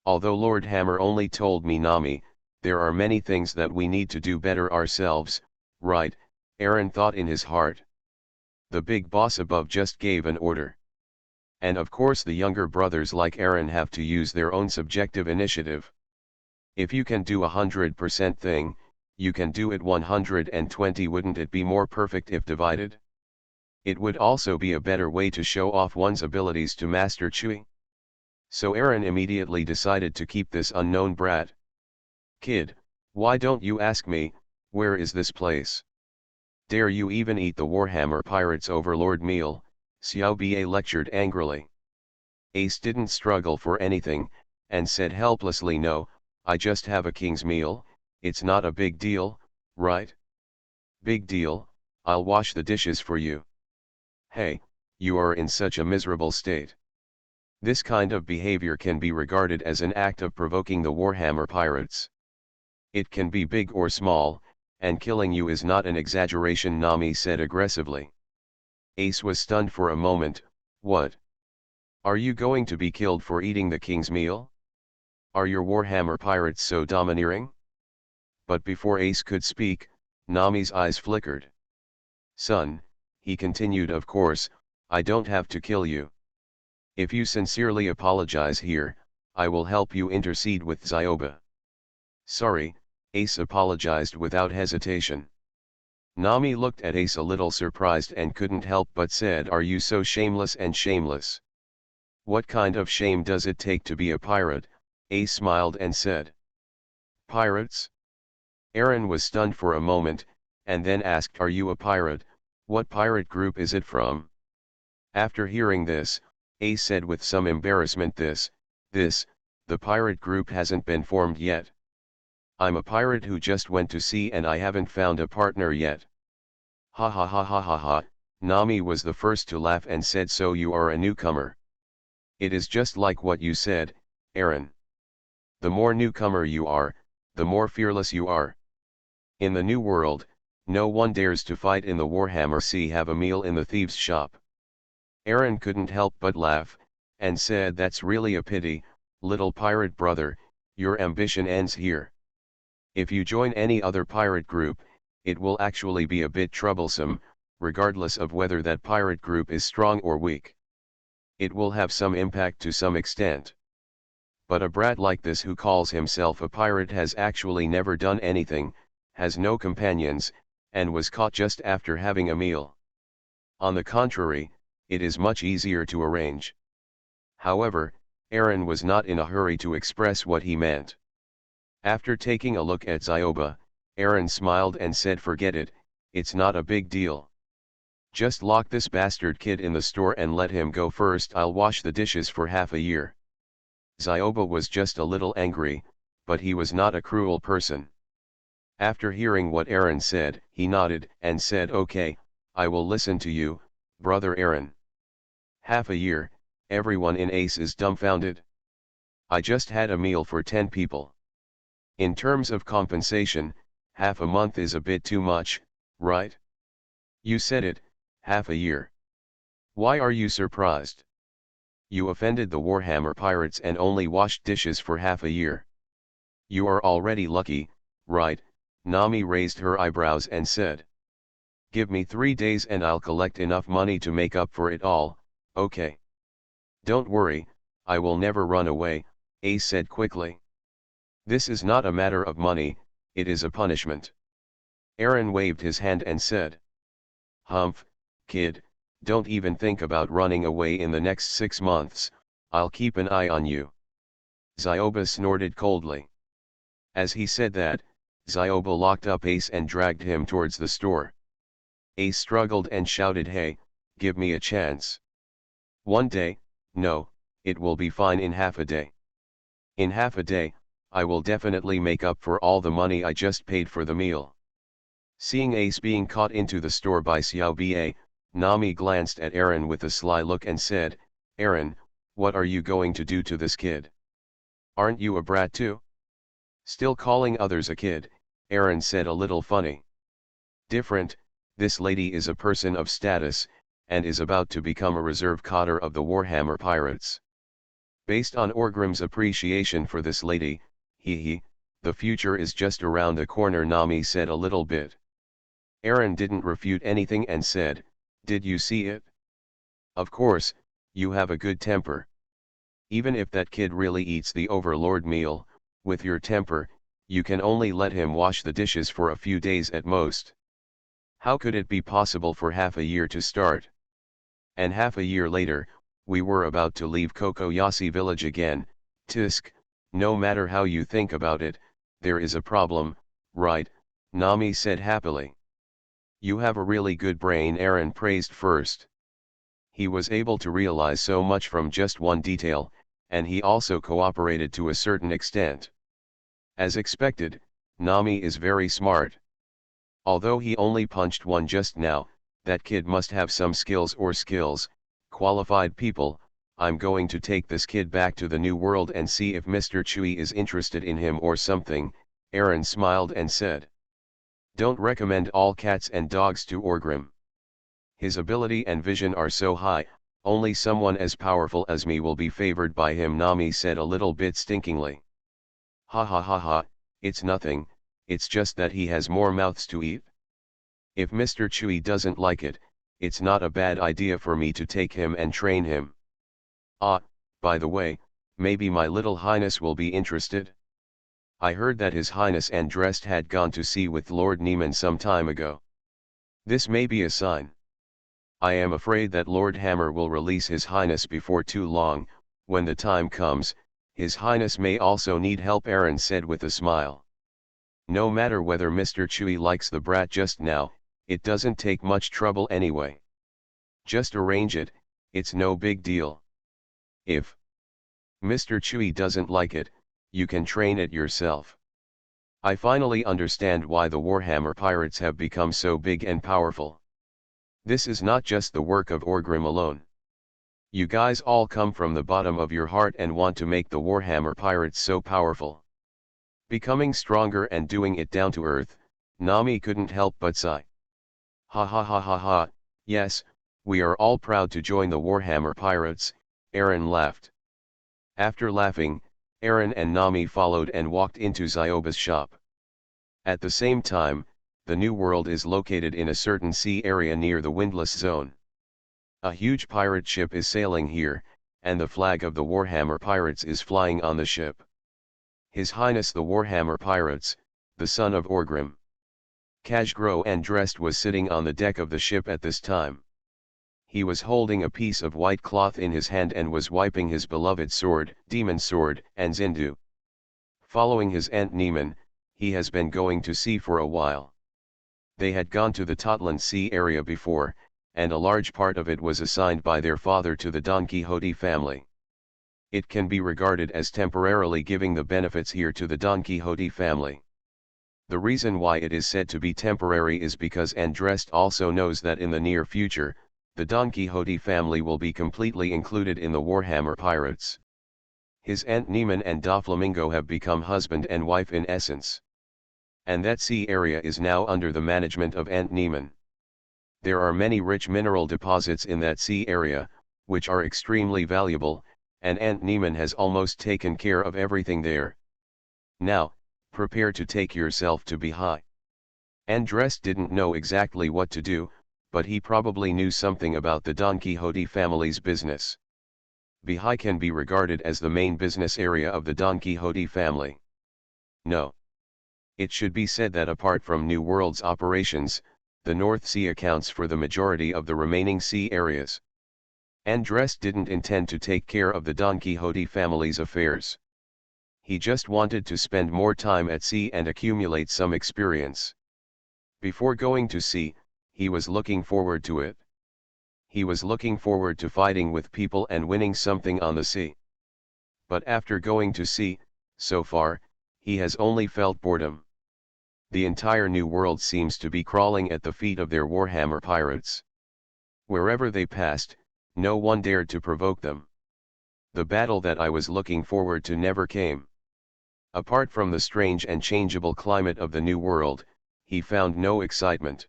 Although Lord Hammer only told me Nami, there are many things that we need to do better ourselves, right? Aaron thought in his heart. The big boss above just gave an order. And of course the younger brothers like Aaron have to use their own subjective initiative. If you can do 100% thing, you can do it 120. Wouldn't it be more perfect if divided? It would also be a better way to show off one's abilities to Master Chui. So Aaron immediately decided to keep this unknown brat. Kid, why don't you ask me, where is this place? Dare you even eat the Warhammer Pirates Overlord meal? Xiao Ba lectured angrily. Ace didn't struggle for anything, and said helplessly, no, I just have a king's meal, it's not a big deal, right? Big deal, I'll wash the dishes for you. Hey, you are in such a miserable state. This kind of behavior can be regarded as an act of provoking the Warhammer pirates. It can be big or small, and killing you is not an exaggeration, Nami said aggressively. Ace was stunned for a moment. What? Are you going to be killed for eating the king's meal? Are your Warhammer pirates so domineering? But before Ace could speak, Nami's eyes flickered. Son, he continued, of course, I don't have to kill you. If you sincerely apologize here, I will help you intercede with Zioba. Sorry, Ace apologized without hesitation. Nami looked at Ace a little surprised and couldn't help but said, are you so shameless and shameless? What kind of shame does it take to be a pirate? Ace smiled and said. Pirates? Aaron was stunned for a moment, and then asked, are you a pirate? What pirate group is it from? After hearing this, Ace said with some embarrassment, the pirate group hasn't been formed yet. I'm a pirate who just went to sea and I haven't found a partner yet. Ha ha ha ha ha ha, Nami was the first to laugh and said, so you are a newcomer. It is just like what you said, Aaron. The more newcomer you are, the more fearless you are. In the new world, no one dares to fight in the Warhammer Sea, have a meal in the thieves' shop. Aaron couldn't help but laugh, and said, that's really a pity, little pirate brother, your ambition ends here. If you join any other pirate group, it will actually be a bit troublesome, regardless of whether that pirate group is strong or weak. It will have some impact to some extent. But a brat like this who calls himself a pirate has actually never done anything, has no companions, and was caught just after having a meal. On the contrary, it is much easier to arrange. However, Aaron was not in a hurry to express what he meant. After taking a look at Zioba, Aaron smiled and said, forget it, it's not a big deal. Just lock this bastard kid in the store and let him go first, I'll wash the dishes for half a year. Zioba was just a little angry, but he was not a cruel person. After hearing what Aaron said, he nodded and said, okay, I will listen to you, brother Aaron. Half a year, everyone in Ace is dumbfounded. I just had a meal for 10 people. In terms of compensation, half a month is a bit too much, right? You said it, half a year. Why are you surprised? You offended the Warhammer pirates and only washed dishes for half a year. You are already lucky, right? Nami raised her eyebrows and said. Give me 3 days and I'll collect enough money to make up for it all, okay? Don't worry, I will never run away, Ace said quickly. This is not a matter of money, it is a punishment. Aaron waved his hand and said. Humph, kid, don't even think about running away in the next 6 months, I'll keep an eye on you. Zioba snorted coldly. As he said that, Zioba locked up Ace and dragged him towards the store. Ace struggled and shouted, hey, give me a chance. 1 day, no, it will be fine in half a day. In half a day, I will definitely make up for all the money I just paid for the meal. Seeing Ace being caught into the store by Xiao Ba, Nami glanced at Aaron with a sly look and said, Aaron, what are you going to do to this kid? Aren't you a brat too? Still calling others a kid, Aaron said a little funny. Different, this lady is a person of status, and is about to become a reserve cadre of the Warhammer pirates. Based on Orgrim's appreciation for this lady, the future is just around the corner, Nami said a little bit. Aaron didn't refute anything and said, Did you see it? Of course, you have a good temper. Even if that kid really eats the overlord meal, with your temper, you can only let him wash the dishes for a few days at most. How could it be possible for half a year to start? And half a year later, we were about to leave Kokoyasi village again. Tisk, no matter how you think about it, there is a problem, right? Nami said happily. You have a really good brain, Aaron praised first. He was able to realize so much from just one detail, and he also cooperated to a certain extent. As expected, Nami is very smart. Although he only punched one just now, that kid must have some skills. Qualified people. I'm going to take this kid back to the new world and see if Mr. Chui is interested in him or something, Aaron smiled and said. Don't recommend all cats and dogs to Orgrim. His ability and vision are so high, only someone as powerful as me will be favored by him, Nami said a little bit stinkingly. Ha ha ha ha, it's nothing, it's just that he has more mouths to eat. If Mr. Chui doesn't like it, it's not a bad idea for me to take him and train him. Ah, by the way, maybe my little highness will be interested. I heard that his highness Andrest had gone to sea with Lord Neiman some time ago. This may be a sign. I am afraid that Lord Hammer will release his highness before too long. When the time comes, his highness may also need help, Aaron said with a smile. No matter whether Mr. Chui likes the brat just now, it doesn't take much trouble anyway. Just arrange it, it's no big deal. If Mr. Chui doesn't like it, you can train it yourself. I finally understand why the Warhammer pirates have become so big and powerful. This is not just the work of Orgrim alone. You guys all come from the bottom of your heart and want to make the Warhammer pirates so powerful. Becoming stronger and doing it down to earth, Nami couldn't help but sigh. Ha ha ha ha ha, yes, we are all proud to join the Warhammer pirates, Aaron laughed. After laughing, Aaron and Nami followed and walked into Zyoba's shop. At the same time, the New World is located in a certain sea area near the Windless Zone. A huge pirate ship is sailing here, and the flag of the Warhammer pirates is flying on the ship. His Highness the Warhammer Pirates, the son of Orgrim. Kajgro Andrest was sitting on the deck of the ship at this time. He was holding a piece of white cloth in his hand and was wiping his beloved sword, Demon Sword, and Zindu. Following his aunt Neiman, he has been going to sea for a while. They had gone to the Totland Sea area before, and a large part of it was assigned by their father to the Don Quixote family. It can be regarded as temporarily giving the benefits here to the Don Quixote family. The reason why it is said to be temporary is because Andrest also knows that in the near future, the Don Quixote family will be completely included in the Warhammer pirates. His aunt Neiman and Doflamingo have become husband and wife in essence. And that sea area is now under the management of Aunt Neiman. There are many rich mineral deposits in that sea area, which are extremely valuable, and Aunt Neiman has almost taken care of everything there. Now, prepare to take yourself to Bihai. Andrest didn't know exactly what to do, but he probably knew something about the Don Quixote family's business. Bihai can be regarded as the main business area of the Don Quixote family. No. It should be said that apart from New World's operations, the North Sea accounts for the majority of the remaining sea areas. Andrest didn't intend to take care of the Don Quixote family's affairs. He just wanted to spend more time at sea and accumulate some experience. Before going to sea, he was looking forward to it. He was looking forward to fighting with people and winning something on the sea. But after going to sea, so far, he has only felt boredom. The entire New World seems to be crawling at the feet of their Warhammer pirates. Wherever they passed, no one dared to provoke them. The battle that I was looking forward to never came. Apart from the strange and changeable climate of the New World, he found no excitement.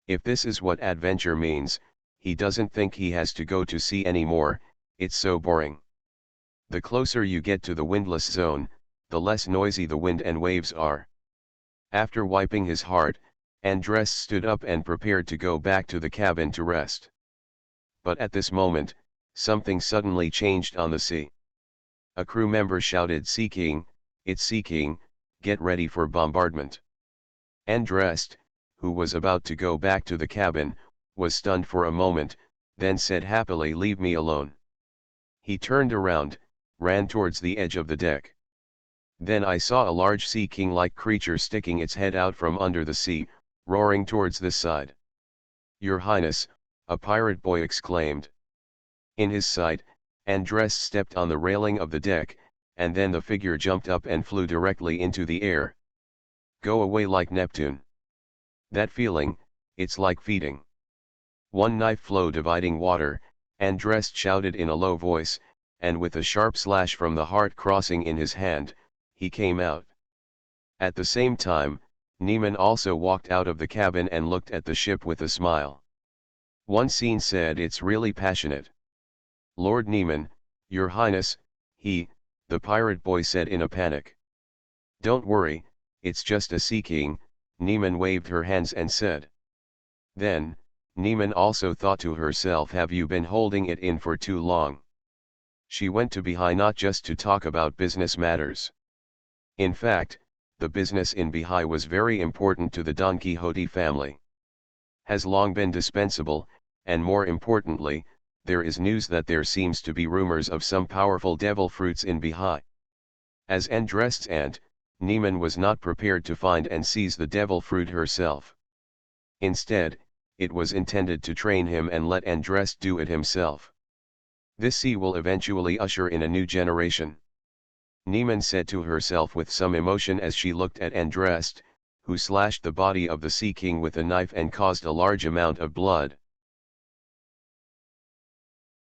If this is what adventure means, he doesn't think he has to go to sea anymore, it's so boring. The closer you get to the windless zone, the less noisy the wind and waves are. After wiping his heart, Andrest stood up and prepared to go back to the cabin to rest. But at this moment, something suddenly changed on the sea. A crew member shouted, "Sea King, it's Sea King, get ready for bombardment." Andrest, who was about to go back to the cabin, was stunned for a moment, then said happily, "Leave me alone." He turned around, ran towards the edge of the deck. Then I saw a large sea king-like creature sticking its head out from under the sea, roaring towards this side. "Your Highness," a pirate boy exclaimed. In his sight, Andrest stepped on the railing of the deck, and then the figure jumped up and flew directly into the air. "Go away like Neptune. That feeling, it's like feeding." "One knife flow dividing water," Andrest shouted in a low voice, and with a sharp slash from the heart crossing in his hand, he came out. At the same time, Neiman also walked out of the cabin and looked at the ship with a smile. One scene said, "It's really passionate." "Lord Neiman, Your Highness," the pirate boy said in a panic. "Don't worry, it's just a sea king," Neiman waved her hands and said. Then, Neiman also thought to herself, "Have you been holding it in for too long?" She went to Bihai not just to talk about business matters. In fact, the business in Bihai was very important to the Don Quixote family. Has long been dispensable, and more importantly, there is news that there seems to be rumors of some powerful devil fruits in Bihai. As Andrest's aunt, Neiman was not prepared to find and seize the devil fruit herself. Instead, it was intended to train him and let Andrest do it himself. This sea will eventually usher in a new generation. Neiman said to herself with some emotion as she looked at Andrest, who slashed the body of the Sea King with a knife and caused a large amount of blood.